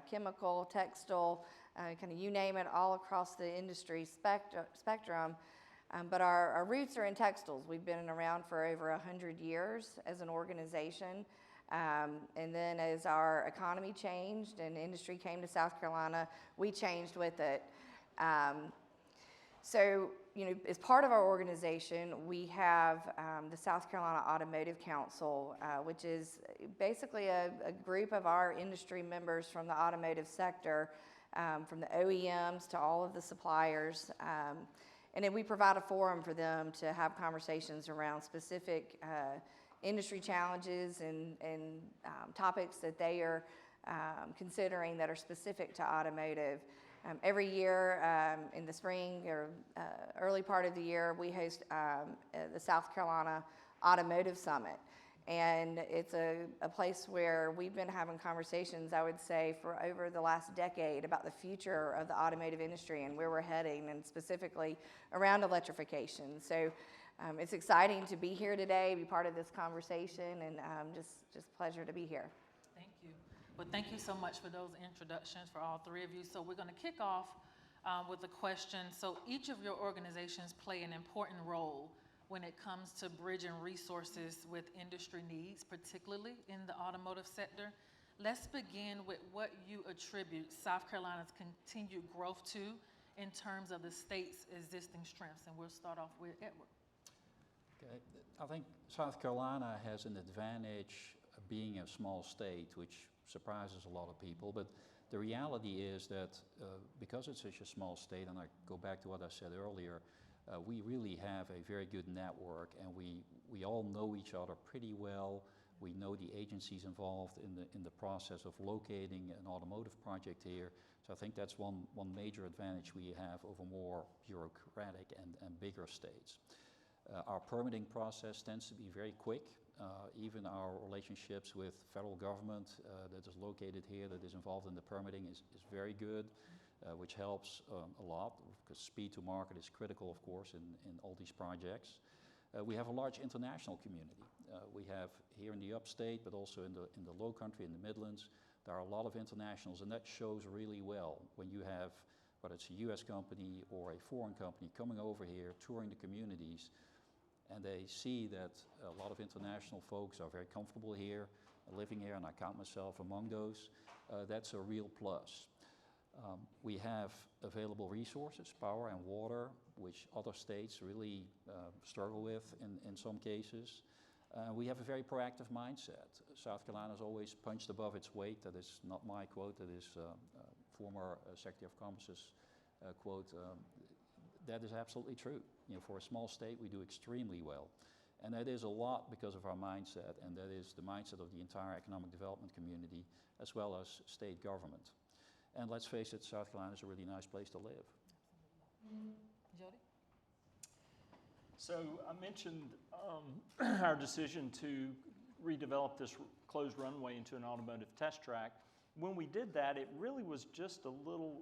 chemical, textile, kind of you name it, all across the industry spectrum. But our roots are in textiles. We've been around for over 100 years as an organization. And then as our economy changed and industry came to South Carolina, we changed with it. So, as part of our organization, we have the South Carolina Automotive Council, which is basically a group of our industry members from the automotive sector, from the OEMs to all of the suppliers. And then we provide a forum for them to have conversations around specific industry challenges and topics that they are considering that are specific to automotive. Every year in the spring or early part of the year, we host the South Carolina Automotive Summit. And it's a place where we've been having conversations, I would say, for over the last decade about the future of the automotive industry and where we're heading, and specifically around electrification. So it's exciting to be here today, be part of this conversation, and just pleasure to be here. Thank you. Well, thank you so much for those introductions for all three of you. So we're going to kick off with a question. So each of your organizations play an important role when it comes to bridging resources with industry needs, particularly in the automotive sector. Let's begin with what you attribute South Carolina's continued growth to in terms of the state's existing strengths. And we'll start off with Edward. Okay. I think South Carolina has an advantage of being a small state, which surprises a lot of people. But the reality is that because it's such a small state, and I go back to what I said earlier, we really have a very good network, and we all know each other pretty well. We know the agencies involved in the process of locating an automotive project here. So I think that's one major advantage we have over more bureaucratic and bigger states. Our permitting process tends to be very quick. Even our relationships with federal government that is located here, that is involved in the permitting, is very good. Which helps a lot, because speed to market is critical, of course, in all these projects. We have a large international community. We have here in the upstate, but also in the low country, in the Midlands, there are a lot of internationals, and that shows really well when you have, whether it's a US company or a foreign company coming over here, touring the communities, and they see that a lot of international folks are very comfortable here, living here, and I count myself among those. That's a real plus. We have available resources, power and water, which other states really struggle with in some cases. We have a very proactive mindset. South Carolina has always punched above its weight. That is not my quote, that is former Secretary of Commerce's quote. That is absolutely true. For a small state, we do extremely well. And that is a lot because of our mindset, and that is the mindset of the entire economic development community, as well as state government. And let's face it, South Carolina is a really nice place to live. Jody? So I mentioned our decision to redevelop this closed runway into an automotive test track. When we did that, it really was just a little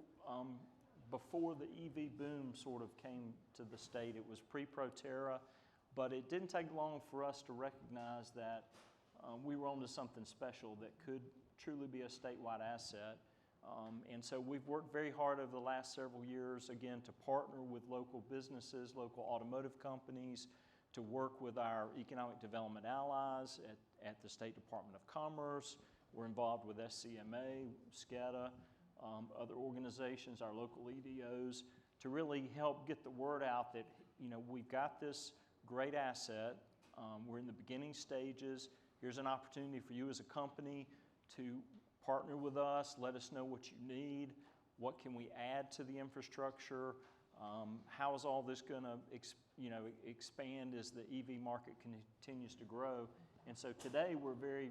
before the EV boom sort of came to the state. It was pre-Proterra, but it didn't take long for us to recognize that we were onto something special that could truly be a statewide asset. And so we've worked very hard over the last several years, again, to partner with local businesses, local automotive companies, to work with our economic development allies at the State Department of Commerce. We're involved with SCMA, SCADA, other organizations, our local EDOs, to really help get the word out that, we've got this great asset. We're in the beginning stages. Here's an opportunity for you as a company to partner with us, let us know what you need, what can we add to the infrastructure, how is all this going to expand as the EV market continues to grow. And so today we're very,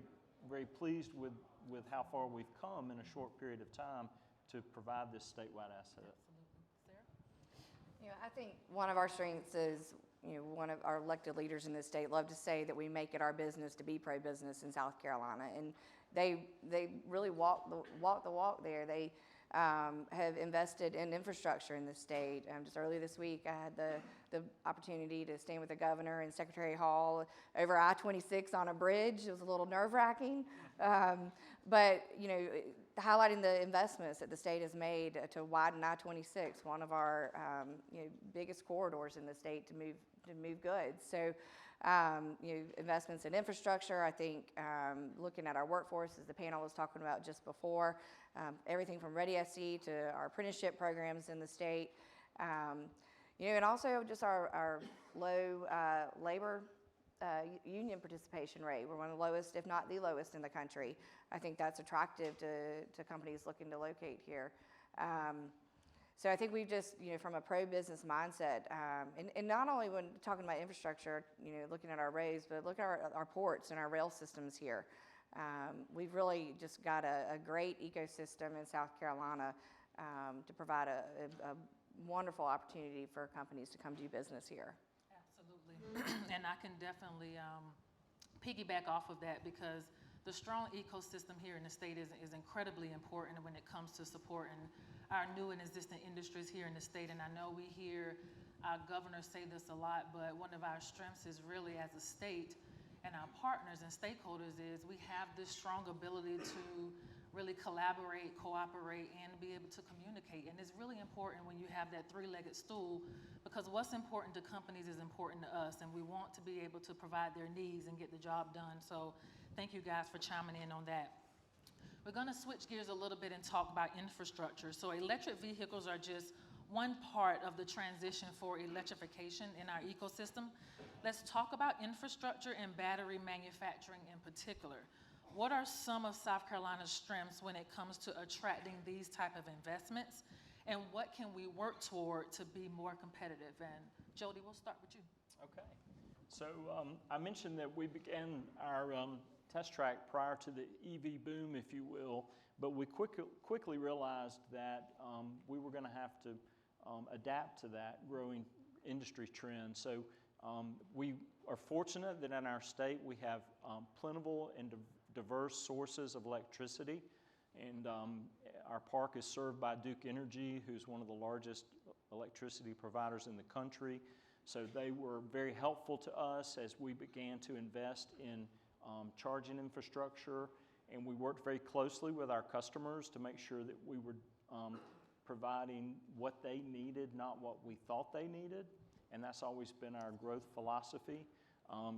very pleased with how far we've come in a short period of time to provide this statewide asset. Sarah? I think one of our strengths is, one of our elected leaders in this state love to say that we make it our business to be pro-business in South Carolina, and they really walk the walk there. They have invested in infrastructure in the state. Just earlier this week, I had the opportunity to stand with the governor and Secretary Hall over I-26 on a bridge. It was a little nerve-wracking, but highlighting the investments that the state has made to widen I-26, one of our biggest corridors in the state to move goods. So, investments in infrastructure. I think looking at our workforce, as the panel was talking about just before, everything from Ready SC to our apprenticeship programs in the state. You know, and also just our low labor union participation rate. We're one of the lowest, if not the lowest in the country. I think that's attractive to companies looking to locate here. So I think we've just, you know, from a pro-business mindset, and not only when talking about infrastructure, you know, looking at our roads, but look at our ports and our rail systems here. We've really just got a great ecosystem in South Carolina to provide a wonderful opportunity for companies to come do business here. Absolutely. And I can definitely piggyback off of that, because the strong ecosystem here in the state is incredibly important when it comes to supporting our new and existing industries here in the state. And I know we hear our governor say this a lot, but one of our strengths is really as a state and our partners and stakeholders is we have this strong ability to really collaborate, cooperate, and be able to communicate. And it's really important when you have that three-legged stool, because what's important to companies is important to us, and we want to be able to provide their needs and get the job done. So thank you guys for chiming in on that. We're going to switch gears a little bit and talk about infrastructure. So electric vehicles are just one part of the transition for electrification in our ecosystem. Let's talk about infrastructure and battery manufacturing in particular. What are some of South Carolina's strengths when it comes to attracting these type of investments? And what can we work toward to be more competitive? And Jody, we'll start with you. Okay. So I mentioned that we began our test track prior to the EV boom, if you will, but we quickly realized that we were going to have to adapt to that growing industry trend. So we are fortunate that in our state we have plentiful and diverse sources of electricity, and our park is served by Duke Energy, who's one of the largest electricity providers in the country. So they were very helpful to us as we began to invest in charging infrastructure, and we worked very closely with our customers to make sure that we were providing what they needed, not what we thought they needed, and that's always been our growth philosophy.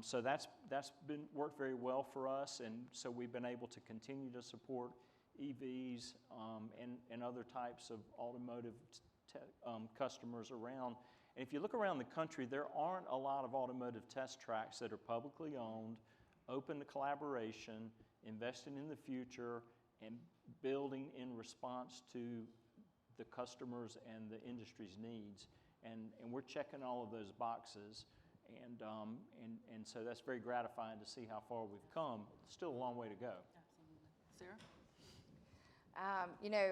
So that's been worked very well for us, and so we've been able to continue to support EVs and other types of automotive customers around. And if you look around the country, there aren't a lot of automotive test tracks that are publicly owned, open to collaboration, investing in the future, and building in response to the customers and the industry's needs. And we're checking all of those boxes. And so that's very gratifying to see how far we've come. Still a long way to go. Absolutely. Sarah? You know,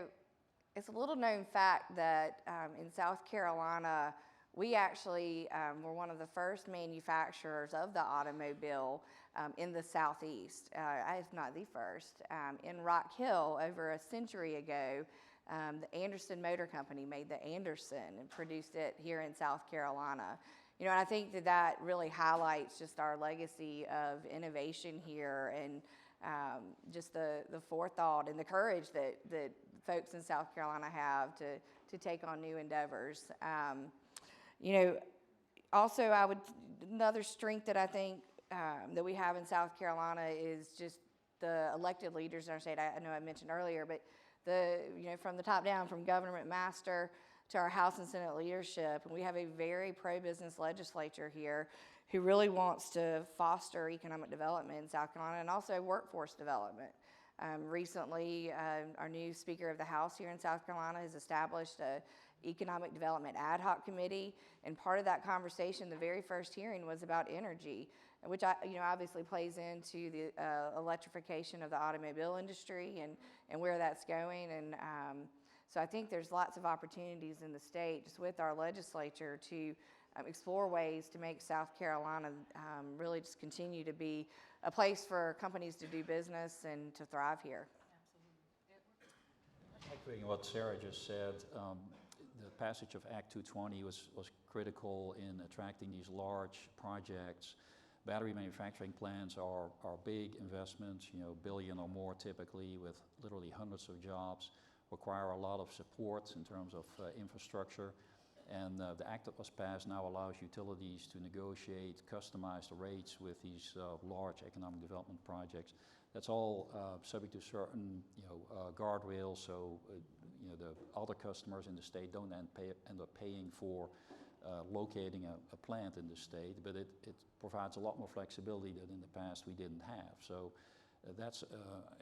it's a little known fact that in South Carolina, we actually were one of the first manufacturers of the automobile in the Southeast, if not the first. In Rock Hill, over a century ago, the Anderson Motor Company made the Anderson and produced it here in South Carolina. You know, and I think that really highlights just our legacy of innovation here, and just the forethought and the courage that folks in South Carolina have to take on new endeavors. You know, also another strength that I think that we have in South Carolina is just the elected leaders in our state. I know I mentioned earlier, but you know, from the top down, from Governor McMaster to our House and Senate leadership, and we have a very pro-business legislature here who really wants to foster economic development in South Carolina and also workforce development. Recently, our new Speaker of the House here in South Carolina has established a Economic Development Ad Hoc Committee, and part of that conversation, the very first hearing, was about energy, which obviously plays into the electrification of the automobile industry and where that's going. And so I think there's lots of opportunities in the state, just with our legislature, to explore ways to make South Carolina really just continue to be a place for companies to do business and to thrive here. Echoing what Sarah just said, the passage of Act 220 was critical in attracting these large projects. Battery manufacturing plants are big investments, you know, $1 billion or more typically, with literally hundreds of jobs, require a lot of support in terms of infrastructure. And the act that was passed now allows utilities to negotiate customized rates with these large economic development projects. That's all subject to certain, guardrails, so the other customers in the state don't end up paying for locating a plant in the state, but it provides a lot more flexibility that in the past we didn't have. So that's,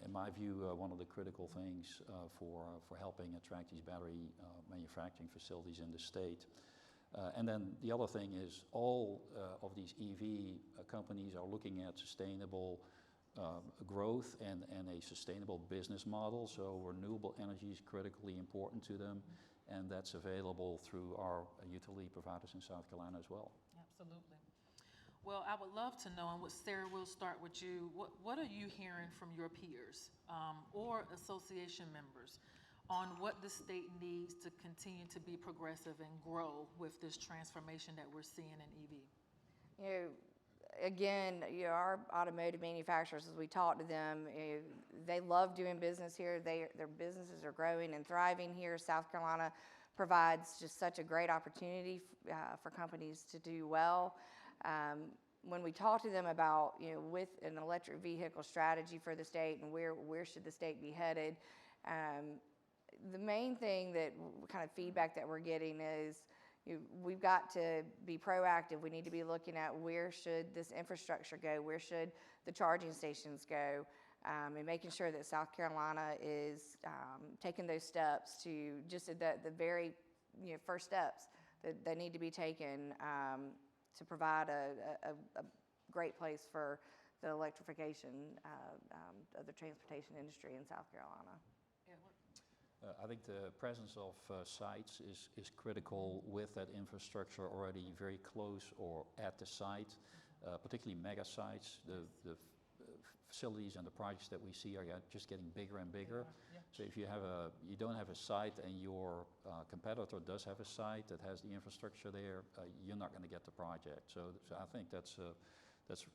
in my view, one of the critical things for helping attract these battery manufacturing facilities in the state. And then the other thing is all of these EV companies are looking at sustainable growth and a sustainable business model. So renewable energy is critically important to them, and that's available through our utility providers in South Carolina as well. Absolutely. Well, I would love to know, and with Sarah, we'll start with you. What are you hearing from your peers or association members on what the state needs to continue to be progressive and grow with this transformation that we're seeing in EV? You know, again, our automotive manufacturers, as we talk to them, they love doing business here. Their businesses are growing and thriving here. South Carolina provides just such a great opportunity for companies to do well. When we talk to them about, with an electric vehicle strategy for the state and where should the state be headed, the main thing that kind of feedback that we're getting is, we've got to be proactive. We need to be looking at where should this infrastructure go, where should the charging stations go, and making sure that South Carolina is taking those steps to just the very first steps that need to be taken to provide a great place for the electrification of the transportation industry in South Carolina. I think the presence of sites is critical with that infrastructure already very close or at the site, particularly mega sites. The facilities and the projects that we see are just getting bigger and bigger. Yeah. So if you don't have a site and your competitor does have a site that has the infrastructure there, you're not going to get the project. So I think that's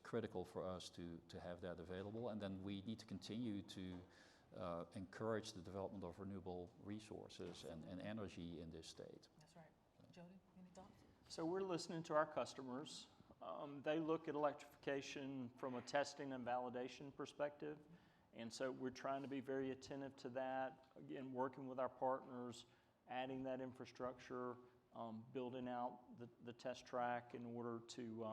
critical for us to have that available, and then we need to continue to encourage the development of renewable resources and energy in this state. That's right. Jody, any thoughts? So we're listening to our customers. They look at electrification from a testing and validation perspective, and so we're trying to be very attentive to that. Again, working with our partners, adding that infrastructure, building out the test track in order to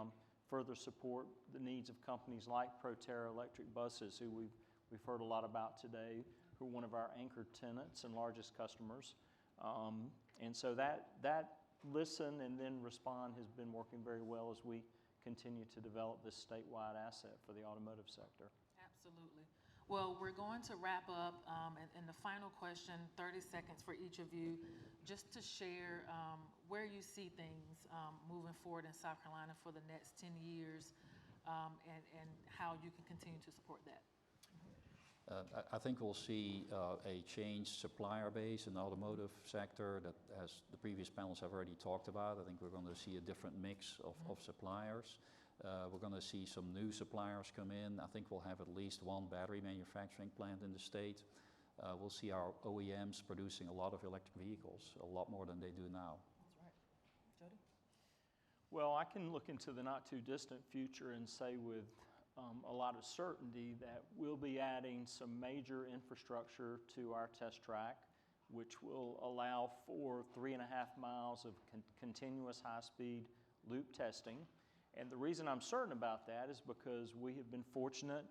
further support the needs of companies like Proterra Electric Buses, who we've heard a lot about today, who are one of our anchor tenants and largest customers. And so that listen and then respond has been working very well as we continue to develop this statewide asset for the automotive sector. Absolutely. Well, we're going to wrap up, and the final question, 30 seconds for each of you, just to share where you see things moving forward in South Carolina for the next 10 years and how you can continue to support that. I think we'll see a changed supplier base in the automotive sector that, as the previous panels have already talked about, I think we're going to see a different mix of suppliers. We're going to see some new suppliers come in. I think we'll have at least one battery manufacturing plant in the state. We'll see our OEMs producing a lot of electric vehicles, a lot more than they do now. That's right. Jody? Well, I can look into the not too distant future and say with a lot of certainty that we'll be adding some major infrastructure to our test track, which will allow for 3.5 miles of continuous high-speed loop testing. And the reason I'm certain about that is because we have been fortunate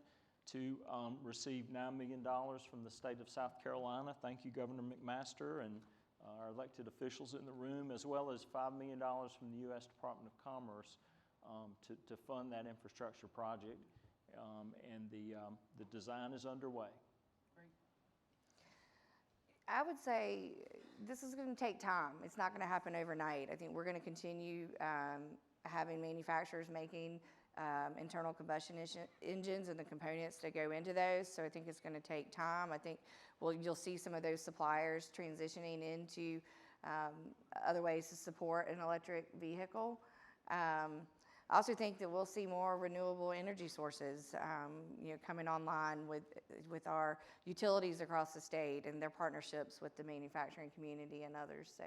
to receive $9 million from the state of South Carolina. Thank you, Governor McMaster, and our elected officials in the room, as well as $5 million from the U.S. Department of Commerce to fund that infrastructure project, and the design is underway. Great. I would say this is going to take time. It's not going to happen overnight. I think we're going to continue having manufacturers making internal combustion engines and the components that go into those. So I think it's going to take time. I think you'll see some of those suppliers transitioning into other ways to support an electric vehicle. I also think that we'll see more renewable energy sources, coming online with our utilities across the state and their partnerships with the manufacturing community and others. So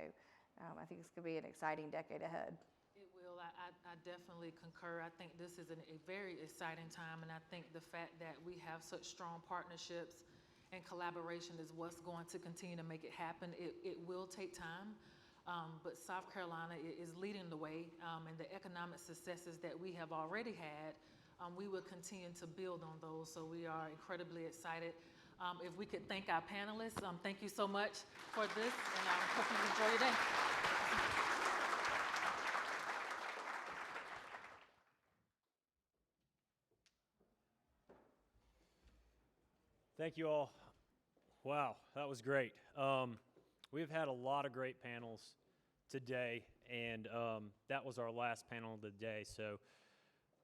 I think it's going to be an exciting decade ahead. It will. I definitely concur. I think this is a very exciting time, and I think the fact that we have such strong partnerships and collaboration is what's going to continue to make it happen. It will take time. but South Carolina is leading the way, and the economic successes that we have already had, we will continue to build on those. So we are incredibly excited. If we could thank our panelists, thank you so much for this, and I hope you enjoy your day. Thank you all. Wow, that was great. We've had a lot of great panels today, and that was our last panel of the day. So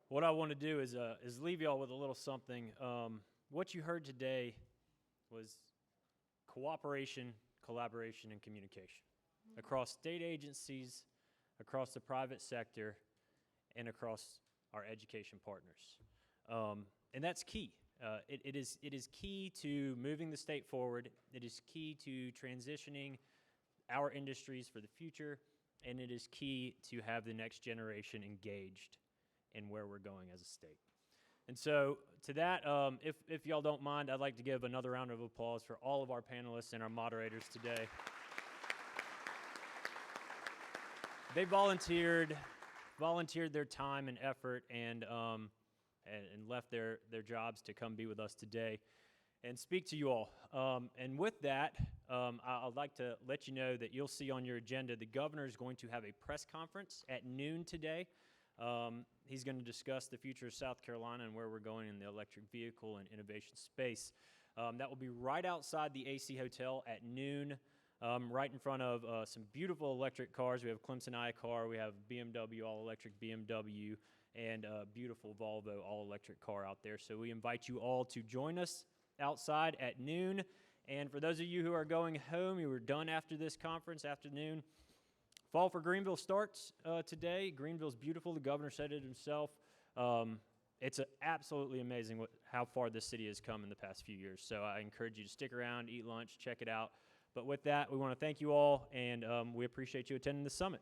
what I want to do is leave y'all with a little something. What you heard today was cooperation, collaboration, and communication across state agencies, across the private sector, and across our education partners. And that's key. It is key to moving the state forward. It is key to transitioning our industries for the future, and it is key to have the next generation engaged in where we're going as a state. And so to that, if y'all don't mind, I'd like to give another round of applause for all of our panelists and our moderators today. They volunteered their time and effort and left their jobs to come be with us today and speak to you all. And with that, I'd like to let you know that you'll see on your agenda the governor is going to have a press conference at noon today. He's going to discuss the future of South Carolina and where we're going in the electric vehicle and innovation space. That will be right outside the AC Hotel at noon, right in front of some beautiful electric cars. We have Clemson I-Car, we have BMW, all-electric BMW, and a beautiful Volvo all-electric car out there. So we invite you all to join us outside at noon. And for those of you who are going home, you were done after this conference, afternoon, Fall for Greenville starts today. Greenville's beautiful. The governor said it himself. It's absolutely amazing how far this city has come in the past few years. So I encourage you to stick around, eat lunch, check it out. But with that, we want to thank you all, and we appreciate you attending the summit.